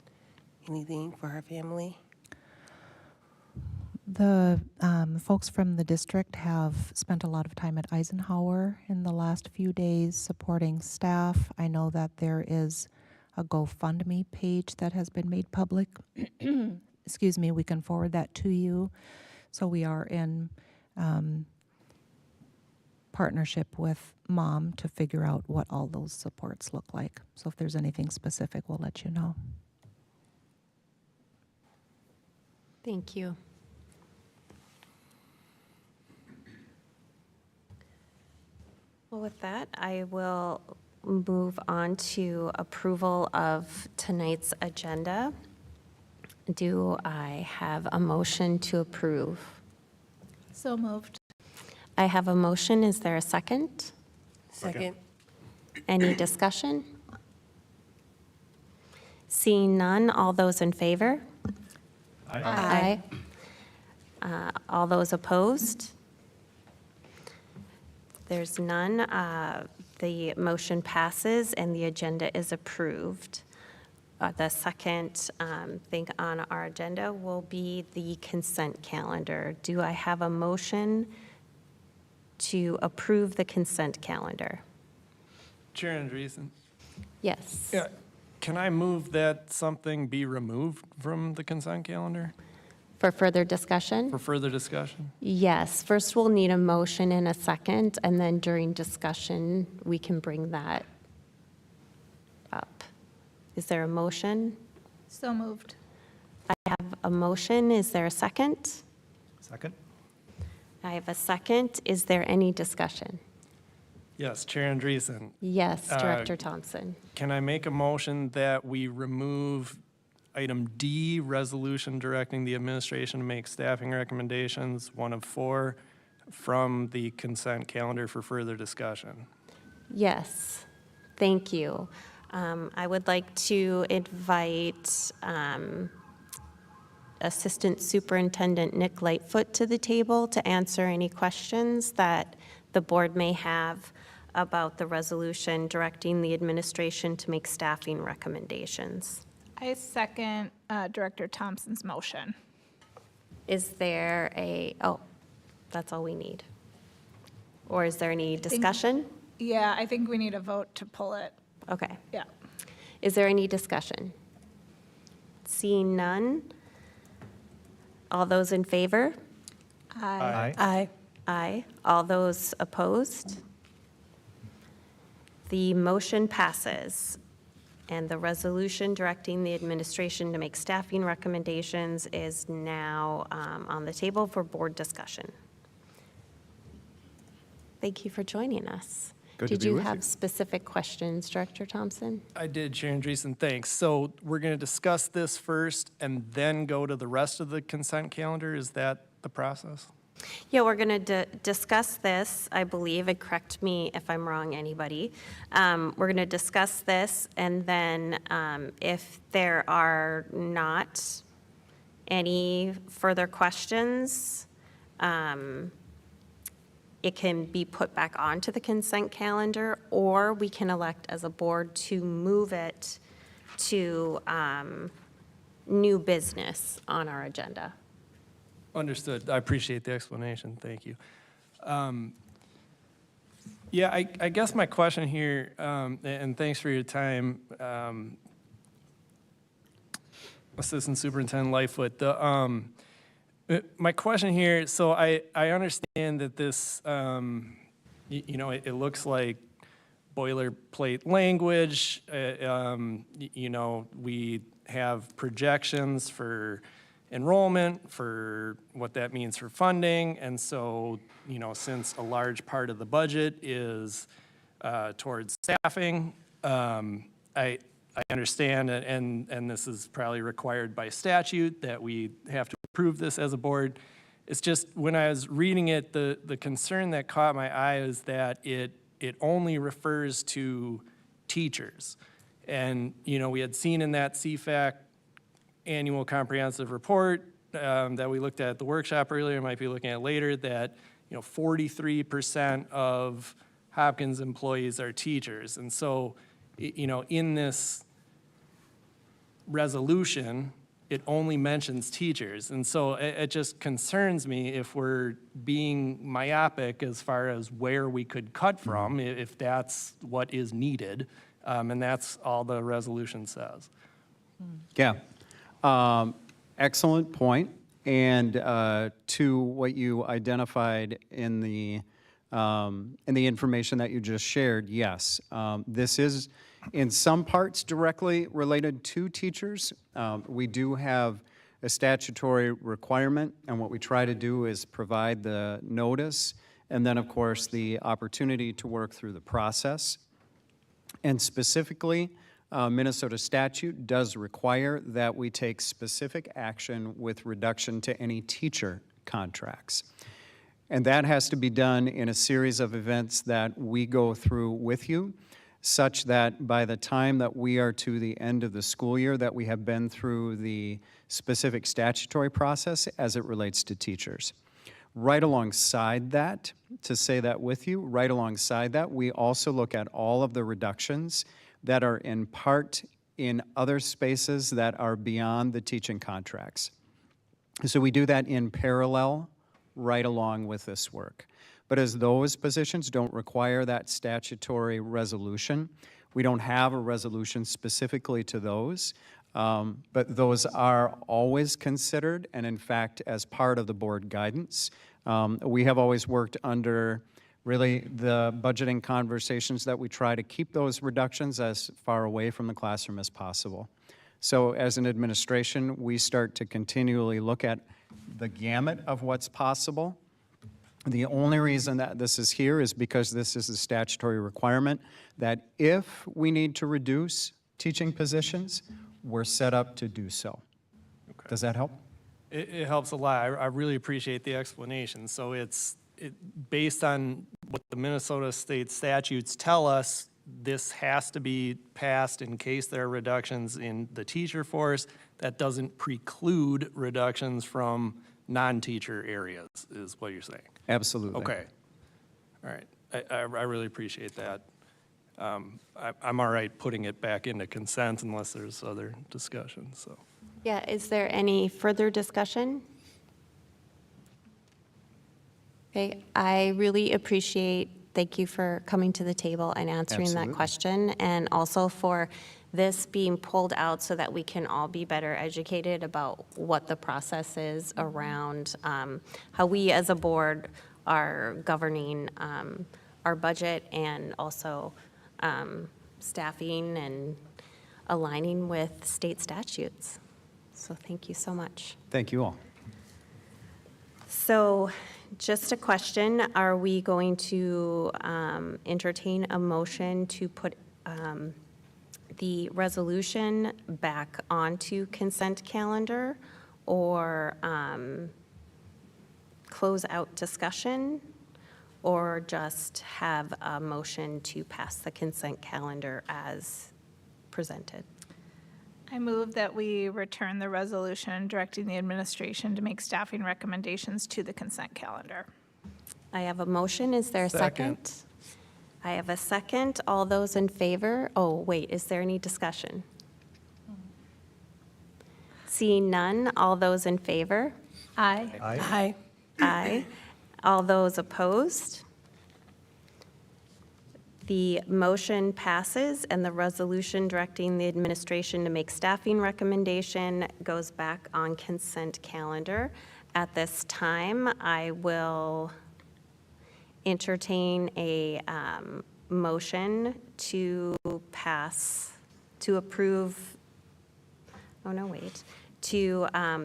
anything for her family? The folks from the district have spent a lot of time at Eisenhower in the last few days supporting staff. I know that there is a GoFundMe page that has been made public. Excuse me, we can forward that to you. So we are in partnership with Mom to figure out what all those supports look like. So if there's anything specific, we'll let you know. Thank you. Well, with that, I will move on to approval of tonight's agenda. Do I have a motion to approve? So moved. I have a motion. Is there a second? Second. Any discussion? Seeing none, all those in favor? Aye. All those opposed? There's none. The motion passes and the agenda is approved. The second thing on our agenda will be the consent calendar. Do I have a motion to approve the consent calendar? Chair Andreessen. Yes. Yeah, can I move that something be removed from the consent calendar For further discussion? for further discussion? Yes. First, we'll need a motion and a second, and then during discussion, we can bring that up. Is there a motion? So moved. I have a motion. Is there a second? Second? I have a second. Is there any discussion? Yes, Chair Andreessen. Yes, Director Thompson. Can I make a motion that we remove item D, resolution directing the administration to make staffing recommendations, one of 4, from the consent calendar for further discussion. Yes, thank you. I would like to invite Assistant Superintendent Nick Lightfoot to the table to answer any questions that the board may have about the resolution directing the administration to make staffing recommendations. I second Director Thompson's motion. Is there oh, that's all we need. Or is there any discussion? Yeah, I think we need a vote to pull it. Okay. Yeah. Is there any discussion? Seeing none. All those in favor? Aye. Aye. Aye. All those opposed? The motion passes, and the resolution directing the administration to make staffing recommendations is now on the table for board discussion. Thank you for joining us. Good to Did be you with have you. specific questions, Director Thompson? I did, Chair Andreessen, thanks. So we're going to discuss this first and then go to the rest of the consent calendar? Is that the process? Yeah, we're going to discuss this, I believe, and correct me if I'm wrong, anybody. We're going to discuss this, and then if there are not any further questions, it can be put back onto the consent calendar, or we can elect as a board to move it to new business on our agenda. Understood. I appreciate the explanation. Thank you. Yeah, I guess my question here, and thanks for your time, Assistant Superintendent Lightfoot. My question here, so I understand that this, it looks like boilerplate language. We have projections for enrollment, for what that means for funding. And so, since a large part of the budget is towards staffing, I understand, and this is probably required by statute, that we have to approve this as a board. It's just, when I was reading it, the concern that caught my eye is that it only refers to teachers. And, we had seen in that CFAC annual comprehensive report that we looked at the workshop earlier, might be looking at later, that 43% of Hopkins employees are teachers. And so, in this resolution, it only mentions teachers. And so it just concerns me if we're being myopic as far as where we could cut from, if that's what is needed. And that's all the resolution says. Yeah. Excellent point. And to what you identified in the information that you just shared, yes, this is in some parts directly related to teachers. We do have a statutory requirement, and what we try to do is provide the notice and then, of course, the opportunity to work through the process. And specifically, Minnesota statute does require that we take specific action with reduction to any teacher contracts. And that has to be done in a series of events that we go through with you, such that by the time that we are to the end of the school year, that we have been through the specific statutory process as it relates to teachers. Right alongside that, to say that with you, right alongside that, we also look at all of the reductions that are in part in other spaces that are beyond the teaching contracts. So we do that in parallel right along with this work. But as those positions don't require that statutory resolution, we don't have a resolution specifically to those, but those are always considered, and in fact, as part of the board guidance. We have always worked under really the budgeting conversations that we try to keep those reductions as far away from the classroom as possible. So as an administration, we start to continually look at the gamut of what's possible. The only reason that this is here is because this is a statutory requirement that if we need to reduce, teaching positions, we're set up to do so. Does that help? It helps a lot. I really appreciate the explanation. So it's based on what the Minnesota state statutes tell us, this has to be passed in case there are reductions in the teacher force. That doesn't preclude reductions from non-teacher areas, is what you're saying? Absolutely. Okay. All right. I really appreciate that. I'm all right putting it back into consent unless there's other discussion, so. Yeah, is there any further discussion? Okay, I really appreciate, thank you for coming to the table and answering that Absolutely. question, and also for this being pulled out so that we can all be better educated about what the process is around how we as a board are governing our budget and also staffing and aligning with state statutes. So thank you so much. Thank you all. So just a question, are we going to entertain a motion to put the resolution back onto consent calendar or close out discussion, or just have a motion to pass the consent calendar as presented? I move that we return the resolution directing the administration to make staffing recommendations to the consent calendar. I have a motion. Is there a second? Second. I have a second. All those in favor? Oh, wait, is there any discussion? Seeing none, all those in favor? Aye. Aye. Aye. All those opposed? The motion passes, and the resolution directing the administration to make staffing recommendation goes back on consent calendar. At this time, I will entertain a motion to approve, oh no, wait,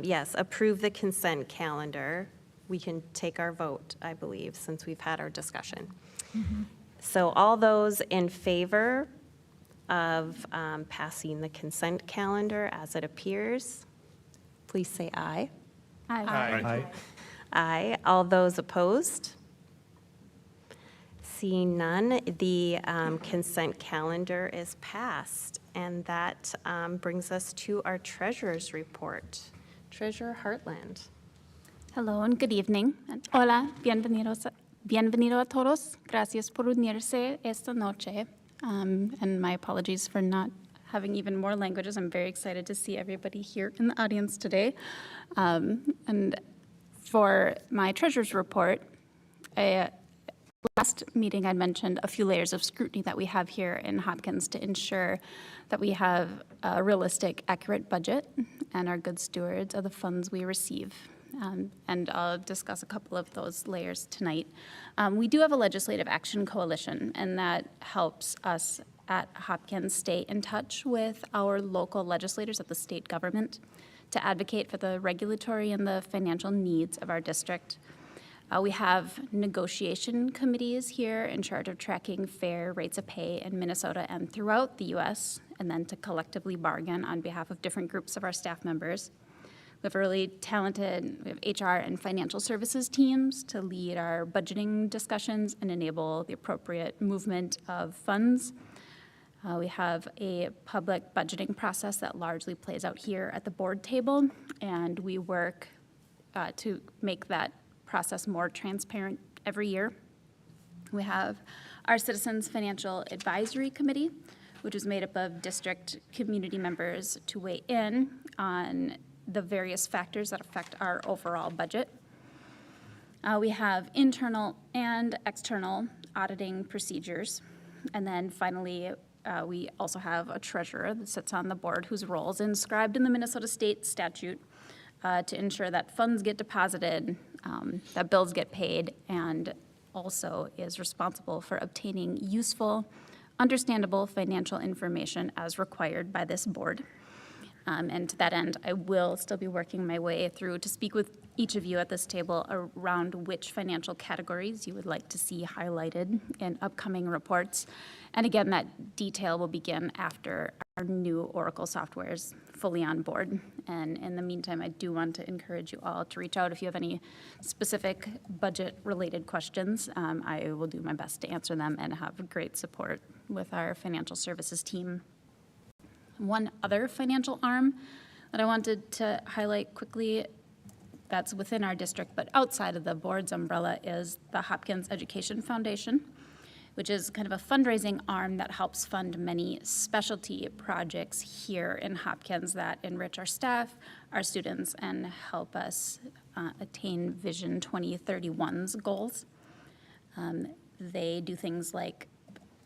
yes, approve the consent calendar. We can take our vote, I believe, since we've had our discussion. So all those in favor of passing the consent calendar as it appears, please say aye. Aye. Aye. All those opposed? Seeing none, the consent calendar is passed. And that brings us to our treasurer's report. Treasurer Hartland. Hello and good evening. Hola, bienvenido a todos. Gracias por unirse esta noche. And my apologies for not having even more languages. I'm very excited to see everybody here in the audience today. And for my treasurer's report, last meeting I mentioned a few layers of scrutiny that we have here in Hopkins to ensure that we have a realistic, accurate budget and are good stewards of the funds we receive. And I'll discuss a couple of those layers tonight. We do have a legislative action coalition, and that helps us at Hopkins stay in touch with our local legislators at the state government to advocate for the regulatory and the financial needs of our district. We have negotiation committees here in charge of tracking fair rates of pay in Minnesota and throughout the U.S., and then to collectively bargain on behalf of different groups of our staff members. We have really talented, we have HR and financial services teams to lead our budgeting discussions and enable the appropriate movement of funds. We have a public budgeting process that largely plays out here at the board table, and we work to make that process more transparent every year. We have our Citizens Financial Advisory Committee, which is made up of district community members to weigh in on the various factors that affect our overall budget. We have internal and external auditing procedures. And then finally, we also have a treasurer that sits on the board whose role is inscribed in the Minnesota State statute to ensure that funds get deposited, that bills get paid, and also is responsible for obtaining useful, understandable financial information as required by this board. And to that end, I will still be working my way through to speak with each of you at this table around which financial categories you would like to see highlighted in upcoming reports. And again, that detail will begin after our new Oracle software is fully on board. And in the meantime, I do want to encourage you all to reach out if you have any specific budget-related questions. I will do my best to answer them and have great support with our financial services team. One other financial arm that I wanted to highlight quickly that's within our district but outside of the board's umbrella is the Hopkins Education Foundation, which is kind of a fundraising arm that helps fund many specialty projects here in Hopkins that enrich our staff, our students, and help us attain Vision 2031's goals. They do things like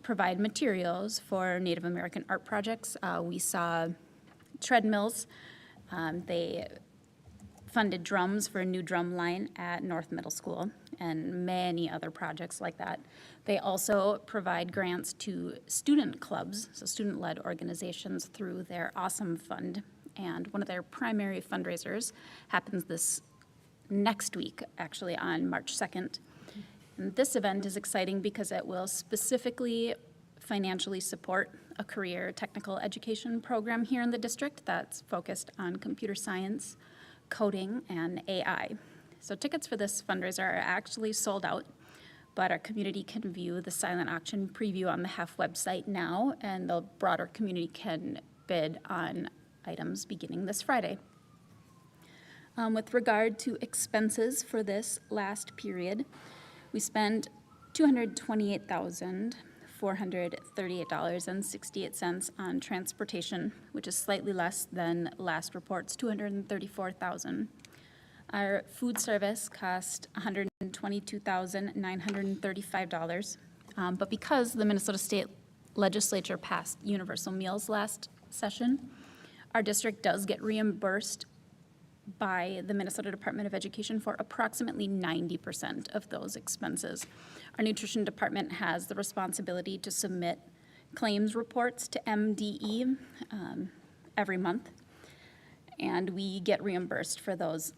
provide materials for Native American art projects. We saw treadmills. They funded drums for a new drum line at North Middle School and many other projects like that. They also provide grants to student clubs, so student-led organizations through their Awesome Fund. And one of their primary fundraisers happens this next week, actually on March 2nd. And this event is exciting because it will specifically financially support a career technical education program here in the district that's focused on computer science, coding, and AI. So tickets for this fundraiser are actually sold out, but our community can view the silent auction preview on the HEF website now, and the broader community can bid on items beginning this Friday. With regard to expenses for this last period, we spent $228,438.68 on transportation, which is slightly less than last report's $234,000. Our food service cost $122,935, but because the Minnesota State Legislature passed universal meals last session, our district does get reimbursed by the Minnesota Department of Education for approximately 90% of those expenses. Our nutrition department has the responsibility to submit claims reports to MDE every month, and we get reimbursed for those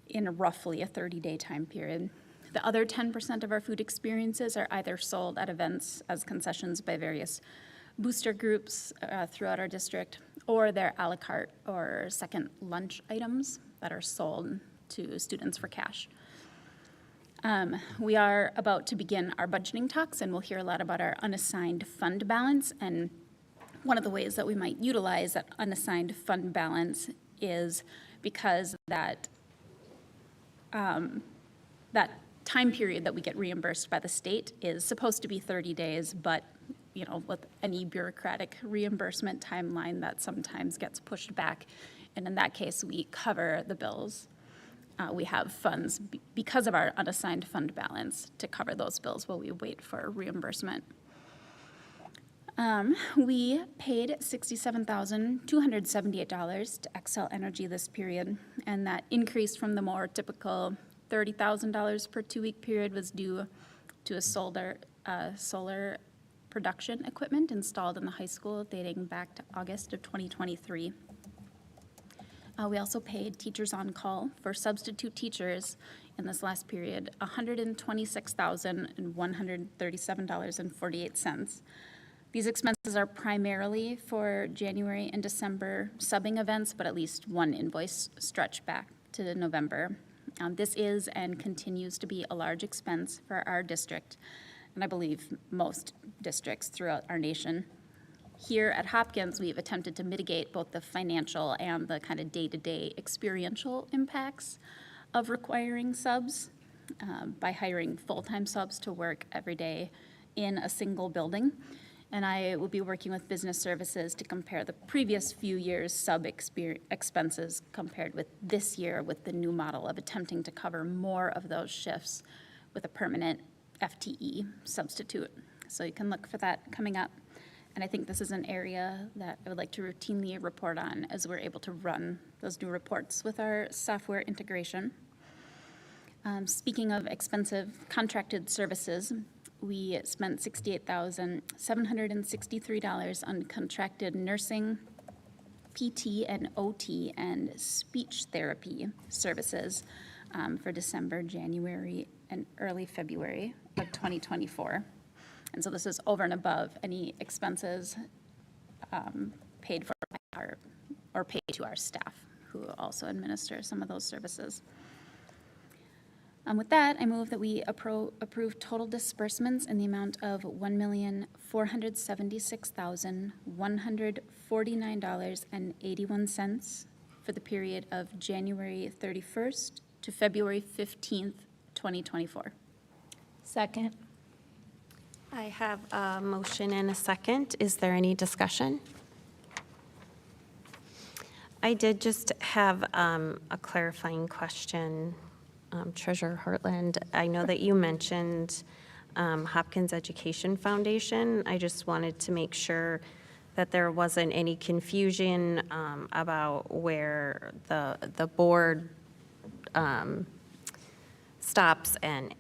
in roughly a 30-day time period. The other 10% of our food experiences are either sold at events as concessions by various booster groups throughout our district, or they're a la carte or second lunch items that are sold to students for cash. We are about to begin our budgeting talks, and we'll hear a lot about our unassigned fund balance. And one of the ways that we might utilize that unassigned fund balance is because that time period that we get reimbursed by the state is supposed to be 30 days, but you know, with any bureaucratic reimbursement timeline that sometimes gets pushed back. And in that case, we cover the bills. We have funds because of our unassigned fund balance to cover those bills while we wait for reimbursement. We paid $67,278 to Xcel Energy this period, and that increase from the more typical $30,000 per 2-week period was due to a solar production equipment installed in the high school dating back to August of 2023. We also paid teachers on call for substitute teachers in this last period $126,137.48. These expenses are primarily for January and December subbing events, but at least one invoice stretched back to November. This is and continues to be a large expense for our district, and I believe most districts throughout our nation. Here at Hopkins, we've attempted to mitigate both the financial and the kind of day-to-day experiential impacts of requiring subs by hiring full-time subs to work every day in a single building. And I will be working with business services to compare the previous few years' sub expenses compared with this year with the new model of attempting to cover more of those shifts with a permanent FTE substitute. So you can look for that coming up. And I think this is an area that I would like to routinely report on as we're able to run those new reports with our software integration. Speaking of expensive contracted services, we spent $68,763 on contracted nursing, PT and OT, and speech therapy services for December, January, and early February of 2024. And so this is over and above any expenses paid for by our, or paid to our staff, who also administer some of those services. With that, I move that we approve total disbursements in the amount of $1,476,149.81 for the period of January 31st to February 15th, 2024. Second. I have a motion and a second. Is there any discussion? I did just have a clarifying question, Treasurer Hartland. I know that you mentioned Hopkins Education Foundation. I just wanted to make sure that there wasn't any confusion about where the board stops and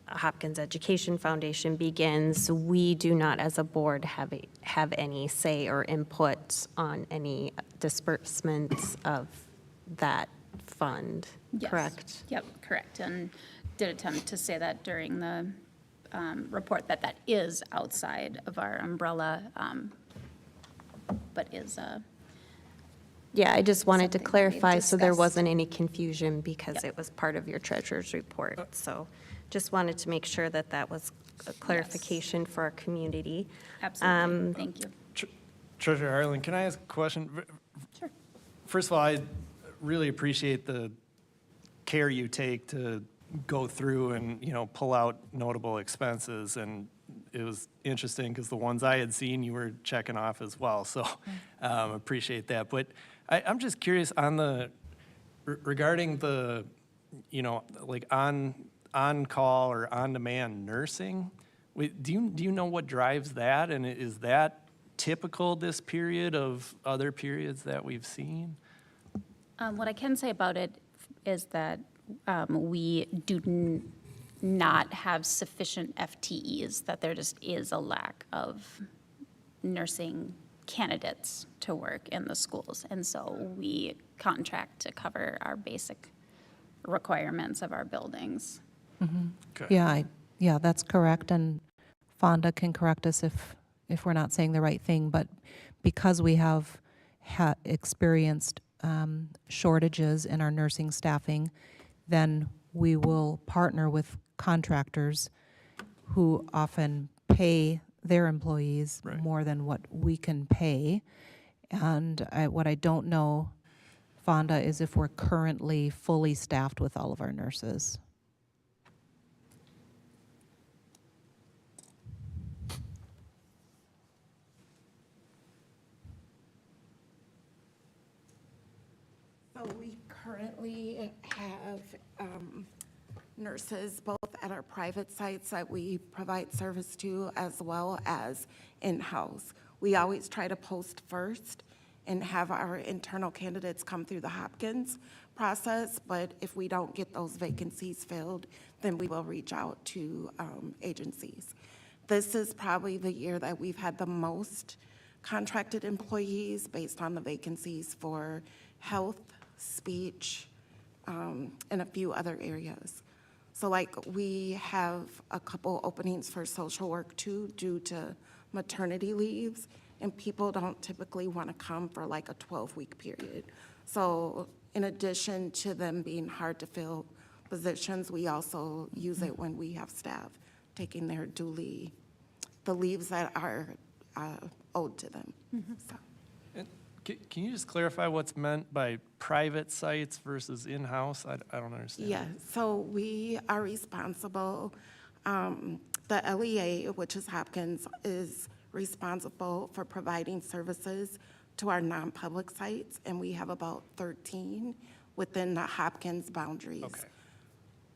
Hopkins Education Foundation begins. We do not, as a board, have any say or input on any disbursements of that fund, Yes. correct? Yep, correct. And did attempt to say that during the report, that that is outside of our umbrella, but is Yeah, I just wanted to something that we've clarify so there discussed. wasn't any confusion because it was part of your treasurer's report. So just wanted to make sure that that was a clarification for our community. Absolutely, thank you. Treasurer Harlan, can I ask a question? Sure. First of all, I really appreciate the care you take to go through and, you know, pull out notable expenses. And it was interesting because the ones I had seen, you were checking off as well. So appreciate that. But I'm just curious on regarding the, you know, like on-call or on-demand nursing. Do you know what drives that? And is that typical this period of other periods that we've seen? What I can say about it is that we do not have sufficient FTEs, that there just is a lack of nursing candidates to work in the schools. And so we contract to cover our basic requirements of our buildings. Yeah, yeah, that's correct, and Fonda can correct us if we're not saying the right thing, but because we have experienced shortages in our nursing staffing, then we will partner with contractors who often pay their employees more than what we can pay. And what I don't know, Fonda, is if we're currently fully staffed with all of our nurses. So we currently have nurses both at our private sites that we provide service to as well as in-house. We always try to post first and have our internal candidates come through the Hopkins process, but if we don't get those vacancies filled, then we will reach out to agencies. This is probably the year that we've had the most contracted employees based on the vacancies for health, speech, and a few other areas. So like we have a couple openings for social work too due to maternity leaves, and people don't typically want to come for like a 12-week period. So in addition to them being hard to fill positions, we also use it when we have staff taking their duly, the leaves that are owed to them. So. And can you just clarify what's meant by private sites versus in-house? I don't understand. Yeah, so we are responsible, the LEA, which is Hopkins, is responsible for providing services to our non-public sites, and we have about 13 within the Hopkins boundaries. Okay.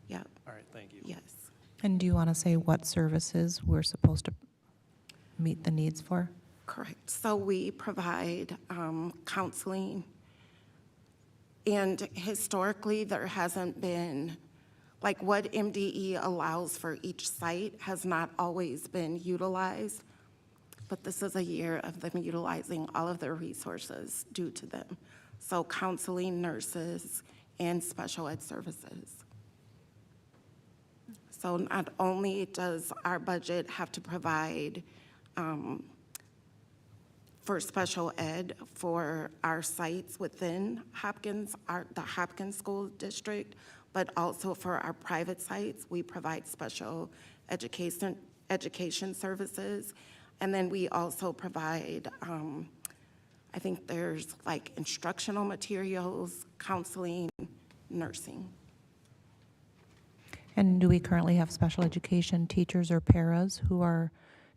Yeah. All right, thank you. Yes. And do you want to say what services we're supposed to meet the needs for? Correct. So we provide counseling, and historically, there hasn't been, like what MDE allows for each site has not always been utilized, but this is a year of them utilizing all of their resources due to them. So counseling, nurses, and special ed services. So not only does our budget have to provide for special ed for our sites within Hopkins, the Hopkins School District, but also for our private sites, we provide special education services. And then we also provide, I think there's like instructional materials, counseling, nursing. And do we currently have special education teachers or paras who are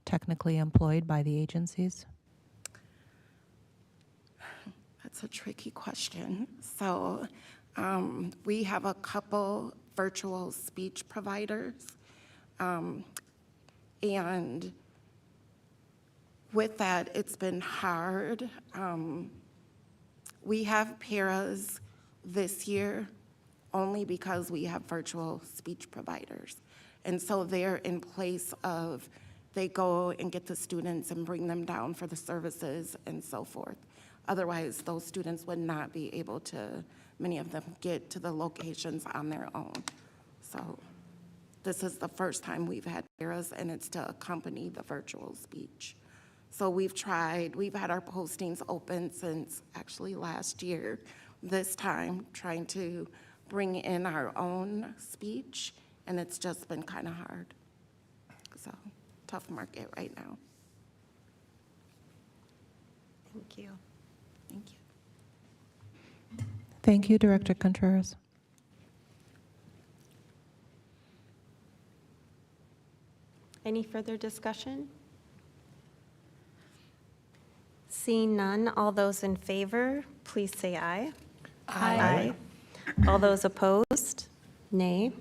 technically employed by the agencies? That's a tricky question. So we have a couple virtual speech providers. And with that, it's been hard. We have paras this year only because we have virtual speech providers. And so they're in place of, they go and get the students and bring them down for the services and so forth. Otherwise, those students would not be able to, many of them, get to the locations on their own. So this is the first time we've had paras, and it's to accompany the virtual speech. So we've had our postings open since actually last year, this time, trying to bring in our own speech, and it's just been kind of hard. So, tough market right now. Thank you. Thank you. Thank you, Director Contreras. Any further discussion? Seeing none, all those in favor, please say aye. Aye. All those opposed, nay.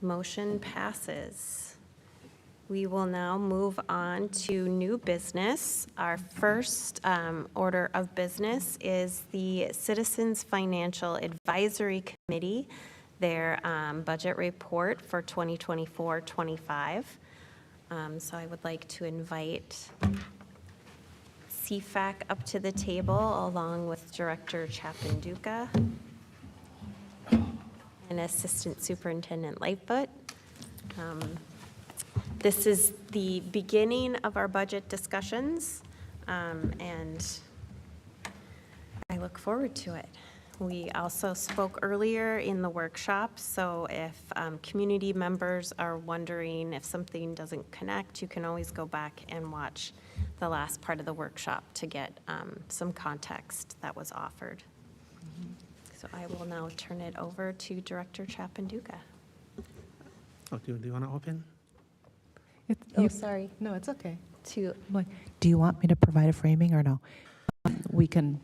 Motion passes. We will now move on to new business. Our first order of business is the Citizens Financial Advisory Committee, their budget report for 2024-25. So I would like to invite CFAC up to the table along with Director Chapanduka and Assistant Superintendent Lightfoot. This is the beginning of our budget discussions, and I look forward to it. We also spoke earlier in the workshop, so if community members are wondering if something doesn't connect, you can always go back and watch the last part of the workshop to get some context that was offered. So I will now turn it over to Director Chapanduka. Okay, do you want to open? Sorry. No, it's okay. To Do you want me to provide a framing or no? We can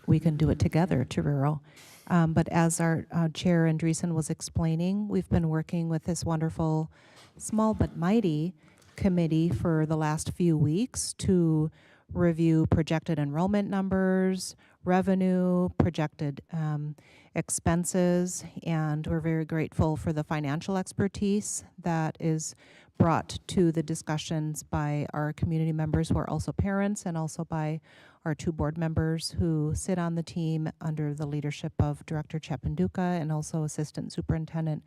do it together, Chiriro. But as our Chair Andreessen was explaining, we've been working with this wonderful, small but mighty committee for the last few weeks to review projected enrollment numbers, revenue, projected expenses, and we're very grateful for the financial expertise that is brought to the discussions by our community members who are also parents, and also by our two board members who sit on the team under the leadership of Director Chapanduka and also Assistant Superintendent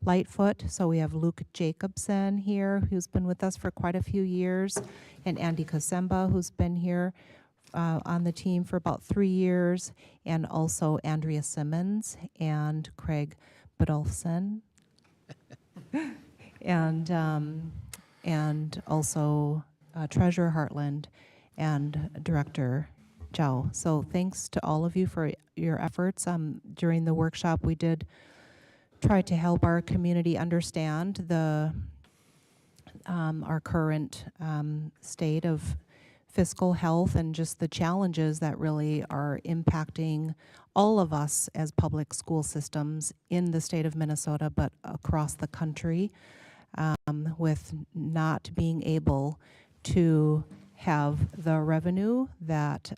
Lightfoot. So we have Luke Jacobson here, who's been with us for quite a few years, and Andy Kasemba, who's been here on the team for about 3 years, and also Andrea Simmons and Craig Bedolfson. And also Treasurer Hartland and Director Zhao. So thanks to all of you for your efforts. During the workshop, we did try to help our community understand our current state of fiscal health and just the challenges that really are impacting all of us as public school systems in the state of Minnesota, but across the country, with not being able to have the revenue that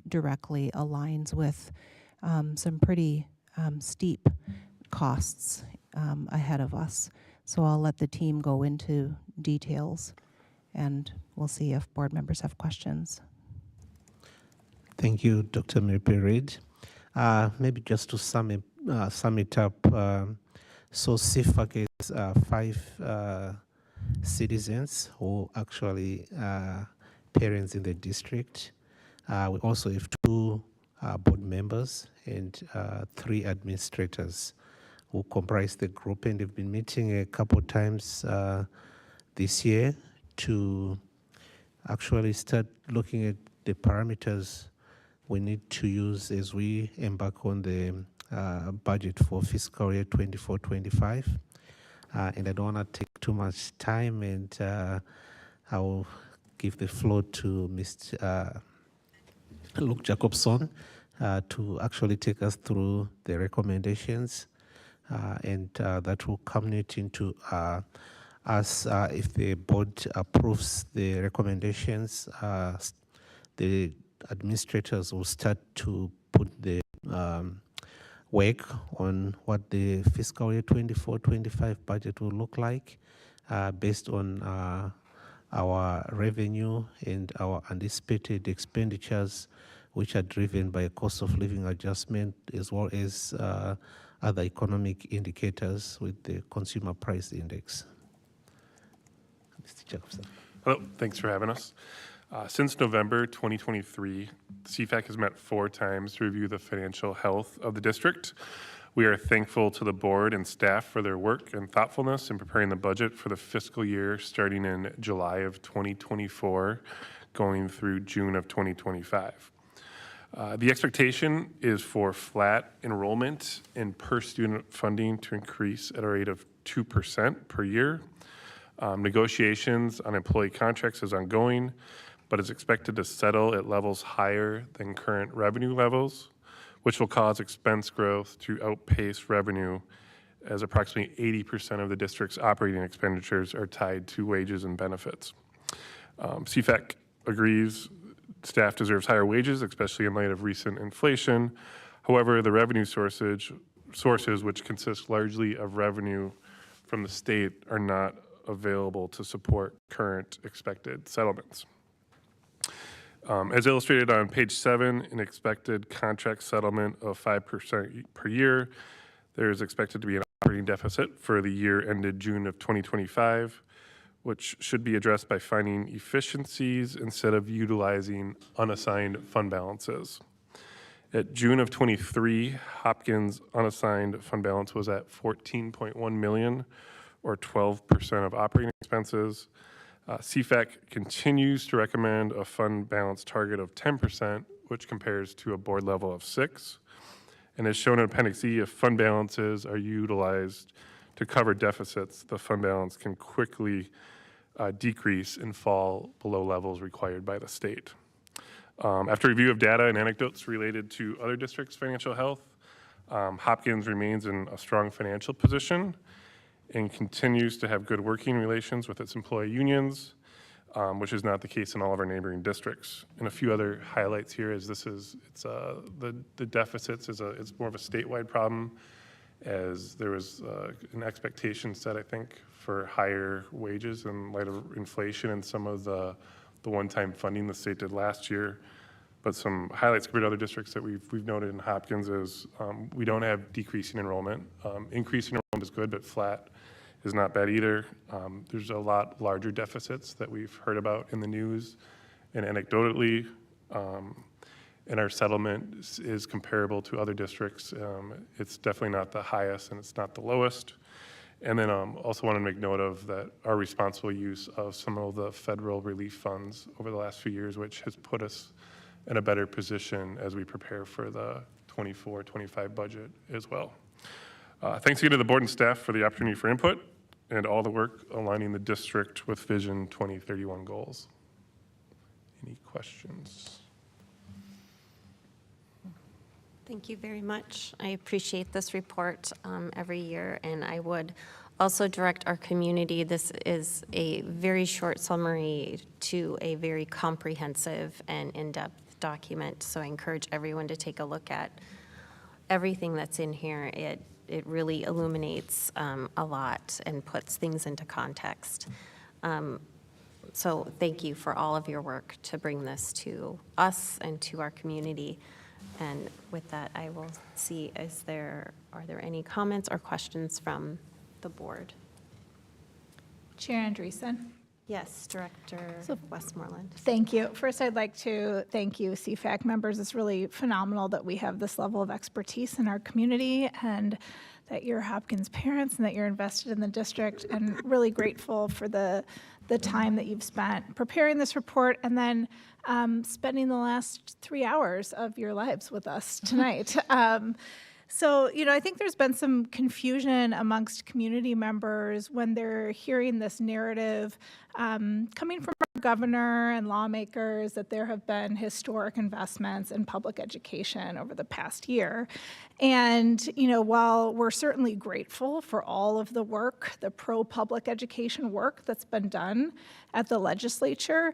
directly aligns with some pretty steep costs ahead of us. So I'll let the team go into details, and we'll see if board members have questions. Thank you, Dr. Mary-Reid. Maybe just to sum it up, so CFAC is 5 citizens who actually parents in the district. We also have 2 board members and 3 administrators who comprise the group, and they've been meeting a couple times this year to actually start looking at the parameters we need to use as we embark on the budget for fiscal year 24-25. And I don't want to take too much time, and I'll give the floor to Mr. Luke Jacobson to actually take us through the recommendations, and that will culminate into us, if the board approves the recommendations, the administrators will start to put the work on what the fiscal year 24-25 budget will look like based on our revenue and our anticipated expenditures, which are driven by a cost of living adjustment as well as other economic indicators with the consumer price index. Mr. Jacobson. Hello, thanks for having us. Since November 2023, CFAC has met 4 times to review the financial health of the district. We are thankful to the board and staff for their work and thoughtfulness in preparing the budget for the fiscal year starting in July of 2024, going through June of 2025. The expectation is for flat enrollment and per student funding to increase at a rate of 2% per year. Negotiations on employee contracts is ongoing, but is expected to settle at levels higher than current revenue levels, which will cause expense growth to outpace revenue, as approximately 80% of the district's operating expenditures are tied to wages and benefits. CFAC agrees staff deserves higher wages, especially in light of recent inflation. However, the revenue sources, which consist largely of revenue from the state, are not available to support current expected settlements. As illustrated on page 7, an expected contract settlement of 5% per year, there is expected to be an operating deficit for the year ended June of 2025, which should be addressed by finding efficiencies instead of utilizing unassigned fund balances. At June of 23, Hopkins' unassigned fund balance was at $14.1 million, or 12% of operating expenses. CFAC continues to recommend a fund balance target of 10%, which compares to a board level of 6%. And as shown in Appendix E, if fund balances are utilized to cover deficits, the fund balance can quickly decrease and fall below levels required by the state. After review of data and anecdotes related to other districts' financial health, Hopkins remains in a strong financial position and continues to have good working relations with its employee unions, which is not the case in all of our neighboring districts. And a few other highlights here is the deficits it's more of a statewide problem, as there was an expectation set, I think, for higher wages in light of inflation and some of the one-time funding the state did last year. But some highlights compared to other districts that we've noted in Hopkins is we don't have decreasing enrollment. Increasing enrollment is good, but flat is not bad either. There's a lot larger deficits that we've heard about in the news and anecdotally. And our settlement is comparable to other districts. It's definitely not the highest and it's not the lowest. And then also want to make note of that our responsible use of some of the federal relief funds over the last few years, which has put us in a better position as we prepare for the 24-25 budget as well. Thanks again to the board and staff for the opportunity for input and all the work aligning the district with Vision 2031 goals. Any questions? Thank you very much. I appreciate this report every year, and I would also direct our community. This is a very short summary to a very comprehensive and in-depth document, so I encourage everyone to take a look at everything that's in here. It really illuminates a lot and puts things into context. So thank you for all of your work to bring this to us and to our community. And with that, I will see, are there any comments or questions from the board? Chair Andreessen. Yes, Director Westmoreland. Thank you. First, I'd like to thank you, CFAC members. It's really phenomenal that we have this level of expertise in our community and that you're Hopkins parents and that you're invested in the district, and really grateful for the time that you've spent preparing this report and then spending the last 3 hours of your lives with us tonight. So, I think there's been some confusion amongst community members when they're hearing this narrative coming from our governor and lawmakers that there have been historic investments in public education over the past year. And, while we're certainly grateful for all of the work, the pro-public education work that's been done at the legislature,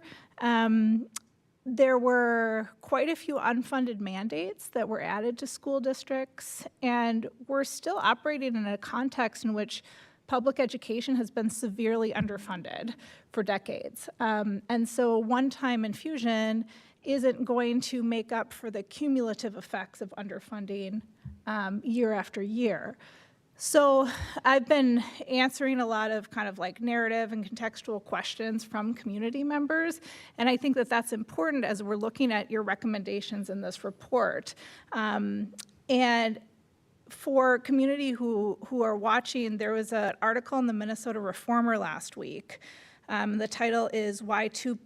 there were quite a few unfunded mandates that were added to school districts, and we're still operating in a context in which public education has been severely underfunded for decades. And so a one-time infusion isn't going to make up for the cumulative effects of underfunding year after year. So I've been answering a lot of kind of like narrative and contextual questions from community members, and I think that that's important as we're looking at your recommendations in this report. And for community who are watching, there was an article in the Minnesota Reformer last week. The title is "Why $2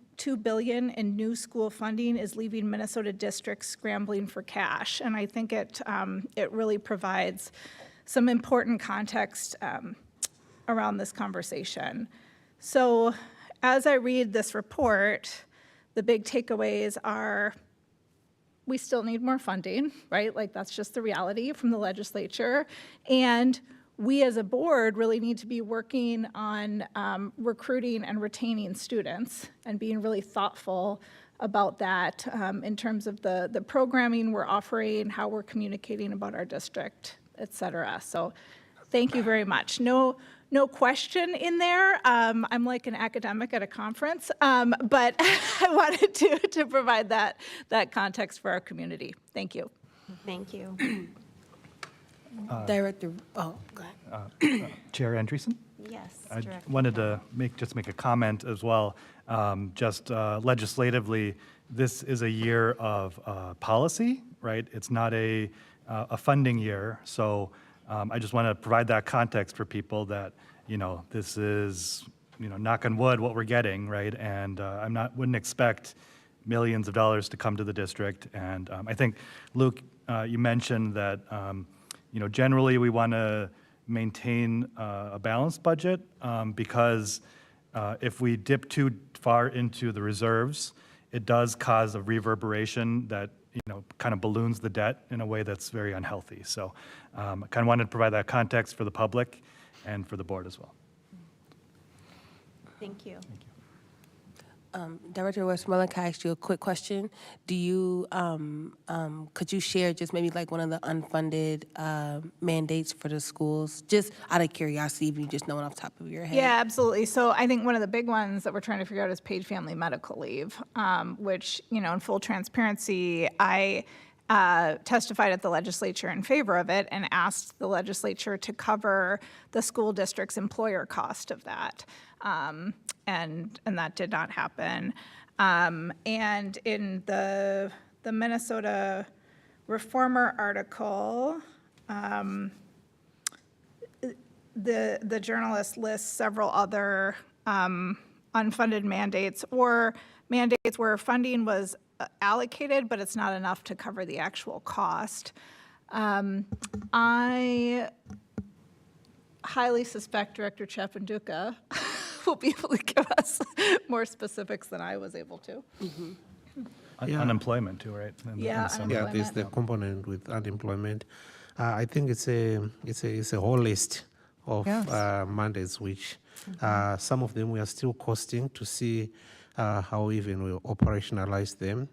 billion in New School Funding is Leaving Minnesota Districts Scrambling for Cash," and I think it really provides some important context around this conversation. So as I read this report, the big takeaways are we still need more funding, right? Like that's just the reality from the legislature. And we as a board really need to be working on recruiting and retaining students and being really thoughtful about that in terms of the programming we're offering, how we're communicating about our district, et cetera. So thank you very much. No question in there. I'm like an academic at a conference, but I wanted to provide that context for our community. Thank you. Thank you. Director, go ahead. Chair Andreessen? Yes, I Director. wanted to make a comment as well. Just legislatively, this is a year of policy, right? It's not a funding year. So I just want to provide that context for people that, this is, knock on wood, what we're getting, right? And wouldn't expect millions of dollars to come to the district. And I think, Luke, you mentioned that, generally we want to maintain a balanced budget because if we dip too far into the reserves, it does cause a reverberation that kind of balloons the debt in a way that's very unhealthy. So I kind of wanted to provide that context for the public and for the board as well. Thank you. Director Westmoreland, can I ask you a quick question? Do you, could you share just maybe like one of the unfunded mandates for the schools? Just out of curiosity, if you just know it off the top of your head. Yeah, absolutely. So I think one of the big ones that we're trying to figure out is paid family medical leave, which, in full transparency, I testified at the legislature in favor of it and asked the legislature to cover the school district's employer cost of that. And that did not happen. And in the Minnesota Reformer article, the journalist lists several other unfunded mandates or mandates where funding was allocated, but it's not enough to cover the actual cost. I highly suspect Director Chapanduka will be able to give us more specifics than I was able to. Yeah. Unemployment too, right? Yeah, Yeah, there's the component with unemployment. I think it's a whole list of mandates which some of them we are still costing to see how even we operationalize them.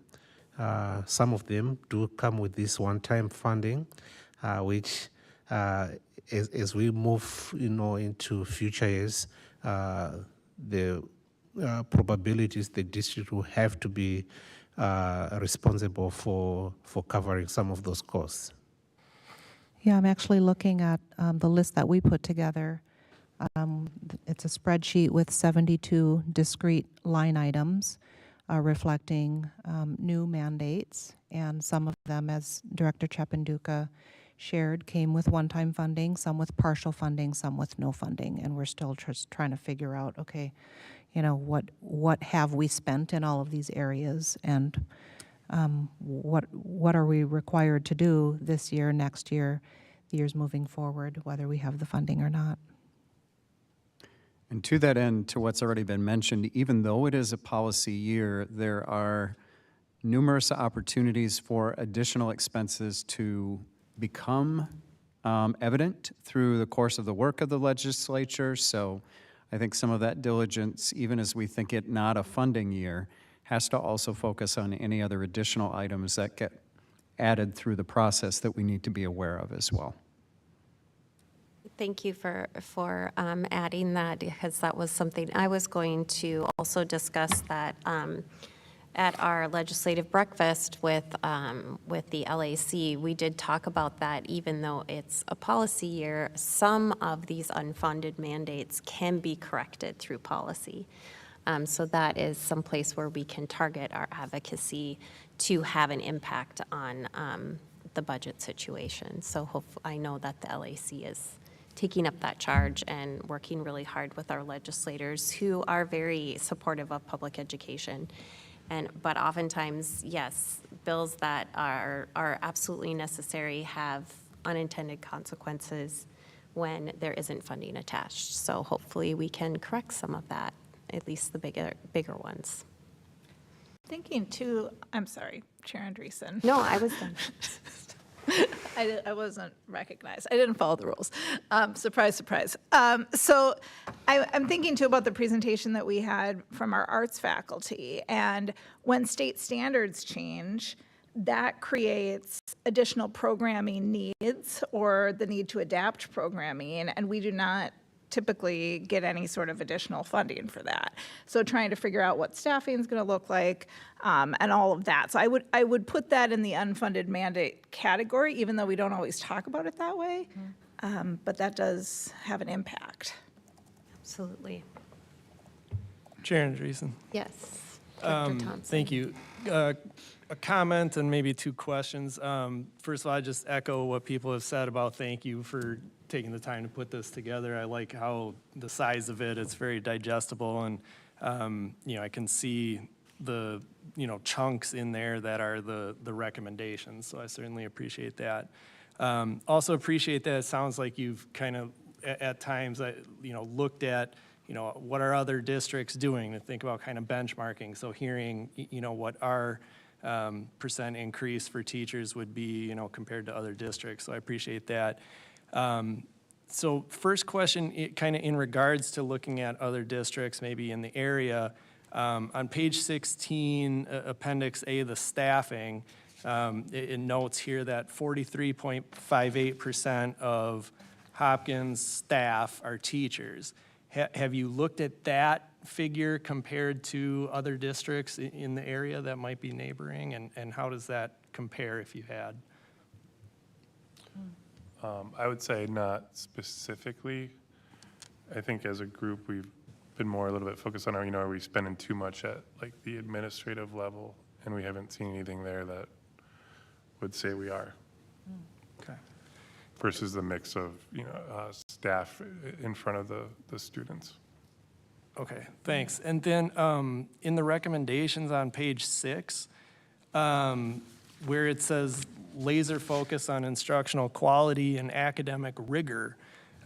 Some of them do come with this one-time funding, which as we move into future years, the probabilities the district will have to be responsible for covering some of those costs. Yeah, I'm actually looking at the list that we put together It's a spreadsheet with 72 discrete line items reflecting new mandates, and some of them, as Director Chependuka shared, came with one-time funding, some with partial funding, some with no funding, and we're still just trying to figure out, okay, you know, what have we spent in all of these areas, and what are we required to do this year, next year, the years moving forward, whether we have the funding or not. And to that end, to what's already been mentioned, even though it is a policy year, there are numerous opportunities for additional expenses to become evident through the course of the work of the legislature. So I think some of that diligence, even as we think it not a funding year, has to also focus on any other additional items that get added through the process that we need to be aware of as well. Thank you for adding that, because that was something I was going to also discuss, that at our legislative breakfast with the LAC, we did talk about that. Even though it's a policy year, some of these unfunded mandates can be corrected through policy. So that is some place where we can target our advocacy to have an impact on the budget situation. So I know that the LAC is taking up that charge and working really hard with our legislators, who are very supportive of public education. But oftentimes, yes, bills that are absolutely necessary have unintended consequences when there isn't funding attached. So hopefully we can correct some of that, at least the bigger ones. Thinking too, I'm sorry, Chair Andreessen. No, I was done. I wasn't recognized. I didn't follow the rules. Surprise, surprise. So I'm thinking too about the presentation that we had from our arts faculty. And when state standards change, that creates additional programming needs or the need to adapt programming. And we do not typically get any sort of additional funding for that. So trying to figure out what staffing is going to look like and all of that. So I would put that in the unfunded mandate category, even though we don't always talk about it that way. But that does have an impact. Absolutely. Chair Andreessen. Yes. Director Thompson. Thank you. A comment and maybe two questions. First of all, I just echo what people have said about thank you for taking the time to put this together. I like how the size of it, it's very digestible, and I can see the chunks in there that are the recommendations, so I certainly appreciate that. Also appreciate that it sounds like you've kind of at times looked at what are other districts doing, to think about kind of benchmarking. So hearing what our percent increase for teachers would be compared to other districts, so I appreciate that. So first question, kind of in regards to looking at other districts maybe in the area, on page 16, Appendix A, the staffing, it notes here that 43.58% of Hopkins staff are teachers. Have you looked at that figure compared to other districts in the area that might be neighboring, and how does that compare if you had? I would say not specifically. I think as a group, we've been more a little bit focused on are we spending too much at like the administrative level, and we haven't seen anything there that would say we are. Okay. Versus the mix of staff in front of the students. Okay, thanks. And then in the recommendations on page 6, where it says laser focus on instructional quality and academic rigor,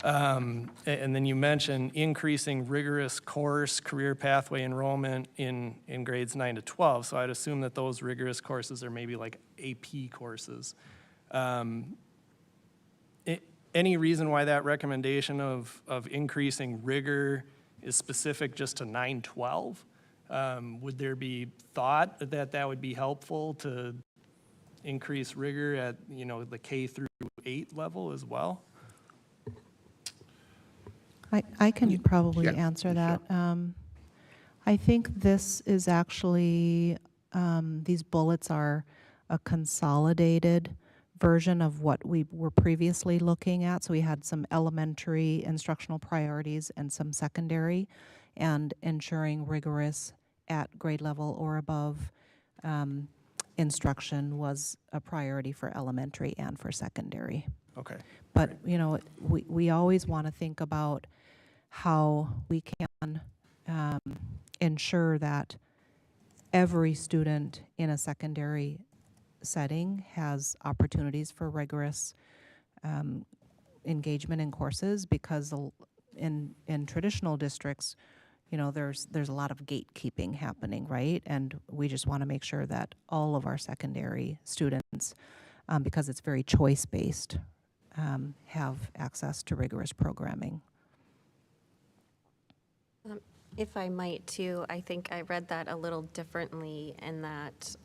and then you mention increasing rigorous course career pathway enrollment in grades 9 to 12. So I'd assume that those rigorous courses are maybe like AP courses. Any reason why that recommendation of increasing rigor is specific just to 9-12? Would there be thought that would be helpful to increase rigor at the K through 8 level as well? I can probably answer that. I think this is actually, these bullets are a consolidated version of what we were previously looking at. So we had some elementary instructional priorities and some secondary, and ensuring rigorous at grade level or above instruction was a priority for elementary and for secondary. Okay. But, you know, we always want to think about how we can ensure that every student in a secondary setting has opportunities for rigorous engagement in courses, because in traditional districts, you know, there's a lot of gatekeeping happening, right? And we just want to make sure that all of our secondary students, because it's very choice-based, have access to rigorous programming. If I might too, I think I read that a little differently in that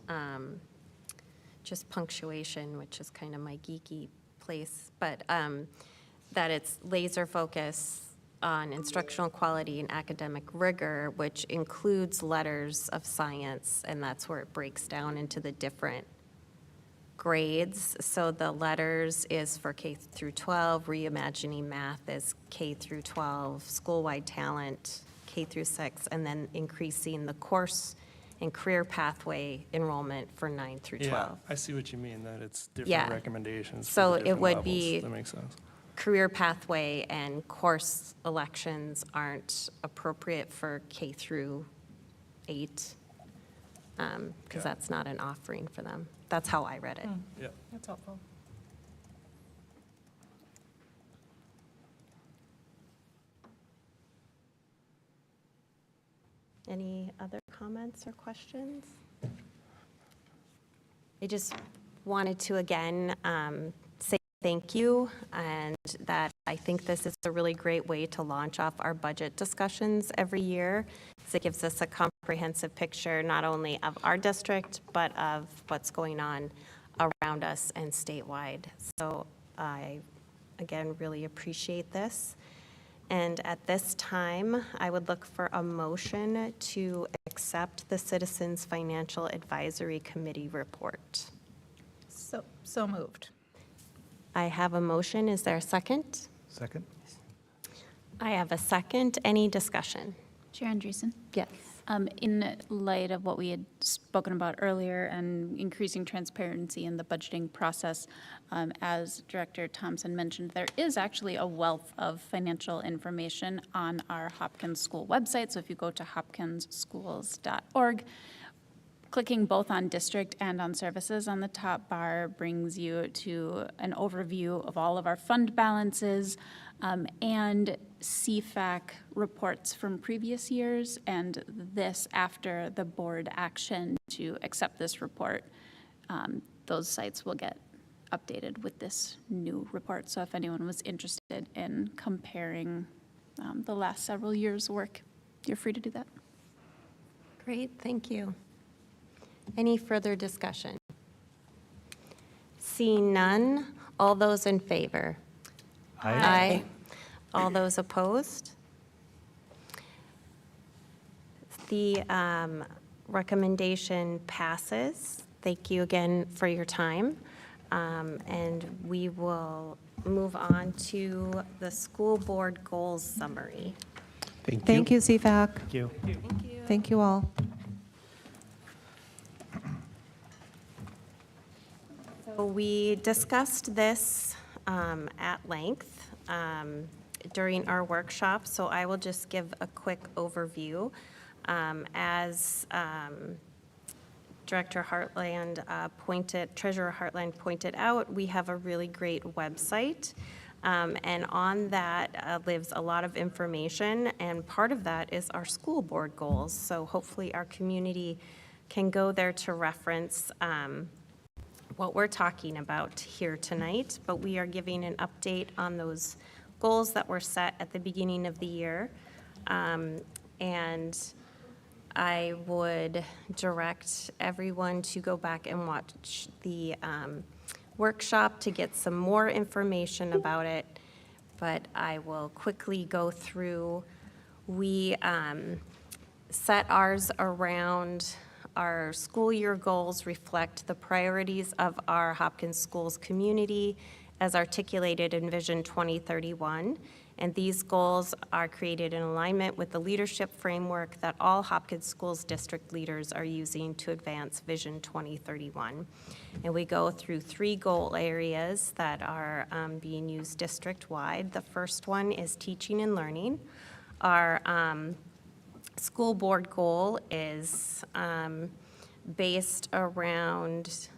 just punctuation, which is kind of my geeky place, but that it's laser focus on instructional quality and academic rigor, which includes letters of science, and that's where it breaks down into the different grades. So the letters is for K through 12, reimagining math is K through 12, school-wide talent, K through 6, and then increasing the course and career pathway enrollment for 9 through 12. Yeah, I see what you mean, that it's different Yeah. recommendations for So the it different would levels. be That makes sense. career pathway and course elections aren't appropriate for K through 8, because that's not an offering for them. That's how I read it. Yeah. That's helpful. Any other comments or questions? I just wanted to again say thank you, and that I think this is a really great way to launch off our budget discussions every year, because it gives us a comprehensive picture not only of our district, but of what's going on around us and statewide. So I, again, really appreciate this. And at this time, I would look for a motion to accept the Citizens Financial Advisory Committee report. So moved. I have a motion. Is there a second? Second? I have a second. Any discussion? Chair Andreessen? Yes. In light of what we had spoken about earlier and increasing transparency in the budgeting process, as Director Thompson mentioned, there is actually a wealth of financial information on our Hopkins School website. So if you go to hopkinsschools.org, clicking both on district and on services on the top bar brings you to an overview of all of our fund balances and CFAC reports from previous years, and this after the board action to accept this report. Those sites will get updated with this new report. So if anyone was interested in comparing the last several years' work, you're free to do that. Great, thank you. Any further discussion? Seeing none, all those in favor? Aye. All those opposed? The recommendation passes. Thank you again for your time. And we will move on to the school board goals summary. Thank you. Thank you, CFAC. Thank you. Thank you all. So we discussed this at length during our workshop, so I will just give a quick overview. As Director Heartland Treasurer Heartland pointed out, we have a really great website, and on that lives a lot of information, and part of that is our school board goals. So hopefully our community can go there to reference what we're talking about here tonight, but we are giving an update on those goals that were set at the beginning of the year. And I would direct everyone to go back and watch the workshop to get some more information about it, but I will quickly go through. We set ours around our school year goals reflect the priorities of our Hopkins Schools community as articulated in Vision 2031. And these goals are created in alignment with the leadership framework that all Hopkins Schools district leaders are using to advance Vision 2031. And we go through 3 goal areas that are being used district-wide. The first one is teaching and learning. Our school board goal is based around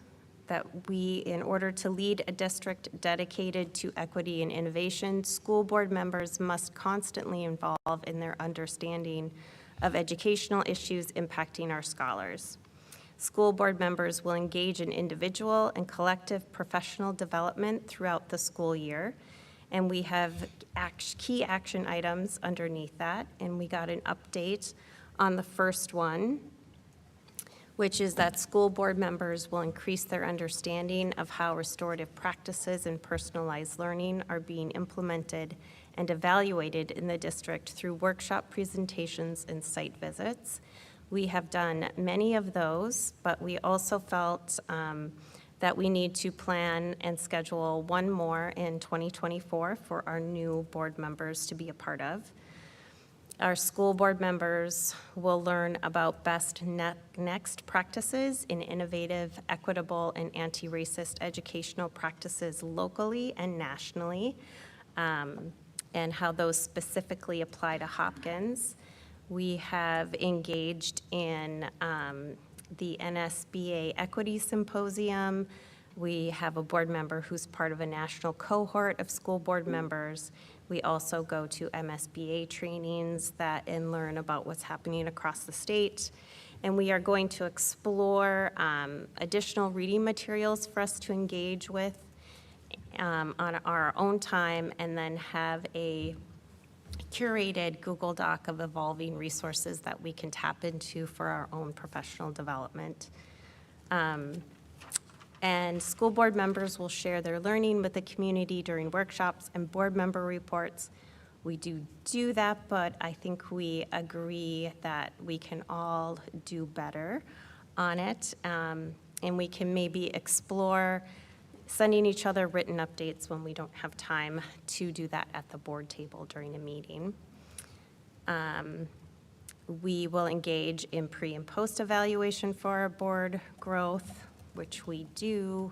that we, in order to lead a district dedicated to equity and innovation, school board members must constantly involve in their understanding of educational issues impacting our scholars. School board members will engage in individual and collective professional development throughout the school year. And we have key action items underneath that. And we got an update on the first one, which is that school board members will increase their understanding of how restorative practices and personalized learning are being implemented and evaluated in the district through workshop presentations and site visits. We have done many of those, but we also felt that we need to plan and schedule one more in 2024 for our new board members to be a part of. Our school board members will learn about best next practices in innovative, equitable, and anti-racist educational practices locally and nationally, and how those specifically apply to Hopkins. We have engaged in the NSBA Equity Symposium. We have a board member who's part of a national cohort of school board members. We also go to MSBA trainings and learn about what's happening across the state. And we are going to explore additional reading materials for us to engage with on our own time, and then have a curated Google Doc of evolving resources that we can tap into for our own professional development. And school board members will share their learning with the community during workshops and board member reports. We do that, but I think we agree that we can all do better on it. And we can maybe explore sending each other written updates when we don't have time to do that at the board table during a meeting. We will engage in pre and post evaluation for our board growth, which we do.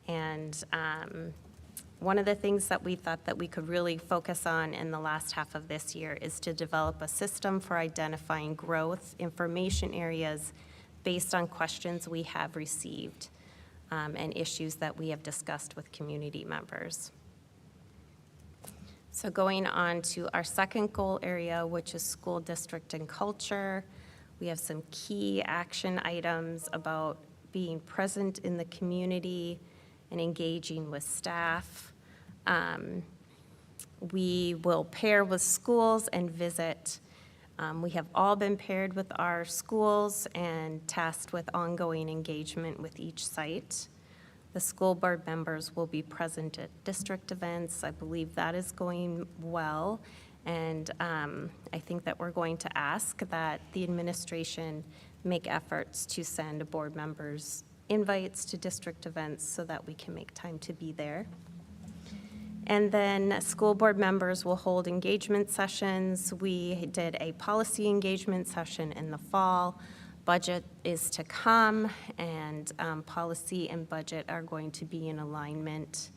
And one of the things that we thought that we could really focus on in the last half of this year is to develop a system for identifying growth information areas based on questions we have received and issues that we have discussed with community members. So going on to our second goal area, which is school district and culture, we have some key action items about being present in the community and engaging with staff. We will pair with schools and visit. We have all been paired with our schools and tasked with ongoing engagement with each site. The school board members will be present at district events. I believe that is going well. And I think that we're going to ask that the administration make efforts to send board members invites to district events so that we can make time to be there. And then school board members will hold engagement sessions. We did a policy engagement session in the fall. Budget is to come, and policy and budget are going to be in alignment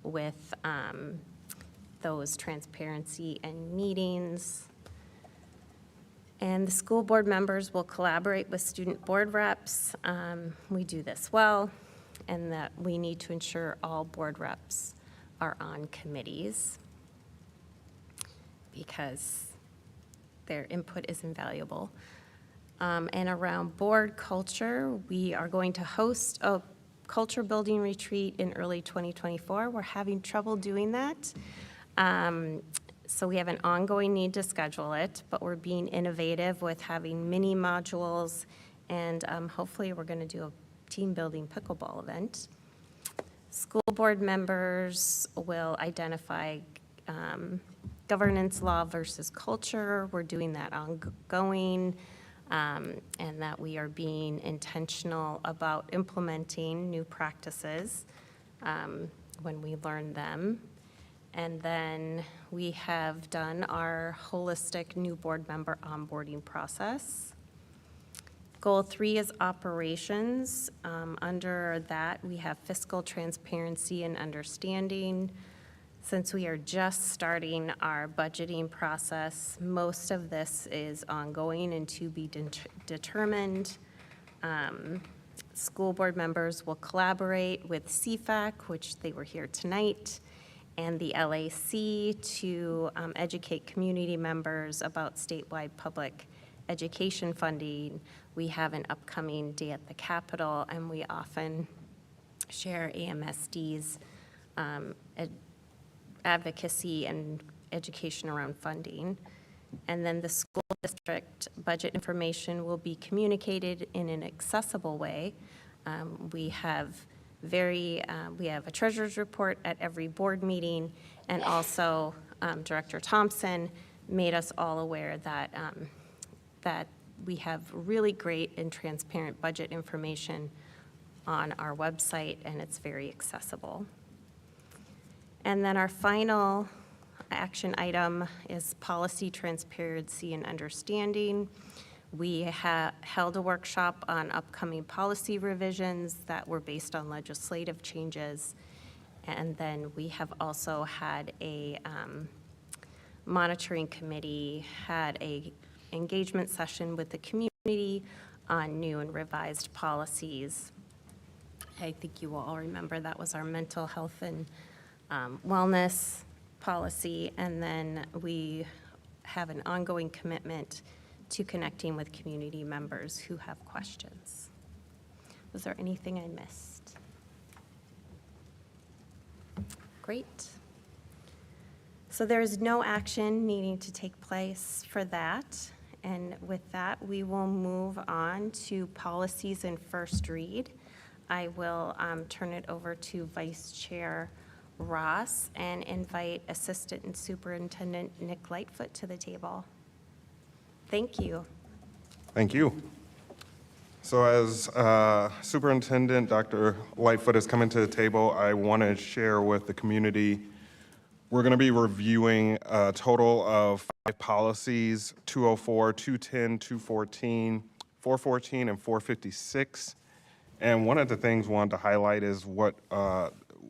with those transparency and meetings. And the school board members will collaborate with student board reps. We do this well, and that we need to ensure all board reps are on committees because their input is invaluable. And around board culture, we are going to host a culture building retreat in early 2024. We're having trouble doing that. So we have an ongoing need to schedule it, but we're being innovative with having mini modules, and hopefully we're going to do a team building pickleball event. School board members will identify governance law versus culture. We're doing that ongoing. and that we are being intentional about implementing new practices when we learn them. And then we have done our holistic new board member onboarding process. Goal 3 is operations. Under that, we have fiscal transparency and understanding. Since we are just starting our budgeting process, most of this is ongoing and to be determined. School board members will collaborate with CFAC, which they were here tonight, and the LAC to educate community members about statewide public education funding. We have an upcoming day at the Capitol, and we often share AMSD's advocacy and education around funding. And then the school district budget information will be communicated in an accessible way. We have a treasurer's report at every board meeting, and also Director Thompson made us all aware that that we have really great and transparent budget information on our website, and it's very accessible. And then our final action item is policy transparency and understanding. We held a workshop on upcoming policy revisions that were based on legislative changes. And then we have also had a monitoring committee, had a engagement session with the community on new and revised policies. I think you will all remember that was our mental health and wellness policy, and then we have an ongoing commitment to connecting with community members who have questions. Was there anything I missed? Great. So there is no action needing to take place for that. And with that, we will move on to policies and first read. I will turn it over to Vice Chair Ross and invite Assistant Superintendent Nick Lightfoot to the table. Thank you. Thank you. So as Superintendent Dr. Lightfoot is coming to the table, I want to share with the community, we're going to be reviewing a total of 5 policies, 204, 210, 214, 414, and 456. And one of the things I wanted to highlight is what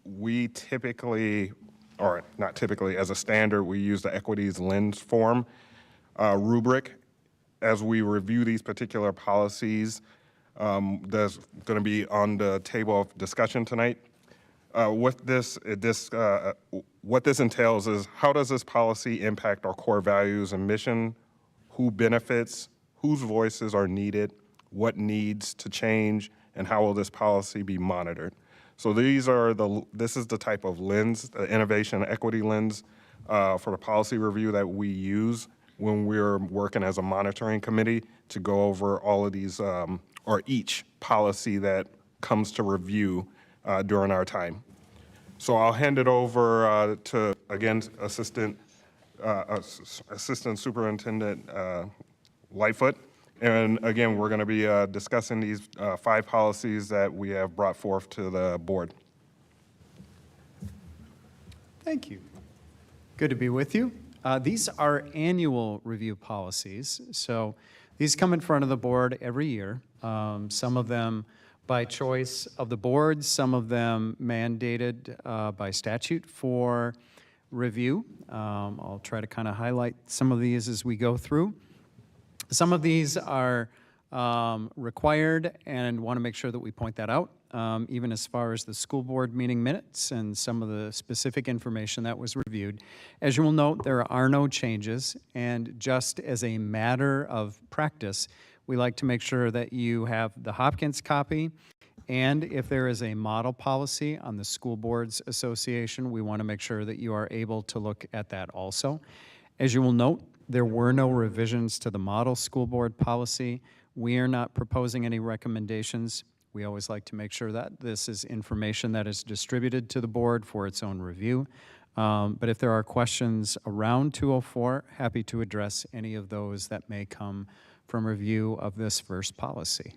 we typically, or not typically, as a standard, we use the equities lens form rubric as we review these particular policies. That's going to be on the table of discussion tonight. What this entails is, how does this policy impact our core values and mission? Who benefits? Whose voices are needed? What needs to change? And how will this policy be monitored? So this is the type of lens, the innovation equity lens for the policy review that we use when we're working as a monitoring committee to go over all of these, or each policy that comes to review during our time. So I'll hand it over to, again, Assistant Superintendent Lightfoot. And again, we're going to be discussing these 5 policies that we have brought forth to the board. Thank you. Good to be with you. These are annual review policies. So these come in front of the board every year. Some of them by choice of the board, some of them mandated by statute for review. I'll try to kind of highlight some of these as we go through. Some of these are required, and want to make sure that we point that out, even as far as the school board meeting minutes and some of the specific information that was reviewed. As you will note, there are no changes, and just as a matter of practice, we like to make sure that you have the Hopkins copy, and if there is a model policy on the School Boards Association, we want to make sure that you are able to look at that also. As you will note, there were no revisions to the model school board policy. We are not proposing any recommendations. We always like to make sure that this is information that is distributed to the board for its own review. But if there are questions around 204, happy to address any of those that may come from review of this first policy.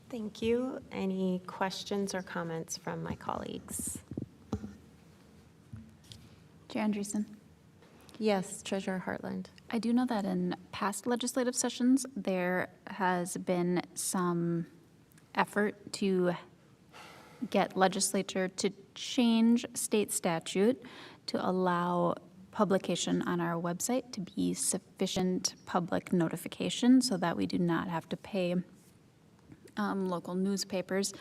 Thank you. Any questions or comments from my colleagues? Chair Andreessen? Yes, Treasurer Hartland. I do know that in past legislative sessions, there has been some effort to get legislature to change state statute to allow publication on our website to be sufficient public notification so that we do not have to pay local newspapers.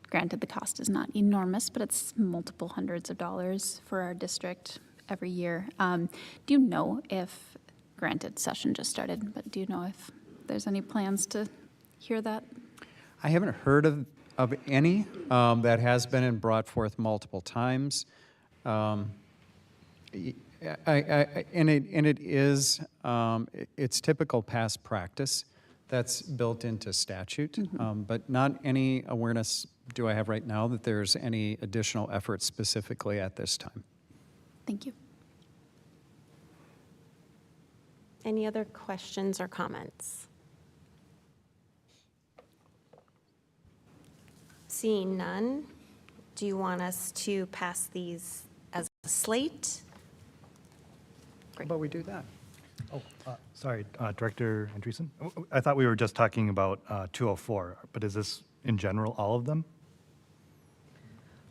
Granted, the cost is not enormous, but it's multiple hundreds of dollars for our district every year. Do you know if, granted, session just started, but do you know if there's any plans to hear that? I haven't heard of any that has been and brought forth multiple times. It's typical past practice that's built into statute, but not any awareness do I have right now that there's any additional effort specifically at this time. Thank you. Any other questions or comments? Seeing none, do you want us to pass these as a slate? How about we do that? Oh, sorry, Director Andreessen? I thought we were just talking about 204, but is this in general all of them?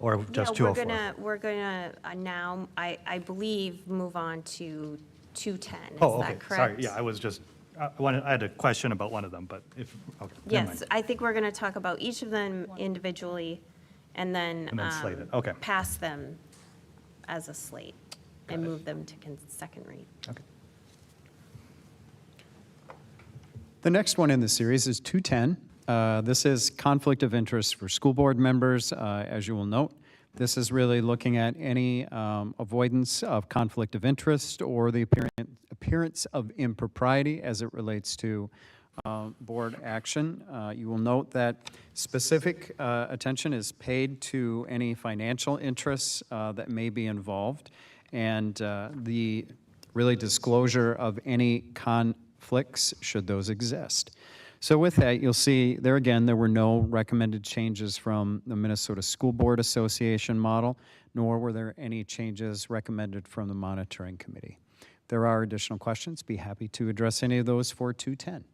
Or just No, 204? we're gonna now, I believe, move on to 210. Oh, Is okay, that correct? sorry, yeah, I was just, I had a question about one of them, but if, okay, never Yes, mind. I think we're gonna talk about each of them individually and then. And then slate it, okay. Pass them as a slate and move them to second read. Okay. The next one in the series is 210. This is conflict of interest for school board members, as you will note. This is really looking at any avoidance of conflict of interest or the appearance of impropriety as it relates to board action. You will note that specific attention is paid to any financial interests that may be involved, and the really disclosure of any conflicts should those exist. So with that, you'll see there again, there were no recommended changes from the Minnesota School Board Association model, nor were there any changes recommended from the monitoring committee. If there are additional questions, be happy to address any of those for 210.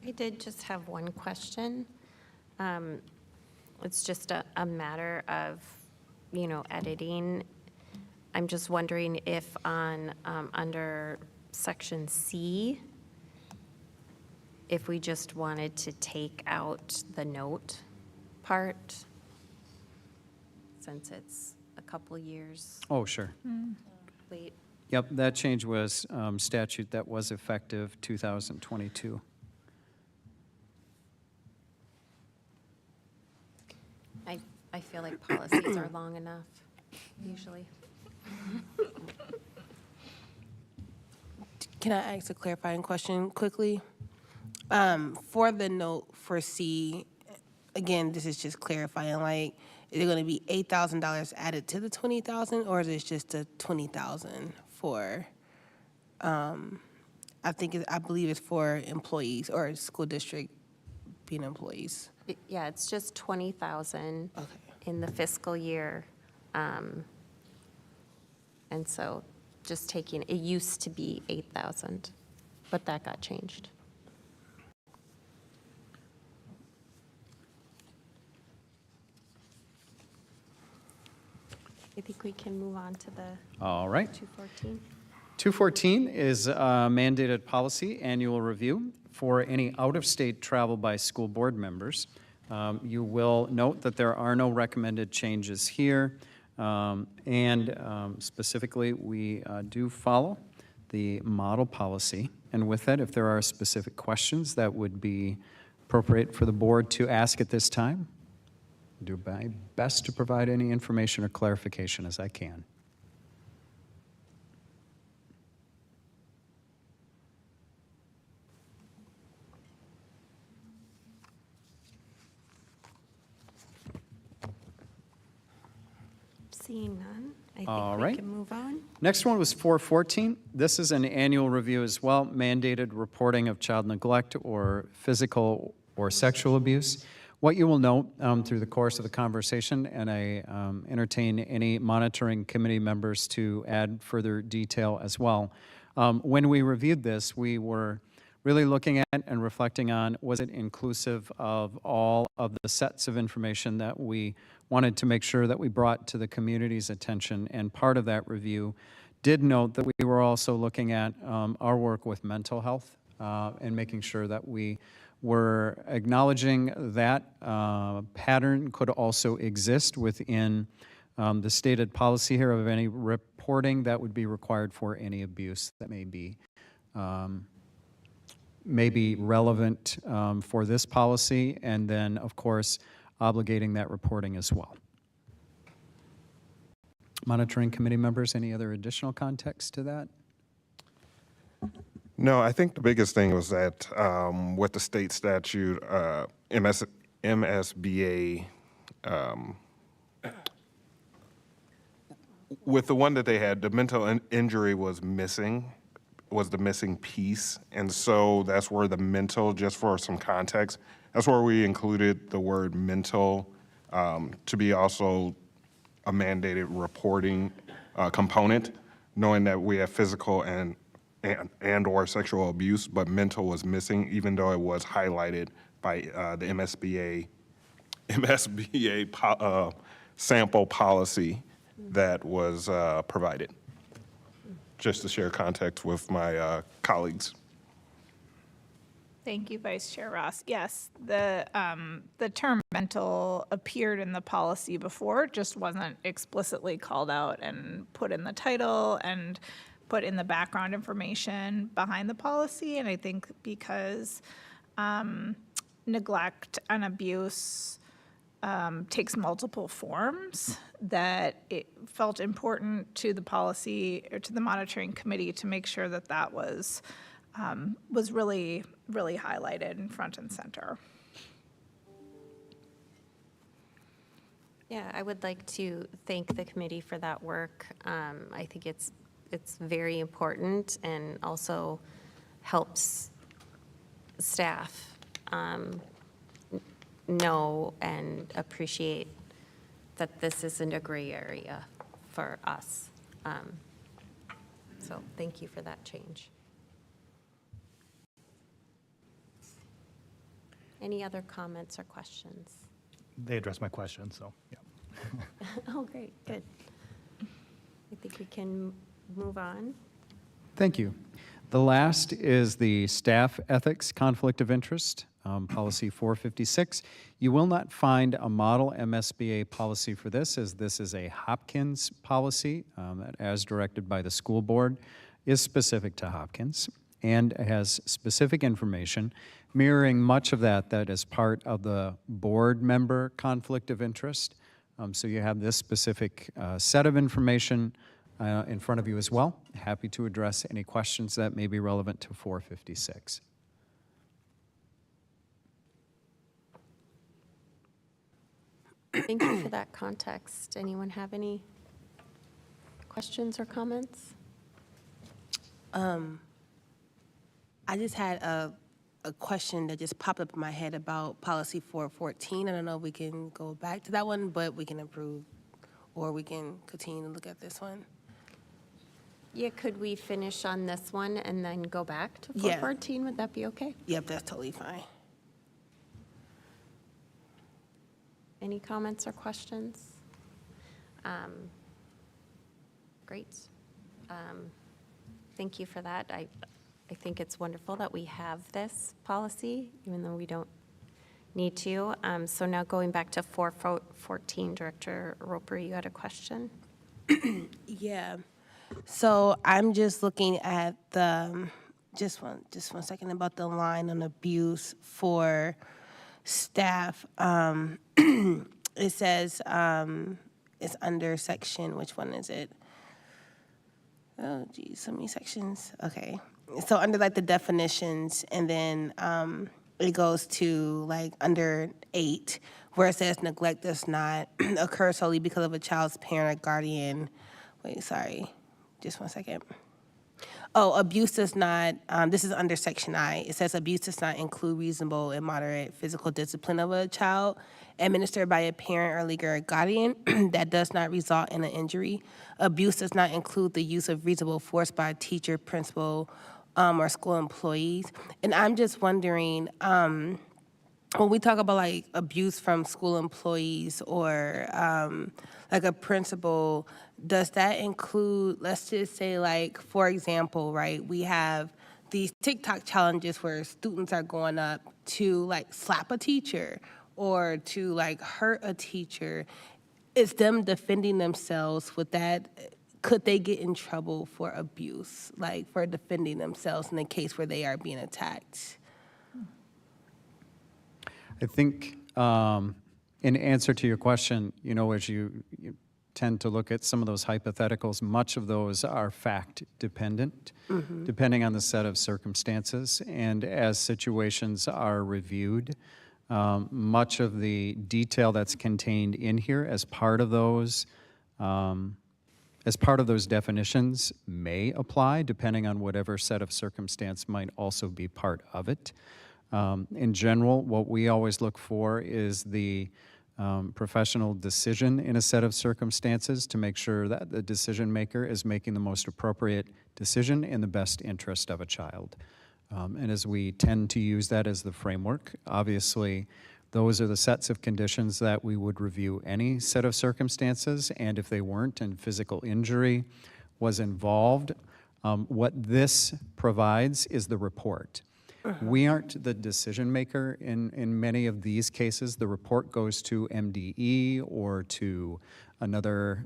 I did just have one question. It's just a matter of, editing. I'm just wondering if on, under section C, if we just wanted to take out the note part, since it's a couple years Oh, sure. late. Yep, that change was statute that was effective 2022. I feel like policies are long enough, usually. Can I ask a clarifying question quickly? For the note for C, again, this is just clarifying, like, is it gonna be $8,000 added to the 20,000, or is it just a 20,000 for, I believe it's for employees or school district being employees? Yeah, it's just 20,000 in the fiscal year. And so just taking, it used to be 8,000, but that got changed. I think we can move on to the All right. 214. 214 is mandated policy annual review for any out-of-state travel by school board members. You will note that there are no recommended changes here. Specifically, we do follow the model policy. And with that, if there are specific questions that would be appropriate for the board to ask at this time, I'll do my best to provide any information or clarification as I can. Seeing none, I All think we right. can move on. Next one was 414. This is an annual review as well, mandated reporting of child neglect or physical or sexual abuse. What you will note through the course of the conversation, and I entertain any monitoring committee members to add further detail as well. When we reviewed this, we were really looking at and reflecting on, was it inclusive of all of the sets of information that we wanted to make sure that we brought to the community's attention. And part of that review did note that we were also looking at our work with mental health and making sure that we were acknowledging that pattern could also exist within the stated policy here of any reporting that would be required for any abuse that may be relevant for this policy, and then, of course, obligating that reporting as well. Monitoring committee members, any other additional context to that? No, I think the biggest thing was that with the state statute, MSBA, with the one that they had, the mental injury was missing, was the missing piece. And so that's where the mental, just for some context, that's where we included the word mental to be also a mandated reporting component, knowing that we have physical and or sexual abuse, but mental was missing, even though it was highlighted by the MSBA sample policy that was provided. Just to share context with my colleagues. Thank you, Vice Chair Ross. Yes, the term mental appeared in the policy before, just wasn't explicitly called out and put in the title and put in the background information behind the policy. And I think because neglect and abuse takes multiple forms, that it felt important to the policy or to the monitoring committee to make sure that that was really, really highlighted in front and center. Yeah, I would like to thank the committee for that work. I think it's very important and also helps staff know and appreciate that this isn't a gray area for us. So thank you for that change. Any other comments or questions? They addressed my question, so, yeah. Oh, great, good. I think we can move on. Thank you. The last is the staff ethics conflict of interest, policy 456. You will not find a model MSBA policy for this, as this is a Hopkins policy that, as directed by the school board, is specific to Hopkins and has specific information mirroring much of that is part of the board member conflict of interest. So you have this specific set of information in front of you as well. Happy to address any questions that may be relevant to 456. Thank you for that context. Anyone have any questions or comments? I just had a question that just popped up in my head about policy 414. I don't know if we can go back to that one, but we can improve, or we can continue to look at this one. Yeah, could we finish on this one and then go back to Yeah. 414? Would that be okay? Yep, that's totally fine. Any comments or questions? Great. Thank you for that. I think it's wonderful that we have this policy, even though we don't need to. So now going back to 414, Director Roper, you had a question? Yeah. So I'm just looking at the, just one second, about the line on abuse for staff. It says it's under section, which one is it? Oh, geez, so many sections. Okay. So under like the definitions, and then it goes to like under 8, where it says neglect does not occur solely because of a child's parent or guardian wait, sorry, just one second. Oh, abuse does not, this is under section I. It says abuse does not include reasonable and moderate physical discipline of a child administered by a parent or legal guardian that does not result in an injury. Abuse does not include the use of reasonable force by a teacher, principal, or school employees. And I'm just wondering, when we talk about like abuse from school employees or like a principal, does that include, let's just say like, for example, right, we have these TikTok challenges where students are going up to like slap a teacher or to like hurt a teacher. Is them defending themselves with that? Could they get in trouble for abuse, like for defending themselves in a case where they are being attacked? I think in answer to your question, you know, as you tend to look at some of those hypotheticals, much of those are fact dependent, depending on the set of circumstances. And as situations are reviewed, much of the detail that's contained in here as part of those definitions may apply, depending on whatever set of circumstance might also be part of it. In general, what we always look for is the professional decision in a set of circumstances to make sure that the decision maker is making the most appropriate decision in the best interest of a child. And as we tend to use that as the framework, obviously those are the sets of conditions that we would review any set of circumstances, and if they weren't and physical injury was involved, what this provides is the report. We aren't the decision maker in many of these cases. The report goes to MDE or to another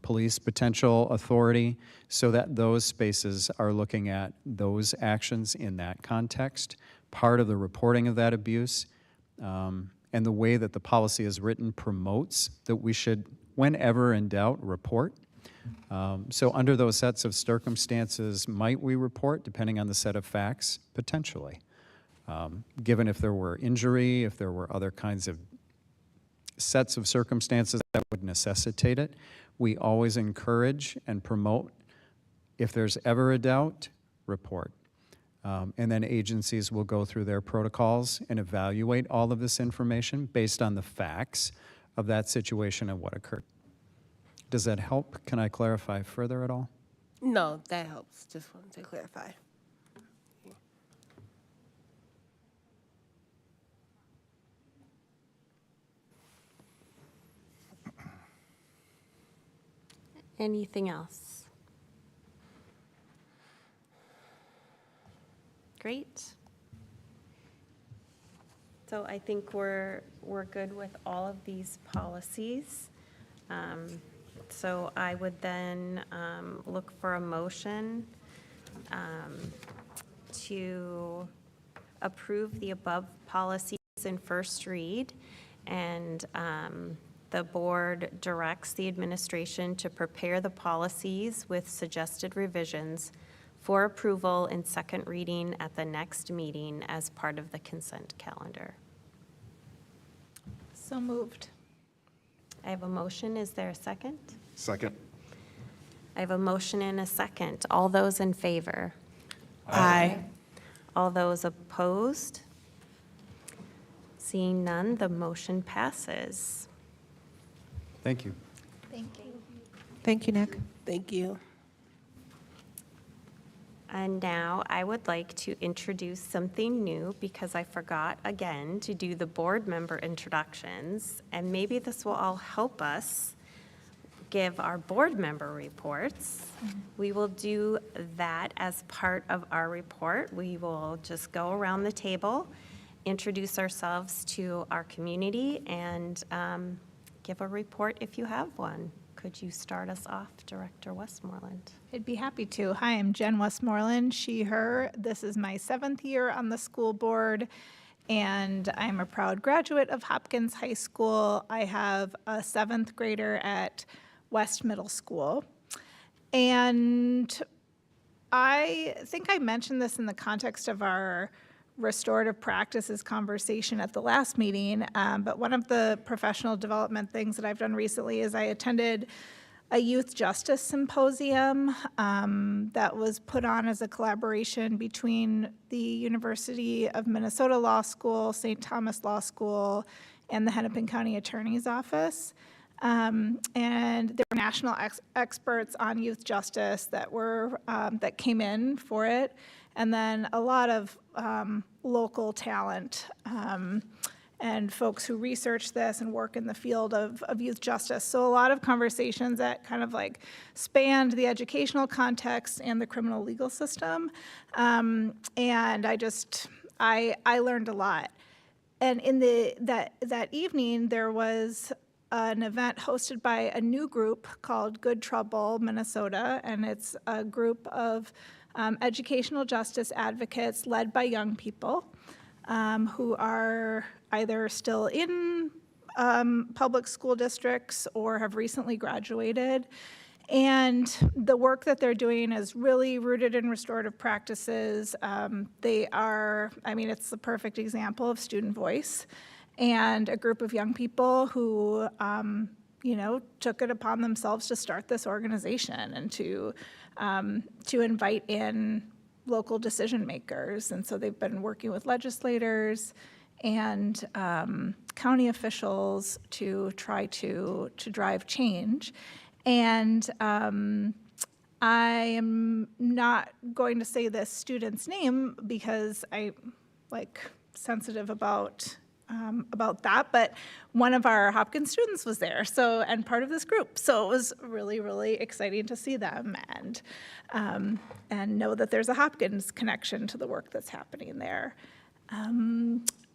police potential authority so that those spaces are looking at those actions in that context. Part of the reporting of that abuse and the way that the policy is written promotes that we should, whenever in doubt, report. So under those sets of circumstances, might we report, depending on the set of facts? Potentially. Given if there were injury, if there were other kinds of sets of circumstances that would necessitate it, we always encourage and promote, if there's ever a doubt, report. And then agencies will go through their protocols and evaluate all of this information based on the facts of that situation and what occurred. Does that help? Can I clarify further at all? No, that helps. Just wanted to clarify. Anything else? Great. So I think we're good with all of these policies. So I would then look for a motion to approve the above policies in first read, and the board directs the administration to prepare the policies with suggested revisions for approval in second reading at the next meeting as part of the consent calendar. So moved. I have a motion. Is there a second? Second. I have a motion and a second. All those in favor? Aye. All those opposed? Seeing none, the motion passes. Thank you. Thank you. Thank you, Nick. Thank you. And now I would like to introduce something new because I forgot again to do the board member introductions. And maybe this will all help us give our board member reports. We will do that as part of our report. We will just go around the table, introduce ourselves to our community, and give a report if you have one. Could you start us off, Director Westmoreland? I'd be happy to. Hi, I'm Jen Westmoreland, she, her. This is my 7th year on the school board, and I'm a proud graduate of Hopkins High School. I have a 7th grader at West Middle School. And I think I mentioned this in the context of our restorative practices conversation at the last meeting, but one of the professional development things that I've done recently is I attended a youth justice symposium that was put on as a collaboration between the University of Minnesota Law School, St. Thomas Law School, and the Hennepin County Attorney's Office. And there were national experts on youth justice that came in for it, and then a lot of local talent and folks who research this and work in the field of youth justice. So a lot of conversations that kind of like spanned the educational context and the criminal legal system. And I learned a lot. And in that evening, there was an event hosted by a new group called Good Trouble Minnesota, and it's a group of educational justice advocates led by young people who are either still in public school districts or have recently graduated. And the work that they're doing is really rooted in restorative practices. It's the perfect example of student voice, and a group of young people who, took it upon themselves to start this organization and to invite in local decision makers. And so they've been working with legislators and county officials to try to drive change. And I am not going to say this student's name because I'm sensitive about that, but one of our Hopkins students was there, and part of this group. So it was really, really exciting to see them and know that there's a Hopkins connection to the work that's happening there.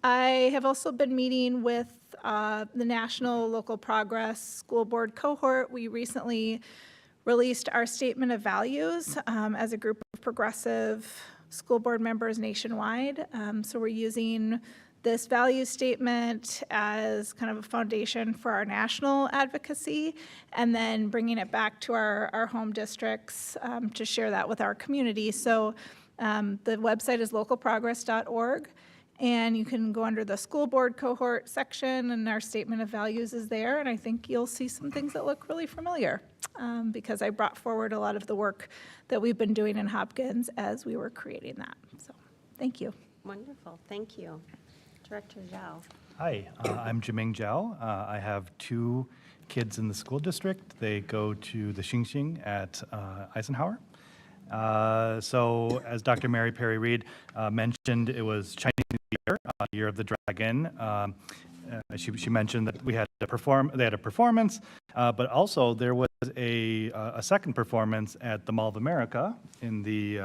I have also been meeting with the National Local Progress School Board cohort. We recently released our statement of values as a group of progressive school board members nationwide. So we're using this value statement as kind of a foundation for our national advocacy, and then bringing it back to our home districts to share that with our community. So the website is localprogress.org. And you can go under the school board cohort section, and our statement of values is there. And I think you'll see some things that look really familiar because I brought forward a lot of the work that we've been doing in Hopkins as we were creating that. So thank you. Wonderful, thank you. Director Zhao. Hi, I'm Jiming Zhao. I have 2 kids in the school district. They go to the Xingxing at Eisenhower. So as Dr. Mary Perry Reed mentioned, it was Chinese New Year, Year of the Dragon. She mentioned that they had a performance, but also there was a second performance at the Mall of America in the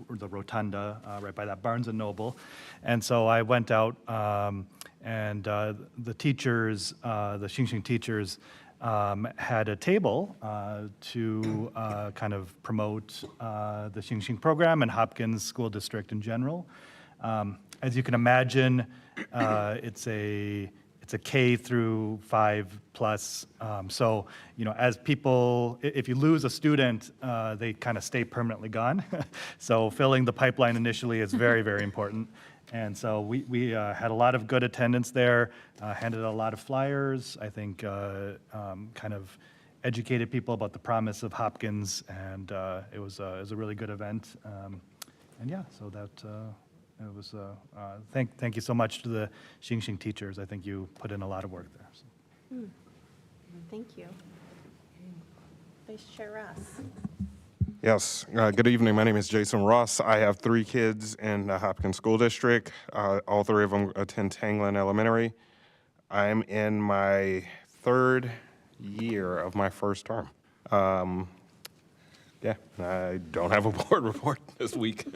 rotunda right by that Barnes & Noble. And so I went out and the teachers, the Xingxing teachers, had a table to kind of promote the Xingxing program and Hopkins School District in general. As you can imagine, it's a K through 5 plus. So, as people, if you lose a student, they kind of stay permanently gone. So filling the pipeline initially is very, very important. And so we had a lot of good attendance there, handed out a lot of flyers, I think kind of educated people about the promise of Hopkins, and it was a really good event. And yeah, so that it was, thank you so much to the Xingxing teachers. I think you put in a lot of work there. So. Thank you. Vice Chair Ross. Yes, good evening. My name is Jason Ross. I have 3 kids in the Hopkins School District. All 3 of them attend Tanglin Elementary. I'm in my 3rd year of my first term. Yeah, I don't have a board report this week.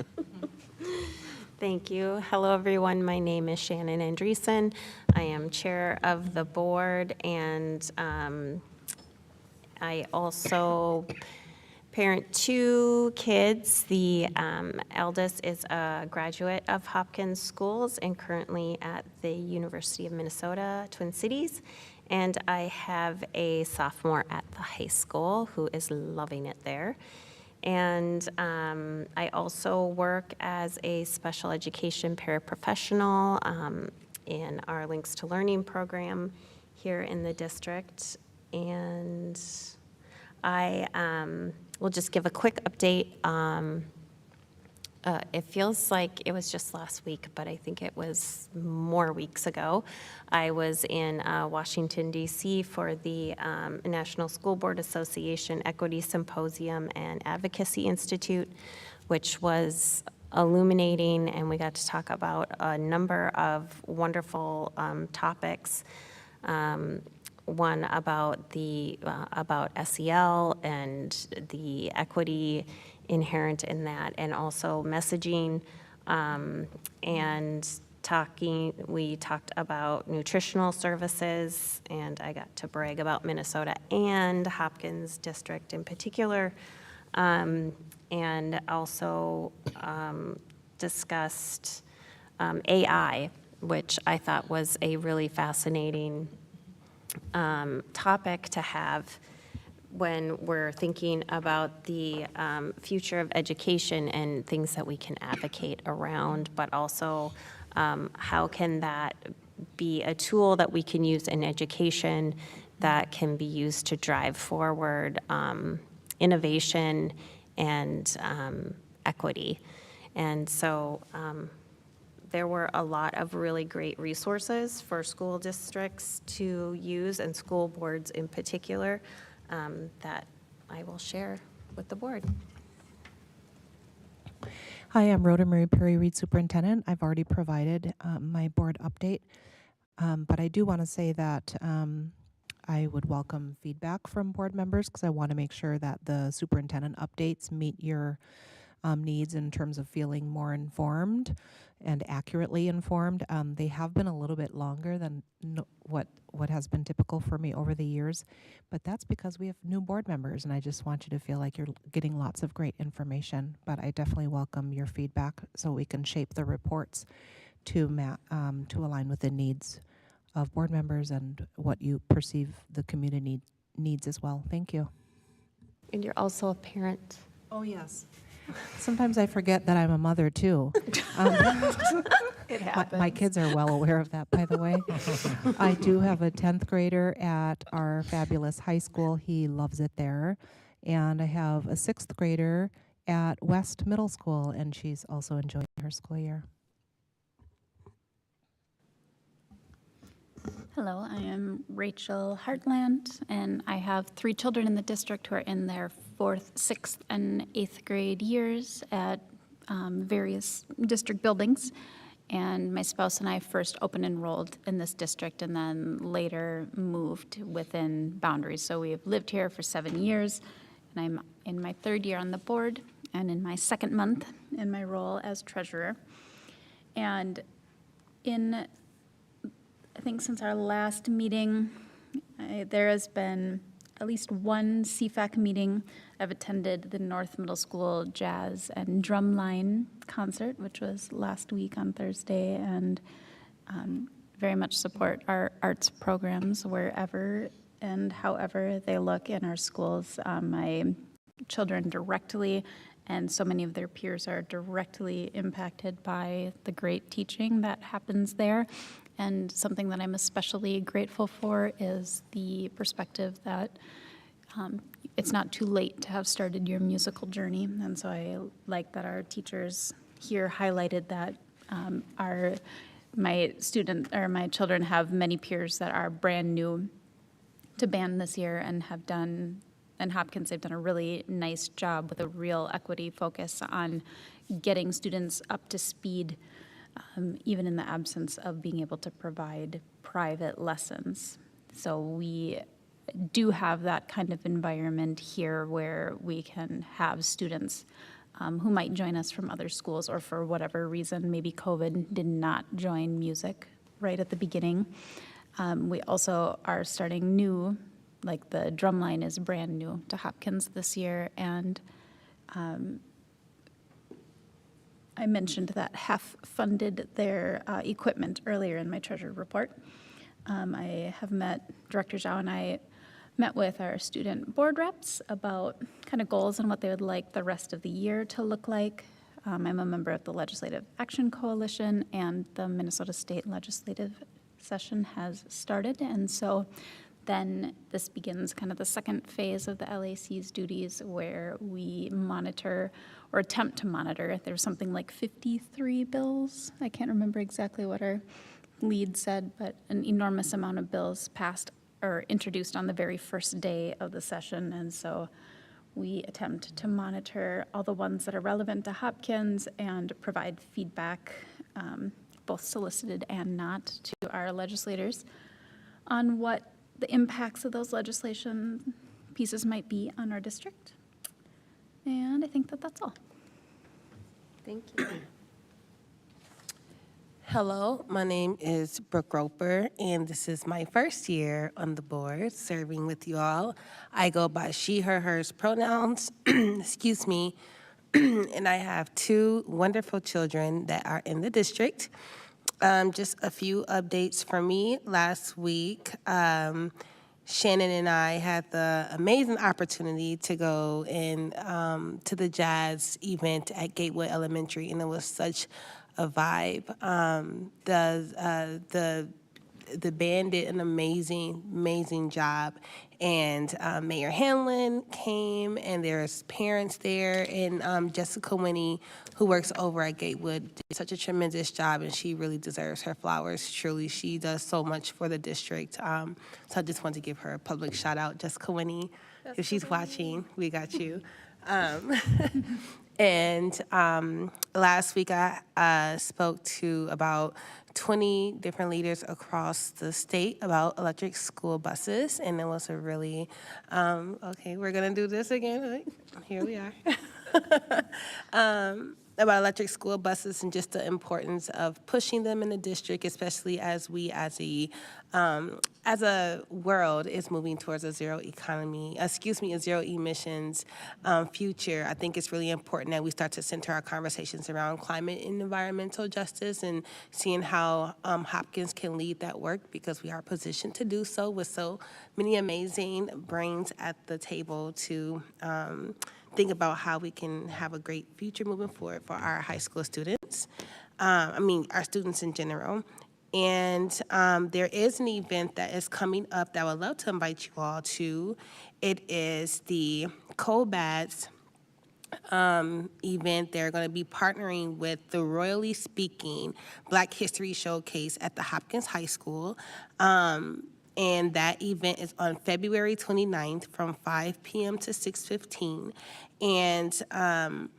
Thank you. Hello, everyone. My name is Shannon Andreessen. I am chair of the board, and I also parent 2 kids. The eldest is a graduate of Hopkins Schools and currently at the University of Minnesota, Twin Cities. And I have a sophomore at the high school who is loving it there. And I also work as a special education paraprofessional in our Links to Learning program here in the district. And I will just give a quick update. It feels like it was just last week, but I think it was more weeks ago. I was in Washington, D.C. for the National School Board Association Equity Symposium and Advocacy Institute, which was illuminating, and we got to talk about a number of wonderful topics. One about about SEL and the equity inherent in that, and also messaging, and we talked about nutritional services, and I got to brag about Minnesota and Hopkins District in particular, and also discussed AI, which I thought was a really fascinating topic to have when we're thinking about the future of education and things that we can advocate around, but also how can that be a tool that we can use in education that can be used to drive forward innovation and equity. And so there were a lot of really great resources for school districts to use, and school boards in particular, that I will share with the board. Hi, I'm Rhoda Marie Perry, Reed Superintendent. I've already provided my board update, but I do want to say that I would welcome feedback from board members, because I want to make sure that the superintendent updates meet your needs in terms of feeling more informed and accurately informed. They have been a little bit longer than what has been typical for me over the years, but that's because we have new board members, and I just want you to feel like you're getting lots of great information. But I definitely welcome your feedback so we can shape the reports to align with the needs of board members and what you perceive the community needs as well. Thank you. And you're also a parent. Oh, yes. Sometimes I forget that I'm a mother, too. It happens. My kids are well aware of that, by the way. I do have a 10th grader at our fabulous high school. He loves it there. And I have a 6th grader at West Middle School, and she's also enjoying her school year. Hello, I am Rachel Hartland, and I have 3 children in the district who are in their 4th, 6th, and 8th grade years at various district buildings. And my spouse and I first open enrolled in this district and then later moved within boundaries. So we have lived here for 7 years, and I'm in my 3rd year on the board and in my 2nd month in my role as treasurer. And I think since our last meeting, there has been at least one CFAC meeting. I've attended the North Middle School Jazz and Drumline concert, which was last week on Thursday, and very much support our arts programs wherever and however they look in our schools. My children directly, and so many of their peers are directly impacted by the great teaching that happens there. And something that I'm especially grateful for is the perspective that it's not too late to have started your musical journey. And so I like that our teachers here highlighted that my children have many peers that are brand new to band this year and have done, and Hopkins, they've done a really nice job with a real equity focus on getting students up to speed, even in the absence of being able to provide private lessons. So we do have that kind of environment here where we can have students who might join us from other schools, or for whatever reason, maybe COVID did not join music right at the beginning. We also are starting new, like the drumline is brand new to Hopkins this year, and I mentioned that HEF funded their equipment earlier in my treasurer report. I have Director Zhao and I met with our student board reps about kind of goals and what they would like the rest of the year to look like. I'm a member of the Legislative Action Coalition, and the Minnesota State Legislative session has started, and so Then this begins kind of the second phase of the LAC's duties where we monitor or attempt to monitor. There's something like 53 bills. I can't remember exactly what our lead said, but an enormous amount of bills passed or introduced on the very first day of the session. And so we attempt to monitor all the ones that are relevant to Hopkins and provide feedback, both solicited and not, to our legislators on what the impacts of those legislation pieces might be on our district. And I think that that's all. Thank you. Hello, my name is Brooke Roper, and this is my first year on the board serving with you all. I go by she, her, hers pronouns, excuse me, and I have two wonderful children that are in the district. Just a few updates from me. Last week, Shannon and I had the amazing opportunity to go in to the jazz event at Gatewood Elementary, and it was such a vibe. The band did an amazing job, and Mayor Hanlon came, and there's parents there, and Jessica Winnie, who works over at Gatewood, did such a tremendous job, and she really deserves her flowers. Truly, she does so much for the district. So I just want to give her a public shout out, Jessica Winnie. If she's watching, we got you. And last week I spoke to about 20 different leaders across the state about electric school buses, and it was a really, okay, we're gonna do this again. Right? Here we are. About electric school buses and just the importance of pushing them in the district, especially as we as a world is moving towards a zero emissions future. I think it's really important that we start to center our conversations around climate and environmental justice and seeing how Hopkins can lead that work, because we are positioned to do so with so many amazing brains at the table to think about how we can have a great future moving forward for our high school students. Our students in general. And there is an event that is coming up that I would love to invite you all to. It is the COBADS event. They're going to be partnering with the Royally Speaking Black History Showcase at the Hopkins High School. And that event is on February 29th from 5 p.m. to 6:15. And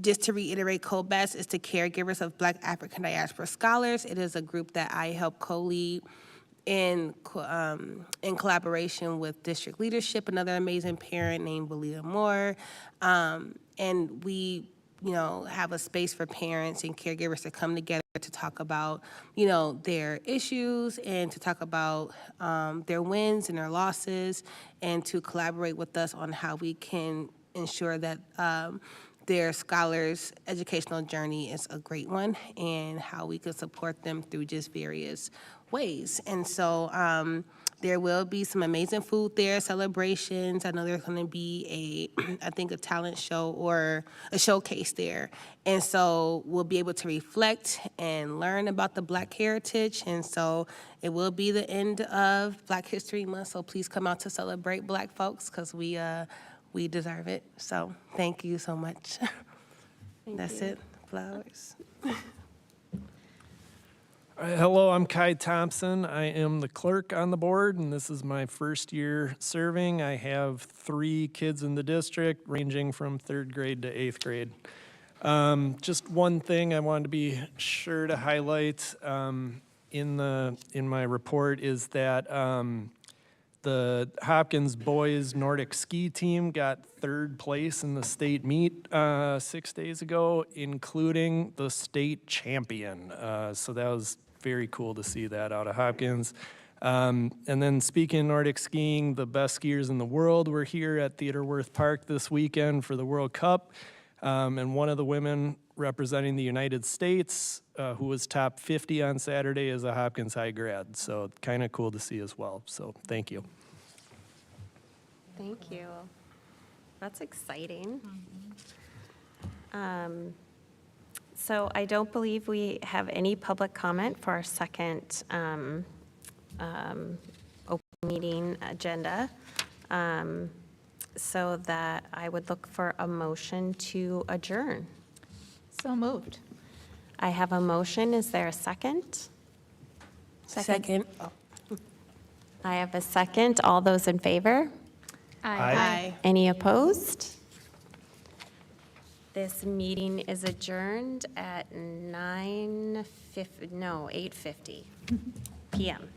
just to reiterate, COBAS is the Caregivers of Black African Diaspora Scholars. It is a group that I help co-lead in collaboration with district leadership, another amazing parent named Belia Moore. And we, have a space for parents and caregivers to come together to talk about, their issues and to talk about their wins and their losses, and to collaborate with us on how we can ensure that their scholars' educational journey is a great one, and how we could support them through just various ways. And so there will be some amazing food there, celebrations. I know there's going to be a talent show or a showcase there. And so we'll be able to reflect and learn about the Black heritage. And so it will be the end of Black History Month. So please come out to celebrate Black folks, because we deserve it. So thank you so much. That's it. Flowers. Hello, I'm Kai Thompson. I am the clerk on the board, and this is my first year serving. I have 3 kids in the district, ranging from 3rd grade to 8th grade. Just one thing I wanted to be sure to highlight in my report is that the Hopkins boys Nordic ski team got 3rd place in the state meet 6 days ago, including the state champion. So that was very cool to see that out of Hopkins. And then speaking of Nordic skiing, the best skiers in the world were here at Theodore Wirth Park this weekend for the World Cup. And one of the women representing the United States, who was top 50 on Saturday, is a Hopkins High grad. So kind of cool to see as well. So thank you. Thank you. That's exciting. So I don't believe we have any public comment for our second open meeting agenda, so that I would look for a motion to adjourn. So moved. I have a motion. Is there a second? Second. I have a second. All those in favor? Aye. Any opposed? This meeting is adjourned at 8:50 p.m.